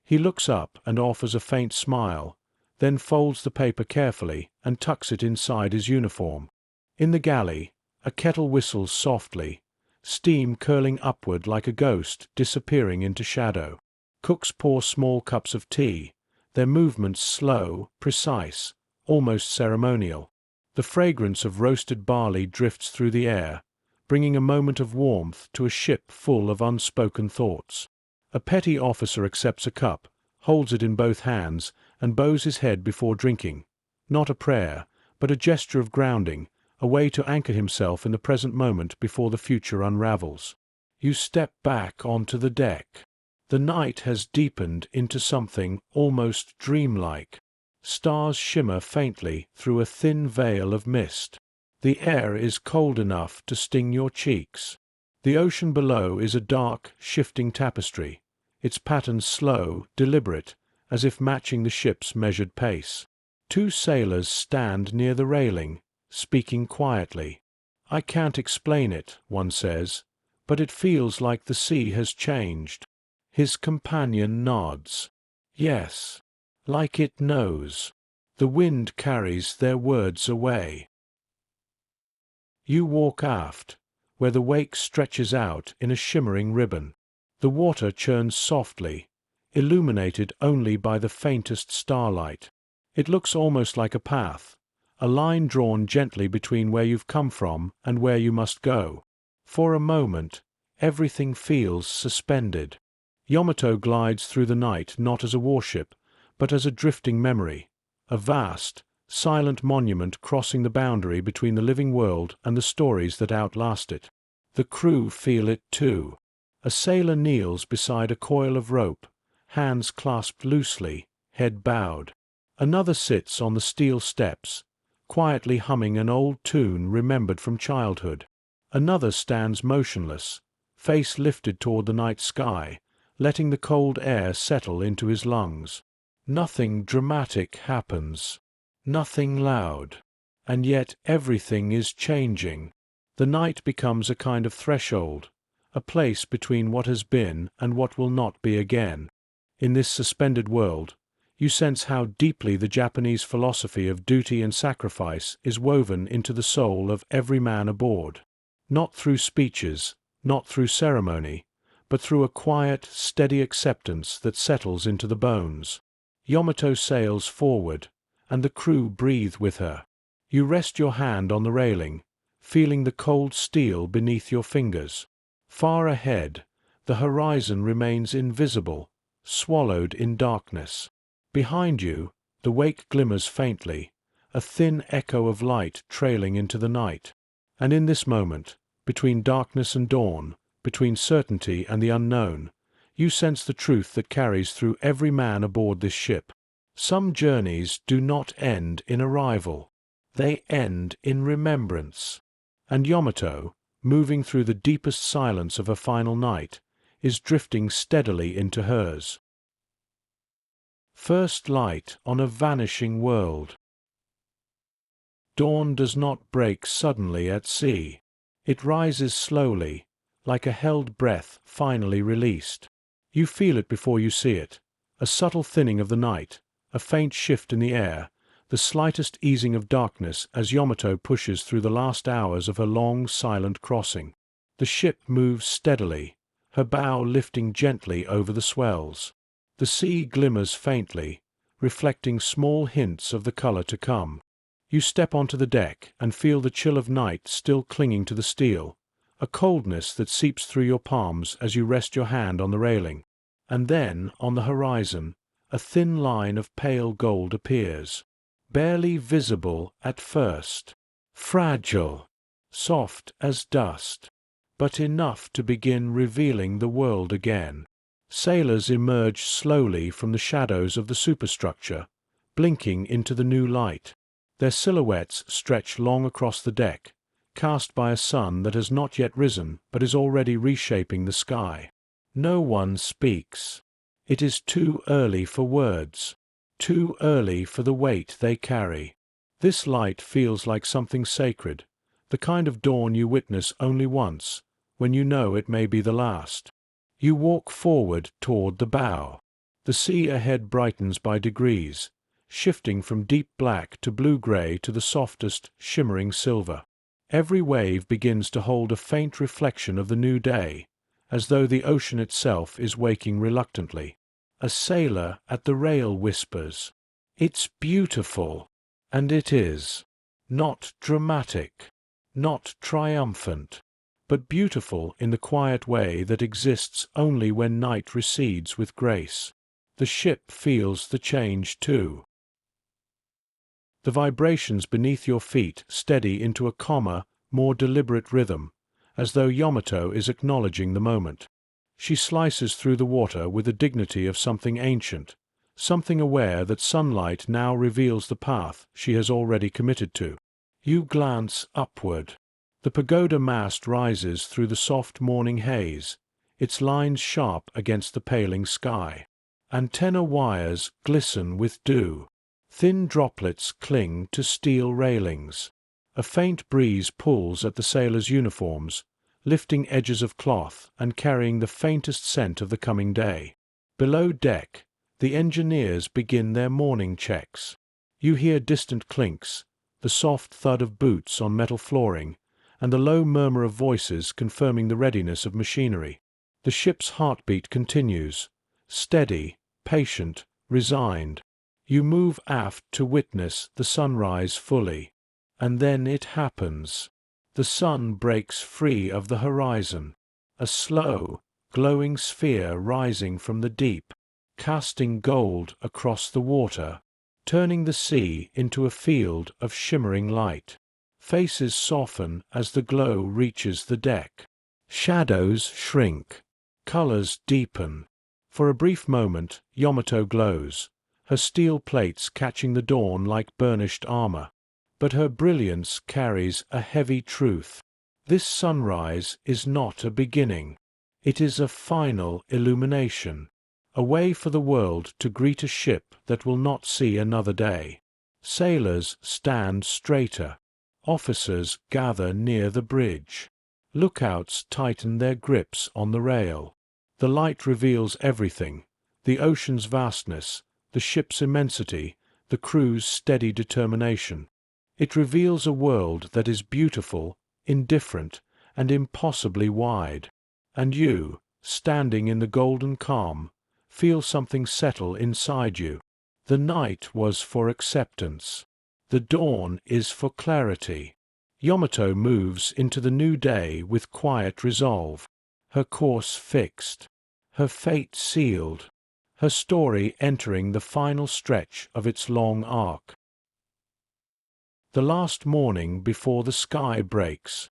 He looks up and offers a faint smile, then folds the paper carefully and tucks it inside his uniform. In the galley, a kettle whistles softly, steam curling upward like a ghost disappearing into shadow. Cooks pour small cups of tea, their movements slow, precise, almost ceremonial. The fragrance of roasted barley drifts through the air, bringing a moment of warmth to a ship full of unspoken thoughts. A petty officer accepts a cup, holds it in both hands, and bows his head before drinking. Not a prayer, but a gesture of grounding, a way to anchor himself in the present moment before the future unravels. You step back onto the deck. The night has deepened into something almost dreamlike. Stars shimmer faintly through a thin veil of mist. The air is cold enough to sting your cheeks. The ocean below is a dark, shifting tapestry, its patterns slow, deliberate, as if matching the ship's measured pace. Two sailors stand near the railing, speaking quietly. "I can't explain it," one says, "but it feels like the sea has changed." His companion nods. "Yes, like it knows." The wind carries their words away. You walk aft, where the wake stretches out in a shimmering ribbon. The water churns softly, illuminated only by the faintest starlight. It looks almost like a path, a line drawn gently between where you've come from and where you must go. For a moment, everything feels suspended. Yamato glides through the night not as a warship, but as a drifting memory, a vast, silent monument crossing the boundary between the living world and the stories that outlast it. The crew feel it too. A sailor kneels beside a coil of rope, hands clasped loosely, head bowed. Another sits on the steel steps, quietly humming an old tune remembered from childhood. Another stands motionless, face lifted toward the night sky, letting the cold air settle into his lungs. Nothing dramatic happens, nothing loud, and yet everything is changing. The night becomes a kind of threshold, a place between what has been and what will not be again. In this suspended world, you sense how deeply the Japanese philosophy of duty and sacrifice is woven into the soul of every man aboard. Not through speeches, not through ceremony, but through a quiet, steady acceptance that settles into the bones. Yamato sails forward, and the crew breathe with her. You rest your hand on the railing, feeling the cold steel beneath your fingers. Far ahead, the horizon remains invisible, swallowed in darkness. Behind you, the wake glimmers faintly, a thin echo of light trailing into the night. And in this moment, between darkness and dawn, between certainty and the unknown, you sense the truth that carries through every man aboard this ship. Some journeys do not end in arrival. They end in remembrance. And Yamato, moving through the deepest silence of a final night, is drifting steadily into hers. First light on a vanishing world. Dawn does not break suddenly at sea. It rises slowly, like a held breath finally released. You feel it before you see it, a subtle thinning of the night, a faint shift in the air, the slightest easing of darkness as Yamato pushes through the last hours of her long, silent crossing. The ship moves steadily, her bow lifting gently over the swells. The sea glimmers faintly, reflecting small hints of the color to come. You step onto the deck and feel the chill of night still clinging to the steel, a coldness that seeps through your palms as you rest your hand on the railing. And then, on the horizon, a thin line of pale gold appears, barely visible at first, fragile, soft as dust, but enough to begin revealing the world again. Sailors emerge slowly from the shadows of the superstructure, blinking into the new light. Their silhouettes stretch long across the deck, cast by a sun that has not yet risen but is already reshaping the sky. No one speaks. It is too early for words, too early for the weight they carry. This light feels like something sacred, the kind of dawn you witness only once, when you know it may be the last. You walk forward toward the bow. The sea ahead brightens by degrees, shifting from deep black to blue-gray to the softest, shimmering silver. Every wave begins to hold a faint reflection of the new day, as though the ocean itself is waking reluctantly. A sailor at the rail whispers, "It's beautiful." And it is. Not dramatic, not triumphant, but beautiful in the quiet way that exists only when night recedes with grace. The ship feels the change too. The vibrations beneath your feet steady into a calmer, more deliberate rhythm, as though Yamato is acknowledging the moment. She slices through the water with the dignity of something ancient, something aware that sunlight now reveals the path she has already committed to. You glance upward. The pagoda mast rises through the soft morning haze, its lines sharp against the paling sky. Antenna wires glisten with dew. Thin droplets cling to steel railings. A faint breeze pulls at the sailors' uniforms, lifting edges of cloth and carrying the faintest scent of the coming day. Below deck, the engineers begin their morning checks. You hear distant clinks, the soft thud of boots on metal flooring, and the low murmur of voices confirming the readiness of machinery. The ship's heartbeat continues, steady, patient, resigned. You move aft to witness the sunrise fully. And then it happens. The sun breaks free of the horizon, a slow, glowing sphere rising from the deep, casting gold across the water, turning the sea into a field of shimmering light. Faces soften as the glow reaches the deck. Shadows shrink. Colors deepen. For a brief moment, Yamato glows, her steel plates catching the dawn like burnished armor. But her brilliance carries a heavy truth. This sunrise is not a beginning. It is a final illumination, a way for the world to greet a ship that will not see another day. Sailors stand straighter. Officers gather near the bridge. Lookouts tighten their grips on the rail. The light reveals everything: the ocean's vastness, the ship's immensity, the crew's steady determination. It reveals a world that is beautiful, indifferent, and impossibly wide. And you, standing in the golden calm, feel something settle inside you. The night was for acceptance. The dawn is for clarity. Yamato moves into the new day with quiet resolve, her course fixed, her fate sealed, her story entering the final stretch of its long arc. The last morning before the sky breaks.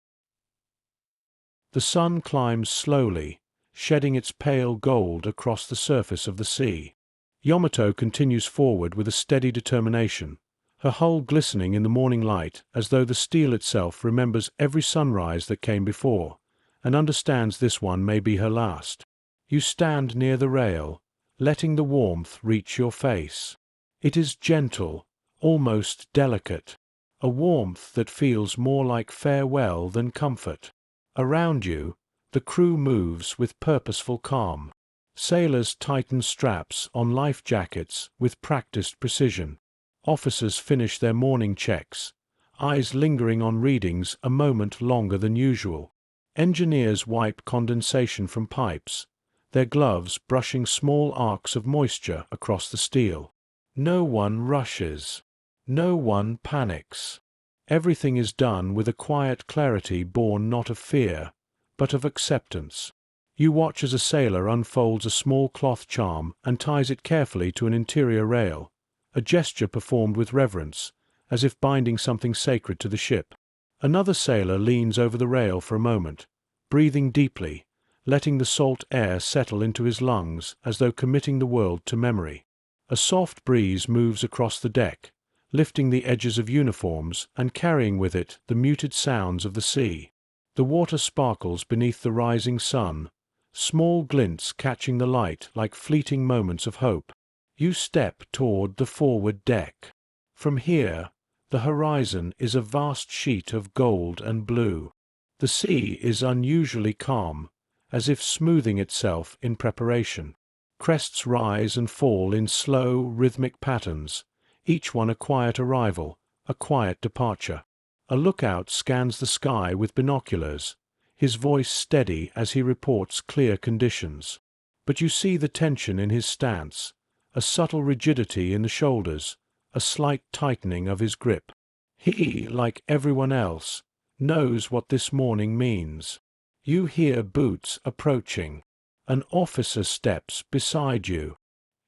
The sun climbs slowly, shedding its pale gold across the surface of the sea. Yamato continues forward with a steady determination, her hull glistening in the morning light as though the steel itself remembers every sunrise that came before, and understands this one may be her last. You stand near the rail, letting the warmth reach your face. It is gentle, almost delicate, a warmth that feels more like farewell than comfort. Around you, the crew moves with purposeful calm. Sailors tighten straps on life jackets with practiced precision. Officers finish their morning checks, eyes lingering on readings a moment longer than usual. Engineers wipe condensation from pipes, their gloves brushing small arcs of moisture across the steel. No one rushes. No one panics. Everything is done with a quiet clarity born not of fear, but of acceptance. You watch as a sailor unfolds a small cloth charm and ties it carefully to an interior rail, a gesture performed with reverence, as if binding something sacred to the ship. Another sailor leans over the rail for a moment, breathing deeply, letting the salt air settle into his lungs as though committing the world to memory. A soft breeze moves across the deck, lifting the edges of uniforms and carrying with it the muted sounds of the sea. The water sparkles beneath the rising sun, small glints catching the light like fleeting moments of hope. You step toward the forward deck. From here, the horizon is a vast sheet of gold and blue. The sea is unusually calm, as if smoothing itself in preparation. Crests rise and fall in slow, rhythmic patterns, each one a quiet arrival, a quiet departure. A lookout scans the sky with binoculars, his voice steady as he reports clear conditions. But you see the tension in his stance, a subtle rigidity in the shoulders, a slight tightening of his grip. He, like everyone else, knows what this morning means. You hear boots approaching. An officer steps beside you.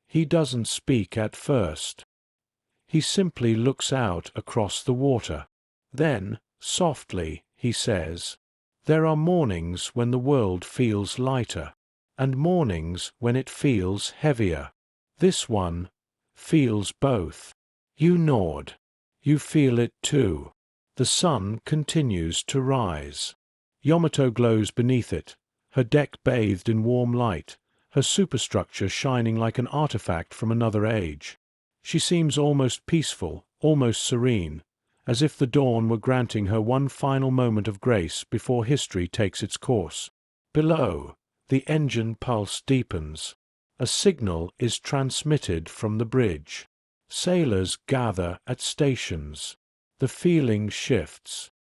He doesn't speak at first. He simply looks out across the water. Then, softly, he says, "There are mornings when the world feels lighter, and mornings when it feels heavier. This one feels both." You nod. You feel it too. The sun continues to rise. Yamato glows beneath it, her deck bathed in warm light, her superstructure shining like an artifact from another age. She seems almost peaceful, almost serene, as if the dawn were granting her one final moment of grace before history takes its course. Below, the engine pulse deepens. A signal is transmitted from the bridge. Sailors gather at stations. The feeling shifts.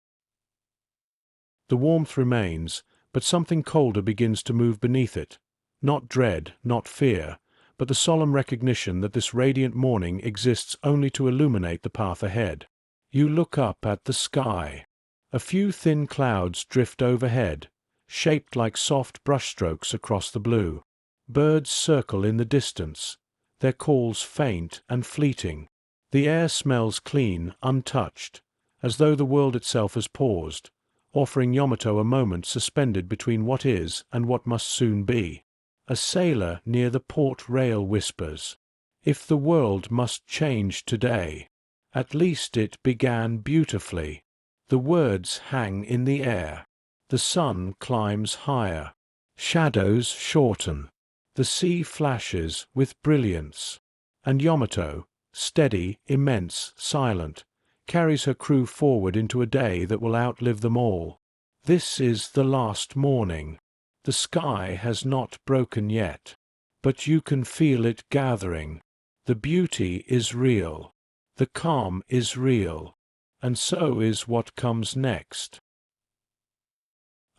The warmth remains, but something colder begins to move beneath it. Not dread, not fear, but the solemn recognition that this radiant morning exists only to illuminate the path ahead. You look up at the sky. A few thin clouds drift overhead, shaped like soft brushstrokes across the blue. Birds circle in the distance, their calls faint and fleeting. The air smells clean, untouched, as though the world itself has paused, offering Yamato a moment suspended between what is and what must soon be. A sailor near the port rail whispers, "If the world must change today, at least it began beautifully." The words hang in the air. The sun climbs higher. Shadows shorten. The sea flashes with brilliance. And Yamato, steady, immense, silent, carries her crew forward into a day that will outlive them all. This is the last morning. The sky has not broken yet, but you can feel it gathering. The beauty is real. The calm is real. And so is what comes next.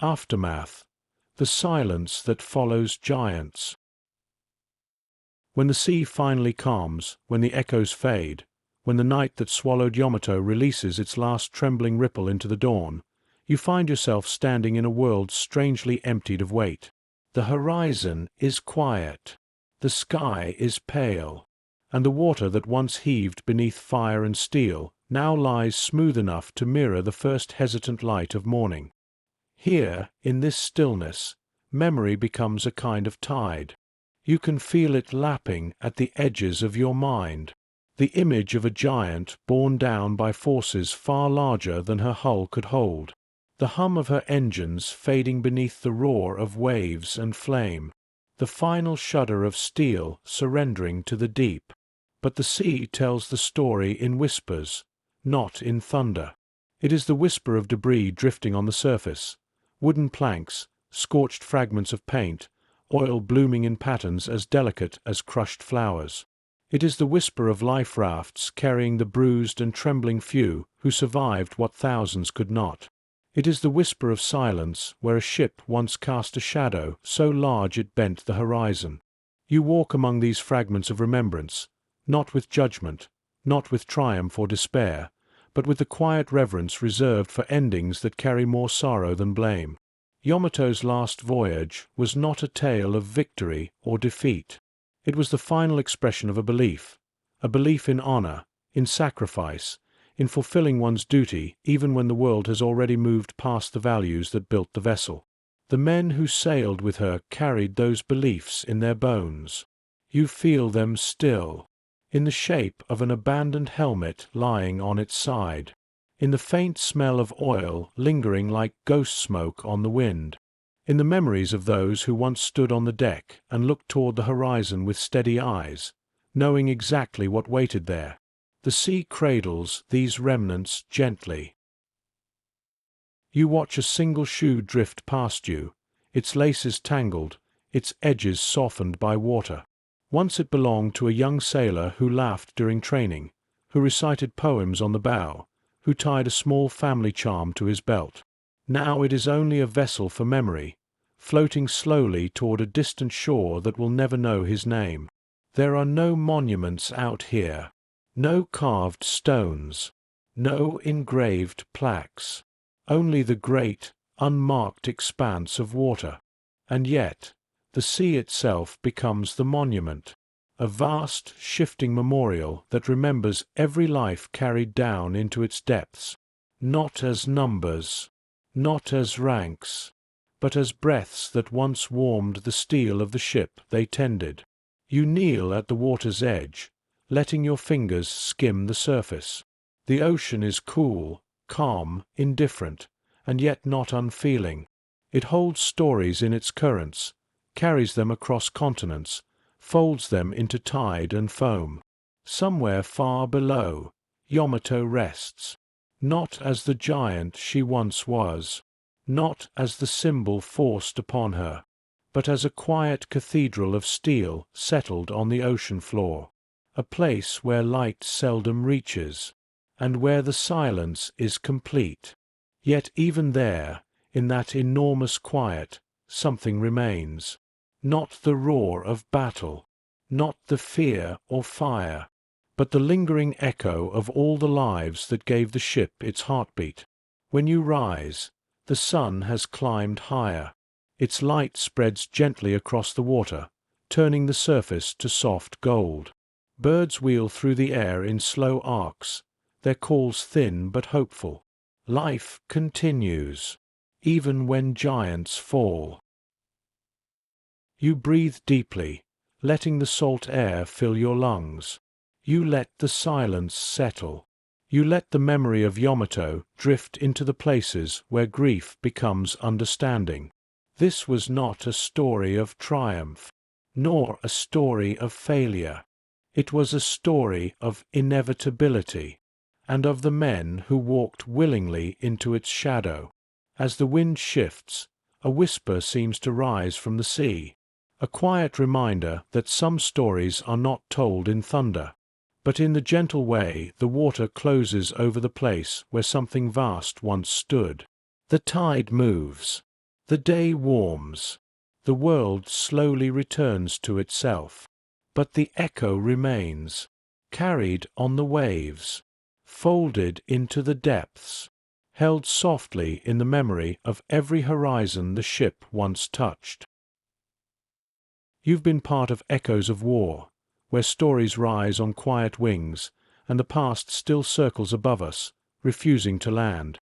Aftermath. The silence that follows giants. When the sea finally calms, when the echoes fade, when the night that swallowed Yamato releases its last trembling ripple into the dawn, you find yourself standing in a world strangely emptied of weight. The horizon is quiet, the sky is pale, and the water that once heaved beneath fire and steel now lies smooth enough to mirror the first hesitant light of morning. Here, in this stillness, memory becomes a kind of tide. You can feel it lapping at the edges of your mind. The image of a giant borne down by forces far larger than her hull could hold. The hum of her engines fading beneath the roar of waves and flame. The final shudder of steel surrendering to the deep. But the sea tells the story in whispers, not in thunder. It is the whisper of debris drifting on the surface, wooden planks, scorched fragments of paint, oil blooming in patterns as delicate as crushed flowers. It is the whisper of life rafts carrying the bruised and trembling few who survived what thousands could not. It is the whisper of silence where a ship once cast a shadow so large it bent the horizon. You walk among these fragments of remembrance, not with judgment, not with triumph or despair, but with the quiet reverence reserved for endings that carry more sorrow than blame. Yamato's last voyage was not a tale of victory or defeat. It was the final expression of a belief in honor, in sacrifice, in fulfilling one's duty even when the world has already moved past the values that built the vessel. The men who sailed with her carried those beliefs in their bones. You feel them still, in the shape of an abandoned helmet lying on its side, in the faint smell of oil lingering like ghost smoke on the wind, in the memories of those who once stood on the deck and looked toward the horizon with steady eyes, knowing exactly what waited there. The sea cradles these remnants gently. You watch a single shoe drift past you, its laces tangled, its edges softened by water. Once it belonged to a young sailor who laughed during training, who recited poems on the bow, who tied a small family charm to his belt. Now it is only a vessel for memory, floating slowly toward a distant shore that will never know his name. There are no monuments out here, no carved stones, no engraved plaques, only the great, unmarked expanse of water. And yet, the sea itself becomes the monument, a vast, shifting memorial that remembers every life carried down into its depths, not as numbers, not as ranks, but as breaths that once warmed the steel of the ship they tended. You kneel at the water's edge, letting your fingers skim the surface. The ocean is cool, calm, indifferent, and yet not unfeeling. It holds stories in its currents, carries them across continents, folds them into tide and foam. Somewhere far below, Yamato rests, not as the giant she once was, not as the symbol forced upon her, but as a quiet cathedral of steel settled on the ocean floor, a place where light seldom reaches, and where the silence is complete. Yet even there, in that enormous quiet, something remains. Not the roar of battle, not the fear or fire, but the lingering echo of all the lives that gave the ship its heartbeat. When you rise, the sun has climbed higher. Its light spreads gently across the water, turning the surface to soft gold. Birds wheel through the air in slow arcs, their calls thin but hopeful. Life continues, even when giants fall. You breathe deeply, letting the salt air fill your lungs. You let the silence settle. You let the memory of Yamato drift into the places where grief becomes understanding. This was not a story of triumph, nor a story of failure. It was a story of inevitability, and of the men who walked willingly into its shadow. As the wind shifts, a whisper seems to rise from the sea, a quiet reminder that some stories are not told in thunder, but in the gentle way the water closes over the place where something vast once stood. The tide moves, the day warms, the world slowly returns to itself, but the echo remains, carried on the waves, folded into the depths, held softly in the memory of every horizon the ship once touched. You've been part of echoes of war, where stories rise on quiet wings, and the past still circles above us, refusing to land.